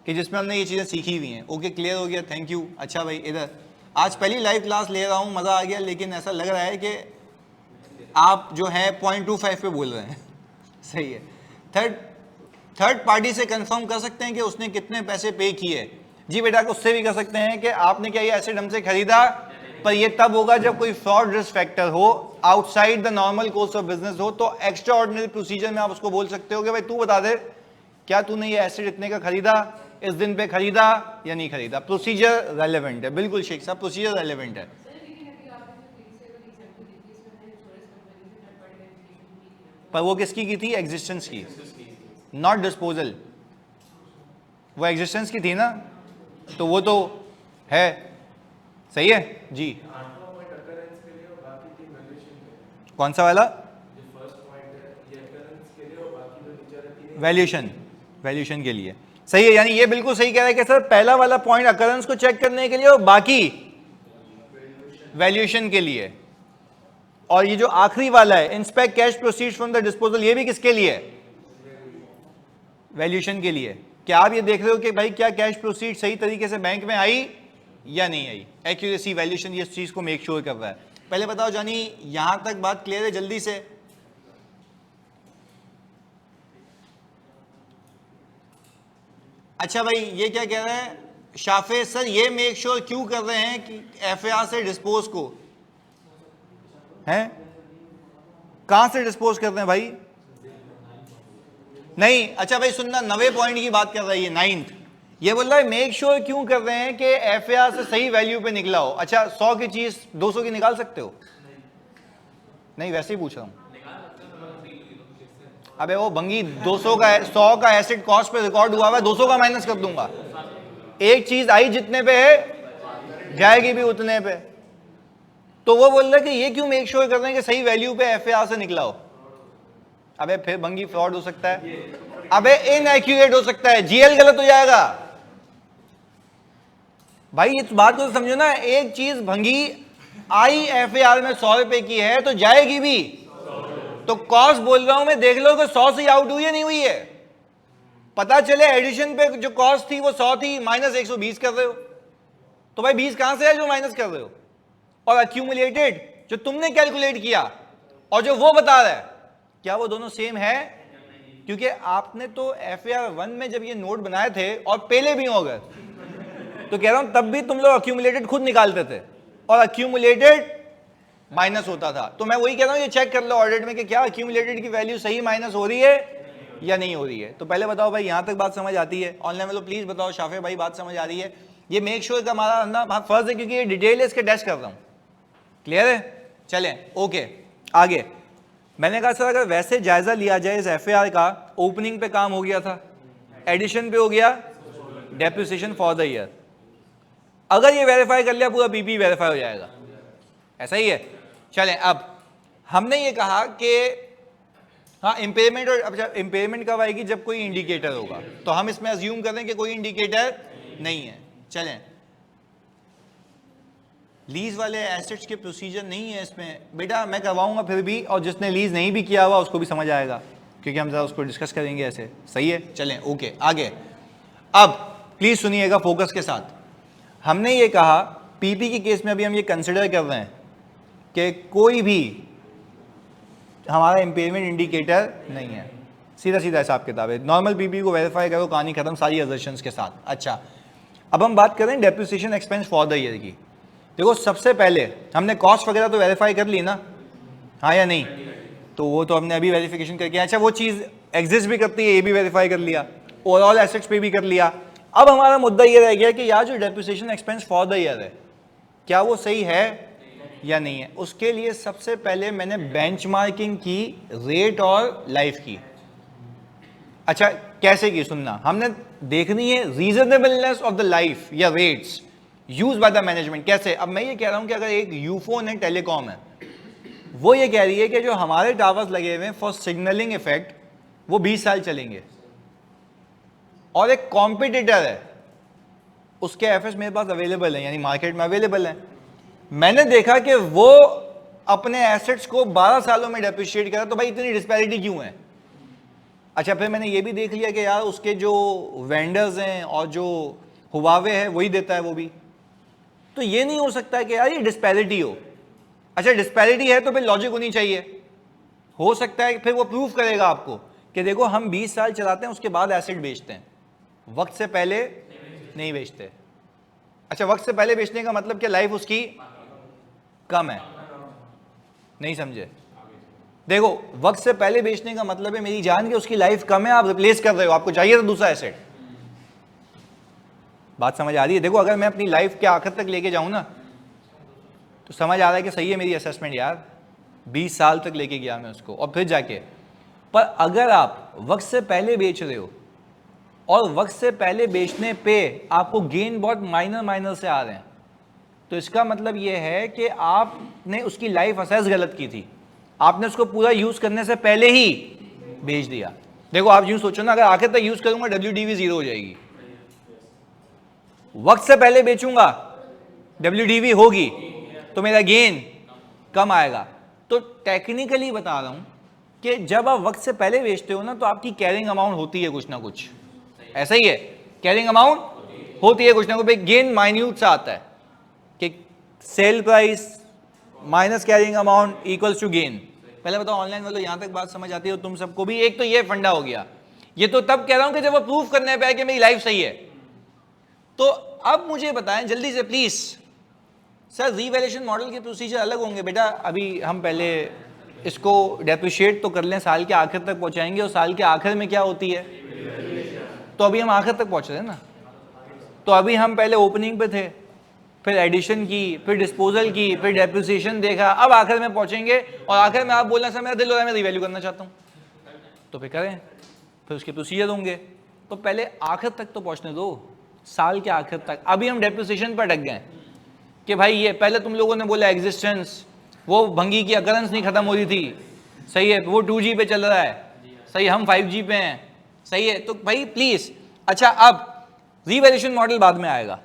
कि जिसमें हमने ये चीज़ें सीखी हुई हैं। ओके, क्लियर हो गया, थैंक यू। अच्छा भाई इधर आज पहली लाइव क्लास ले रहा हूँ, मज़ा आ गया, लेकिन ऐसा लग रहा है कि आप जो है 0.25 पे बोल रहे हैं। सही है। थर्ड पार्टी से कंफर्म कर सकते हैं कि उसने कितने पैसे पे किए। जी बेटा, उससे भी कर सकते हैं कि आपने क्या ये एसेट हमसे खरीदा, पर ये तब होगा जब कोई फ्रॉड रिस्क फैक्टर हो, outside the normal course of business हो, तो एक्स्ट्रा ऑर्डिनरी प्रोसीजर में आप उसको बोल सकते हो कि भाई तू बता दे क्या तूने ये एसेट इतने का खरीदा, इस दिन पे खरीदा या नहीं खरीदा। प्रोसीजर रेलेवेंट है, बिल्कुल शेख साहब, प्रोसीजर रेलेवेंट है। पर वो किसकी की थी, एग्जिस्टेंस की, नॉट डिस्पोजल। वो एग्जिस्टेंस की थी ना, तो वो तो है। सही है जी। कौन सा वाला, वैल्यूएशन, वैल्यूएशन के लिए। सही है, यानी ये बिल्कुल सही कह रहा है कि सर पहला वाला पॉइंट अकरेंस को चेक करने के लिए और बाकी वैल्यूएशन के लिए, और ये जो आखिरी वाला है inspect cash proceeds from the disposal, ये भी किसके लिए, वैल्यूएशन के लिए। क्या आप ये देख रहे हो कि भाई क्या कैश प्रोसीड सही तरीके से बैंक में आई या नहीं आई, एक्यूरेसी वैल्यूएशन ये इस चीज को मेक श्योर कर रहा है। पहले बताओ जानी, यहां तक बात क्लियर है जल्दी से। अच्छा भाई ये क्या कह रहे हैं शाफे सर, ये मेक श्योर क्यों कर रहे हैं कि एफआईआर से डिस्पोज को हैं, कहां से डिस्पोज कर रहे हैं भाई, नहीं। अच्छा भाई सुनना, 90 पॉइंट की बात कर रही है, 9th ये बोल रहा है मेक श्योर क्यों कर रहे हैं कि एफआईआर से सही वैल्यू पे निकला हो। अच्छा 100 की चीज 200 की निकाल सकते हो, नहीं वैसे ही पूछ रहा हूं। अबे वो भंगी 200 का 100 का एसिड कॉस्ट पे रिकॉर्ड हुआ है, 200 का माइनस कर दूंगा। एक चीज आई जितने पे है जाएगी भी उतने पे। तो वो बोल रहा है कि ये क्यों मेक श्योर कर रहे हैं कि सही वैल्यू पे एफआईआर से निकला हो। अबे फिर भंगी फ्रॉड हो सकता है, अबे इनएक्यूरेट हो सकता है, जीएल गलत हो जाएगा। भाई इस बात को तो समझो ना, एक चीज भंगी आई एफआईआर में 100 रुपए की है तो जाएगी भी, तो कॉस्ट बोल रहा हूं मैं, देख लो कि 100 से आउट हुई है नहीं हुई है। पता चले एडिशन पे जो कॉस्ट थी वो 100 थी, माइनस 120 कर रहे हो, तो भाई 20 कहां से है जो माइनस कर रहे हो। और अक्यूमुलेटेड जो तुमने कैलकुलेट किया और जो वो बता रहा है, क्या वो दोनों सेम है, क्योंकि आपने तो एफआईआर 1 में जब ये नोट बनाए थे और पहले भी हो अगर, तो कह रहा हूं तब भी तुम लोग अक्यूमुलेटेड खुद निकालते थे और अक्यूमुलेटेड माइनस होता था। तो मैं वही कह रहा हूं ये चेक कर लो ऑडिट में कि क्या अक्यूमुलेटेड की वैल्यू सही माइनस हो रही है या नहीं हो रही है। तो पहले बताओ भाई, यहां तक बात समझ आती है, ऑनलाइन वालों प्लीज बताओ शाफे भाई बात समझ आ रही है। ये मेक श्योर का हमारा फर्ज है क्योंकि ये डिटेल है, इसके टेस्ट कर रहा हूं। क्लियर है, चलें ओके आगे। मैंने कहा सर अगर वैसे जायजा लिया जाए इस एफआईआर का, ओपनिंग पे काम हो गया था, एडिशन पे हो गया, डेप्रिसिएशन फॉर द ईयर, अगर ये वेरीफाई कर लिया पूरा पीपी वेरीफाई हो जाएगा, ऐसा ही है। चलें अब हमने ये कहा कि हाँ इम्पेयरमेंट, और अब इम्पेयरमेंट कब आएगी, जब कोई इंडिकेटर होगा, तो हम इसमें अज्यूम कर दें कि कोई इंडिकेटर नहीं है। चलें लीज वाले एसेट्स के प्रोसीजर नहीं है इसमें, बेटा मैं करवाऊंगा फिर भी, और जिसने लीज नहीं भी किया हुआ उसको भी समझ आएगा क्योंकि हम जरा उसको डिस्कस करेंगे ऐसे। सही है, चलें ओके आगे। अब प्लीज सुनिएगा फोकस के साथ। हमने ये कहा पीपी के केस में अभी हम ये कंसिडर कर रहे हैं कि कोई भी हमारा इम्पेयरमेंट इंडिकेटर नहीं है, सीधा सीधा हिसाब किताब है। नॉर्मल पीपी को वेरीफाई करो, कहानी खत्म, सारी असर्शंस के साथ। अच्छा अब हम बात करें depreciation expense for the year की। देखो सबसे पहले हमने कॉस्ट वगैरह तो वेरीफाई कर ली ना, हाँ या नहीं, तो वो तो हमने अभी वेरिफिकेशन करके, अच्छा वो चीज़ एग्जिस्ट भी करती है ये भी वेरीफाई कर लिया, ओवरऑल एसेट्स पे भी कर लिया। अब हमारा मुद्दा ये रह गया कि यार जो depreciation expense for the year है क्या वो सही है या नहीं है। उसके लिए सबसे पहले मैंने बेंचमार्किंग की रेट और लाइफ की। अच्छा कैसे की सुनना, हमने देखनी है रीजनेबलनेस ऑफ द लाइफ या rates use by the management कैसे। अब मैं ये कह रहा हूं कि अगर एक यूफोन है, टेलीकॉम है, वो ये कह रही है कि जो हमारे टावर्स लगे हुए हैं फॉर सिग्नलिंग इफेक्ट वो 20 साल चलेंगे, और एक कॉम्पिटिटर है उसके एफएस मेरे पास अवेलेबल है, यानी मार्केट में अवेलेबल है, मैंने देखा कि वो अपने एसेट्स को 12 सालों में डेप्रिशिएट करा, तो भाई इतनी डिस्पैरिटी क्यों है। अच्छा फिर मैंने ये भी देख लिया कि यार उसके जो वेंडर्स हैं और जो हुवावे है वही देता है वो भी, तो ये नहीं हो सकता है कि यार ये डिस्पैरिटी हो। अच्छा डिस्पैरिटी है तो फिर लॉजिक होनी चाहिए, हो सकता है फिर वो प्रूफ करेगा आपको कि देखो हम 20 साल चलाते हैं उसके बाद एसेट बेचते हैं, वक्त से पहले नहीं बेचते। अच्छा वक्त से पहले बेचने का मतलब क्या लाइफ उसकी कम है, नहीं समझे। देखो वक्त से पहले बेचने का मतलब है मेरी जान के उसकी लाइफ कम है, आप रिप्लेस कर रहे हो, आपको चाहिए था दूसरा एसेट। बात समझ आ रही है। देखो अगर मैं अपनी लाइफ के आखिर तक लेके जाऊं ना तो समझ आ रहा है कि सही है मेरी असेसमेंट यार, 20 साल तक लेके गया मैं उसको और फिर जाके। पर अगर आप वक्त से पहले बेच रहे हो और वक्त से पहले बेचने पे आपको गेन बहुत माइनर से आ रहे हैं, तो इसका मतलब यह है कि आपने उसकी लाइफ असेस गलत की थी, आपने उसको पूरा यूज करने से पहले ही बेच दिया। देखो आप यूं सोचो ना, अगर आखिर तक यूज करूंगा WDV 0 हो जाएगी, वक्त से पहले बेचूंगा WDV होगी तो मेरा गेन कम आएगा। तो टेक्निकली बता रहा हूं कि जब आप वक्त से पहले बेचते हो ना तो आपकी कैरिंग अमाउंट होती है कुछ ना कुछ, ऐसा ही है, कैरिंग अमाउंट होती है कुछ ना कुछ, गेन माइन्यूट सा आता है कि sale price minus carrying amount equals to gain. पहले बताओ ऑनलाइन वालों यहां तक बात समझ आती है तुम सबको भी। एक तो ये फंडा हो गया, ये तो तब कह रहा हूं कि जब वो प्रूफ करने पे आए कि मेरी लाइफ सही है। तो अब मुझे बताएं जल्दी से प्लीज, सर रीवैल्यूएशन मॉडल के प्रोसीजर अलग होंगे बेटा। अभी हम पहले इसको डेप्रिशिएट तो कर लें, साल के आखिर तक पहुंचाएंगे, और साल के आखिर में क्या होती है, तो अभी हम आखिर तक पहुंच रहे हैं ना। तो अभी हम पहले ओपनिंग पे थे, फिर एडिशन की, फिर डिस्पोजल की, फिर डेप्रिसिएशन देखा, अब आखिर में पहुंचेंगे और आखिर में आप बोलना सर मेरा दिल हो रहा है मैं रिवैल्यू करना चाहता हूँ, तो फिर करें, फिर उसके प्रोसीजर होंगे। तो पहले आखिर तक तो पहुंचने दो, साल के आखिर तक। अभी हम डेप्रिसिएशन पर अटक गए कि भाई ये पहले तुम लोगों ने बोला एग्जिस्टेंस, वो भंगी की अकरेंस नहीं खत्म हो रही थी, सही है, वो 2G पे चल रहा है, सही, हम 5G पे हैं, सही है, तो भाई प्लीज। अच्छा अब रीवैल्यूएशन मॉडल बाद में आएगा,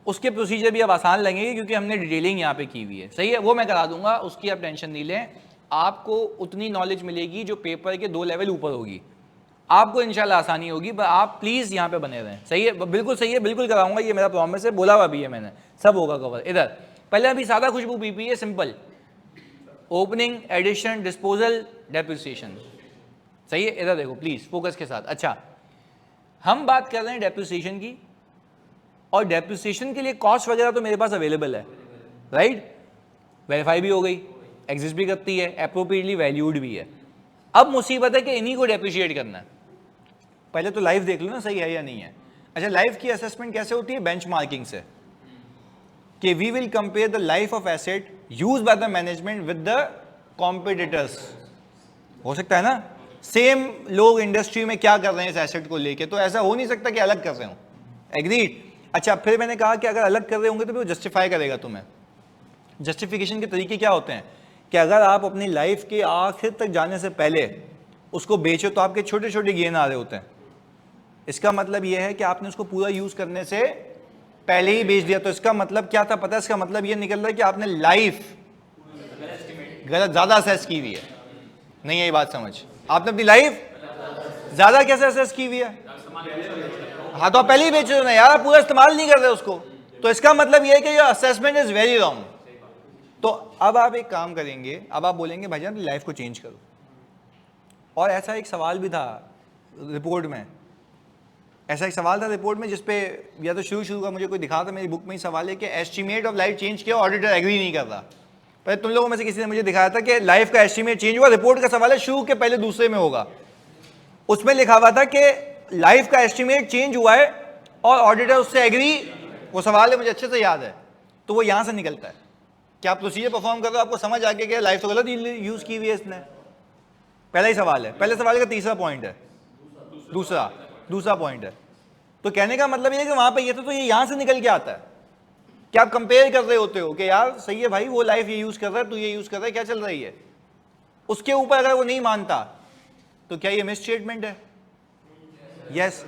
उसके प्रोसीजर भी अब आसान लगेंगे क्योंकि हमने डिटेलिंग यहाँ पे की हुई है, सही है, वो मैं करा दूंगा, उसकी आप टेंशन नहीं लें। आपको उतनी नॉलेज मिलेगी जो पेपर के 2 लेवल ऊपर होगी, आपको इंशाल्लाह आसानी होगी, पर आप प्लीज यहाँ पे बने रहें, सही है, बिल्कुल सही है, बिल्कुल कराऊंगा, ये मेरा प्रॉमिस है, बोला हुआ भी है मैंने, सब होगा कवर। इधर पहले अभी सादा खुशबू पीपी है, simple, opening, addition, disposal, depreciation, सही है। इधर देखो प्लीज फोकस के साथ। अच्छा हम बात कर रहे हैं डेप्रिसिएशन की, और डेप्रिसिएशन के लिए कॉस्ट वगैरह तो मेरे पास अवेलेबल है, राइट, वेरीफाई भी हो गई, एग्जिस्ट भी करती है, एप्रोप्रिएटली वैल्यूड भी है। अब मुसीबत है कि इन्हीं को डेप्रिशिएट करना है। पहले तो लाइफ देख लो ना सही है या नहीं है। अच्छा लाइफ की असेसमेंट कैसे होती है, बेंचमार्किंग से, कि we will compare the life of asset used by the management with the competitors. हो सकता है ना सेम लोग इंडस्ट्री में क्या कर रहे हैं इस एसेट को लेके, तो ऐसा हो नहीं सकता कि अलग कर रहे हो, एग्रीड। अच्छा फिर मैंने कहा कि अगर अलग कर रहे होंगे तो वो जस्टिफाई करेगा तुम्हें। जस्टिफिकेशन के तरीके क्या होते हैं कि अगर आप अपनी लाइफ के आखिर तक जाने से पहले उसको बेचो तो आपके छोटे छोटे गेन आ रहे होते हैं, इसका मतलब यह है कि आपने उसको पूरा यूज करने से पहले ही बेच दिया। तो इसका मतलब क्या था पता है, इसका मतलब यह निकल रहा है कि आपने लाइफ गलत ज्यादा असेस की हुई है। नहीं यही बात समझ, आपने अपनी लाइफ ज्यादा कैसे असेस की हुई है, हाँ तो आप पहले ही बेच रहे हो ना यार, आप पूरा इस्तेमाल नहीं कर रहे उसको, तो इसका मतलब यह है कि your assessment is very wrong. तो अब आप एक काम करेंगे, अब आप बोलेंगे भाईजान लाइफ को चेंज करो। और ऐसा एक सवाल भी था रिपोर्ट में, ऐसा एक सवाल था रिपोर्ट में जिसपे या तो शुरू का मुझे कोई दिखा था, मेरी बुक में ही सवाल है कि एस्टीमेट ऑफ लाइफ चेंज किया, ऑडिटर एग्री नहीं कर रहा। पर तुम लोगों में से किसी ने मुझे दिखाया था कि लाइफ का एस्टीमेट चेंज हुआ, रिपोर्ट का सवाल है शुरू के पहले दूसरे में होगा, उसमें लिखा हुआ था कि लाइफ का एस्टीमेट चेंज हुआ है और ऑडिटर उससे एग्री, वो सवाल है मुझे अच्छे से याद है। तो वो यहां से निकलता है कि आप प्रोसीजर परफॉर्म कर रहे हो, आपको समझ आ गया कि लाइफ तो गलत यूज की हुई है इसने। पहला ही सवाल है, पहले सवाल का तीसरा पॉइंट है, दूसरा पॉइंट है। तो कहने का मतलब ये है कि वहां पे ये तो ये यहां से निकल के आता है कि आप कंपेयर कर रहे होते हो कि यार सही है भाई, वो लाइफ ये यूज कर रहा है, तू ये यूज कर रहा है, क्या चल रही है। उसके ऊपर अगर वो नहीं मानता तो क्या ये मिस स्टेटमेंट है? यस।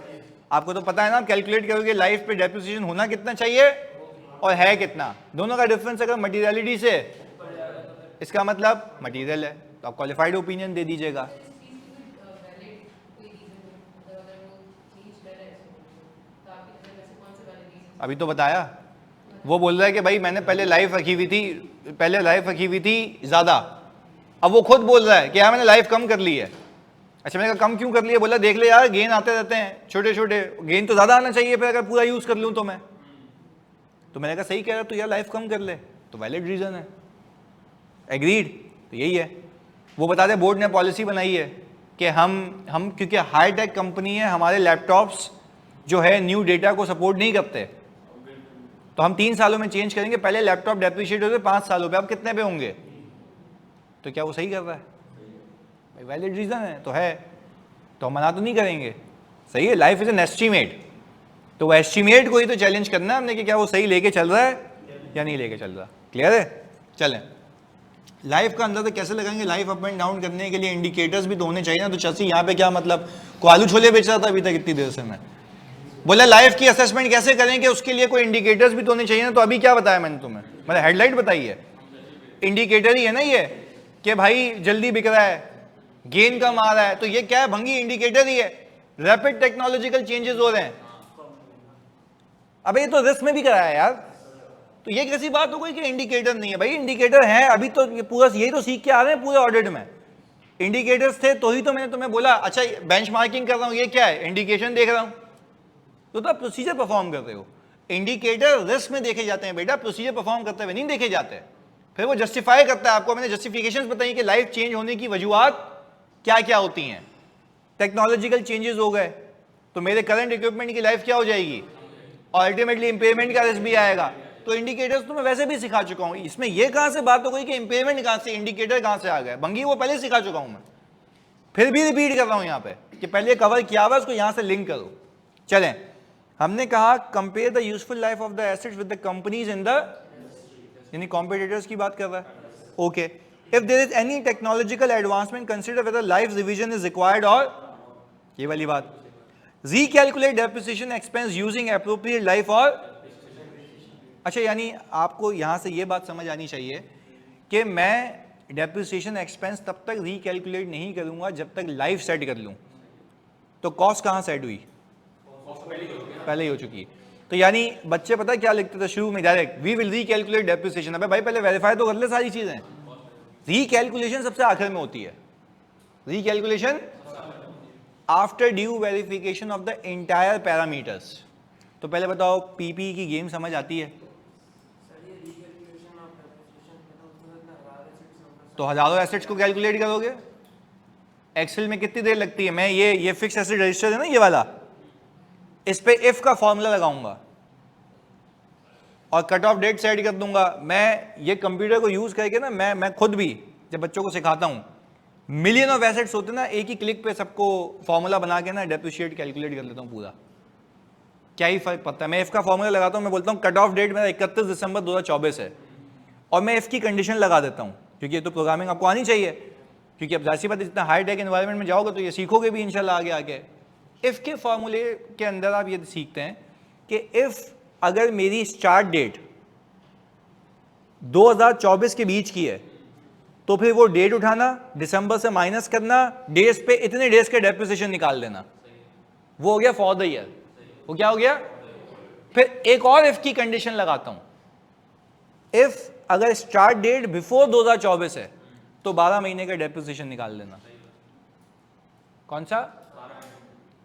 आपको तो पता है ना, आप कैलकुलेट करोगे लाइफ पे डेप्रिसिएशन होना कितना चाहिए और है कितना, दोनों का डिफरेंस अगर मटीरियलिटी से, इसका मतलब मटीरियल है, तो आप क्वालिफाइड ओपिनियन दे दीजिएगा। अभी तो बताया, वो बोल रहा है कि भाई मैंने पहले लाइफ रखी हुई थी ज्यादा, अब वो खुद बोल रहा है कि यार मैंने लाइफ कम कर ली है। अच्छा, मैंने कहा कम क्यों कर ली है? बोला देख ले यार, गेन आते रहते हैं छोटे छोटे, गेन तो ज्यादा आना चाहिए फिर अगर पूरा यूज कर लूं तो मैं। तो मैंने कहा सही कह रहा, तो यार लाइफ कम कर ले, तो वैलिड रीजन है, एग्रीड। तो यही है, वो बता दे बोर्ड ने पॉलिसी बनाई है कि हम क्योंकि हाई टेक कंपनी है, हमारे लैपटॉप्स जो है न्यू डेटा को सपोर्ट नहीं करते, तो हम 3 सालों में चेंज करेंगे। पहले लैपटॉप डेप्रिशिएट होते 5 सालों पे, अब कितने पे होंगे? तो क्या वो सही कर रहा है? भाई वैलिड रीजन है तो है, तो हम मना तो नहीं करेंगे। सही है, लाइफ इज एन एस्टीमेट, तो वो एस्टीमेट को ही तो चैलेंज करना है हमने कि क्या वो सही लेके चल रहा है या नहीं लेके चल रहा। क्लियर है? चलें, लाइफ का अंदर तो कैसे लगाएंगे? लाइफ अप एंड डाउन करने के लिए इंडिकेटर्स भी तो होने चाहिए ना। तो चसी यहाँ पे क्या मतलब, को आलू छोले बेच रहा था अभी तक इतनी देर से मैं, बोला लाइफ की असेसमेंट कैसे करेंगे, उसके लिए कोई इंडिकेटर्स भी तो होने चाहिए ना। तो अभी क्या बताया मैंने तुम्हें, मतलब हेडलाइट बताई है, इंडिकेटर ही है ना ये कि भाई जल्दी बिक रहा है, गेन कम आ रहा है, तो ये क्या है? भंगी इंडिकेटर ही है। रैपिड टेक्नोलॉजिकल चेंजेस हो रहे हैं, अबे ये तो रिस्क में भी कराया यार, तो ये कैसी बात हो गई कि इंडिकेटर नहीं है? भाई इंडिकेटर है, अभी तो ये पूरा यही तो सीख के आ रहे हैं पूरे ऑडिट में। इंडिकेटर्स थे तो ही तो मैंने तुम्हें बोला अच्छा बेंचमार्किंग कर रहा हूं, ये क्या है? इंडिकेशन देख रहा हूं, तो आप प्रोसीजर परफॉर्म कर रहे हो। इंडिकेटर रिस्क में देखे जाते हैं बेटा, प्रोसीजर परफॉर्म करते हुए नहीं देखे जाते। फिर वो जस्टिफाई करता है, आपको मैंने जस्टिफिकेशंस बताई कि लाइफ चेंज होने की वजूहत क्या क्या होती हैं। टेक्नोलॉजिकल चेंजेस हो गए तो मेरे करंट इक्विपमेंट की लाइफ क्या हो जाएगी, और अल्टीमेटली इंपेयरमेंट का रिस्क भी आएगा। तो इंडिकेटर्स तो मैं वैसे भी सिखा चुका हूं, इसमें ये कहां से बात हो गई कि इंपेयरमेंट कहां से, इंडिकेटर कहां से आ गए? भंगी वो पहले सिखा चुका हूं मैं, फिर भी रिपीट कर रहा हूं यहां पे कि पहले कवर किया हुआ, उसको यहां से लिंक करो। चलें, हमने कहा compare the useful life of the assets with the companies in the, यानी कॉम्पिटिटर्स की बात कर रहा है। Okay, if there is any technological advancement consider whether life revision is required, और ये वाली बात, recalculate depreciation expense using appropriate life और, अच्छा यानी आपको यहां से ये बात समझ आनी चाहिए कि मैं डेप्रिसिएशन एक्सपेंस तब तक रिकैलकुलेट नहीं करूंगा जब तक लाइफ सेट कर लूं। तो कॉस्ट कहां सेट हुई? पहले ही हो चुकी है। तो यानी बच्चे पता क्या लिखते थे शुरू में, direct we will recalculate depreciation. अबे भाई पहले वेरीफाई तो कर ले सारी चीजें। रिकैलकुलेशन सबसे आखिर में होती है, recalculation after due verification of the entire parameters. तो पहले बताओ पीपी की गेम समझ आती है? तो हजारों एसेट्स को कैलकुलेट करोगे, एक्सेल में कितनी देर लगती है? मैं ये फिक्स एसेट रजिस्टर है ना ये वाला, इस पे इफ का फॉर्मूला लगाऊंगा और कट ऑफ डेट सेट कर दूंगा। मैं ये कंप्यूटर को यूज करके ना, मैं खुद भी जब बच्चों को सिखाता हूं, मिलियन ऑफ एसेट्स होते ना, एक ही क्लिक पे सबको फॉर्मूला बना के ना डेप्रिशिएट कैलकुलेट कर लेता हूं पूरा। क्या ही फर्क पड़ता है? मैं इफ का फॉर्मूला लगाता हूं, मैं बोलता हूं कट ऑफ डेट मेरा 31 दिसंबर 2024 है, और मैं इफ की कंडीशन लगा देता हूं, क्योंकि ये तो प्रोग्रामिंग आपको आनी चाहिए, क्योंकि अब जाहिर सी बात है जितना हाई टेक एनवायरनमेंट में जाओगे तो ये सीखोगे भी इंशाल्लाह आगे आगे। इफ के फॉर्मूले के अंदर आप ये सीखते हैं कि इफ अगर मेरी स्टार्ट डेट 2024 के बीच की है तो फिर वो डेट उठाना, दिसंबर से माइनस करना, डेज पे इतने डेज के डेप्रिसिएशन निकाल देना, वो हो गया फॉर द ईयर। वो क्या हो गया? फिर एक और इफ की कंडीशन लगाता हूं, इफ अगर स्टार्ट डेट बिफोर 2024 है तो 12 महीने का डेप्रिसिएशन निकाल देना। कौन सा?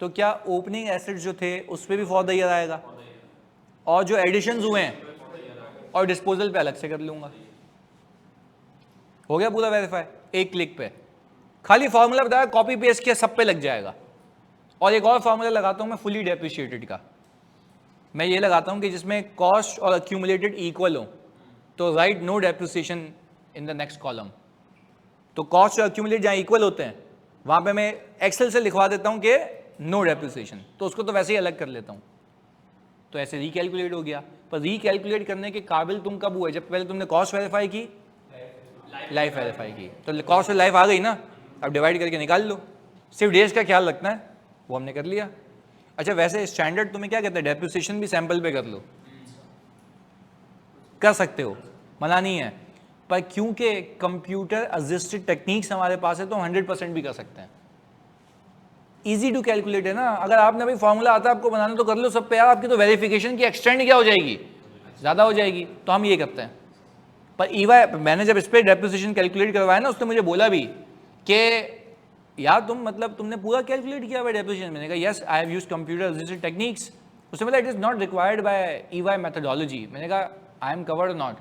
तो क्या ओपनिंग एसेट्स जो थे उस पर भी फॉर द ईयर आएगा, और जो एडिशंस हुए हैं और डिस्पोजल पे अलग से कर लूंगा। हो गया पूरा वेरीफाई एक क्लिक पे। खाली फॉर्मूला बताया, कॉपी पेस्ट किया, सब पे लग जाएगा। और एक और फॉर्मूला लगाता हूं मैं फुली डेप्रिशिएटेड का, मैं ये लगाता हूं कि जिसमें कॉस्ट और अक्यूमुलेटेड इक्वल हो, तो write no depreciation in the next column. तो कॉस्ट और अक्यूमुलेट जहां इक्वल होते हैं वहां पे मैं एक्सेल से लिखवा देता हूं कि नो डेप्रिसिएशन, तो उसको तो वैसे ही अलग कर लेता हूँ, तो ऐसे रिकैलकुलेट हो गया। पर रिकैलकुलेट करने के काबिल तुम कब हुए? जब पहले तुमने कॉस्ट वेरीफाई की, लाइफ वेरीफाई की, तो कॉस्ट और लाइफ आ गई ना, अब डिवाइड करके निकाल लो। सिर्फ डेज का ख्याल रखना है, वो हमने कर लिया। अच्छा वैसे स्टैंडर्ड तुम्हें क्या कहता है, डेप्रिसिएशन भी सैंपल पे कर लो, कर सकते हो, मना नहीं है, पर क्योंकि कंप्यूटर असिस्टेड टेक्निक्स हमारे पास है तो 100% भी कर सकते हैं। इजी टू कैलकुलेट है ना, अगर आपने भाई फॉर्मूला आता है आपको बनाना तो कर लो सब पे यार, आपकी तो वेरिफिकेशन की एक्सटेंड क्या हो जाएगी, ज़्यादा हो जाएगी, तो हम ये करते हैं। पर ईवाई मैंने जब इस पर डेप्रिसिएशन कैलकुलेट करवाया ना, उसने मुझे बोला भी कि यार तुम मतलब तुमने पूरा कैलकुलेट किया हुआ डेप्रिसिएशन। मैंने कहा yes I have used computer assisted techniques. उसने बोला it is not required by EY methodology. मैंने कहा आई एम कवर्ड नॉट,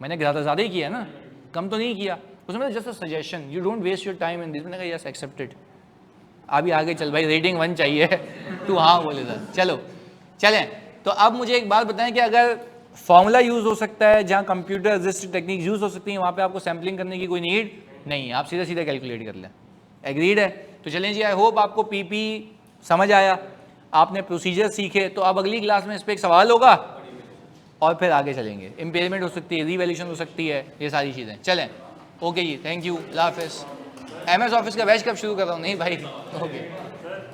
मैंने ज़्यादा ही किया ना, कम तो नहीं किया। उसने बोला just a suggestion, you don't waste your time in this. मैंने कहा यस एक्सेप्टेड। अभी आगे चल भाई, रेटिंग 1 चाहिए तू हाँ बोले था। चलो चलें, तो अब मुझे एक बात बताएं कि अगर फॉर्मूला यूज़ हो सकता है जहाँ कंप्यूटर असिस्टेड टेक्निक यूज़ हो सकती है, वहाँ पे आपको सैम्पलिंग करने की कोई नीड नहीं है, आप सीधा सीधा कैलकुलेट कर लें। एग्रीड है? तो चलें जी, आई होप आपको पीपी समझ आया, आपने प्रोसीजर सीखे। तो अब अगली क्लास में इस पर एक सवाल होगा और फिर आगे चलेंगे। इम्पेयरमेंट हो सकती है, रीवैल्यूएशन हो सकती है, ये सारी चीज़ें। चलें, ओके जी, थैंक यू, अल्लाह हाफ़िज़। MS ऑफिस का बैच कब शुरू कर रहा हूँ? नहीं भाई, ओके।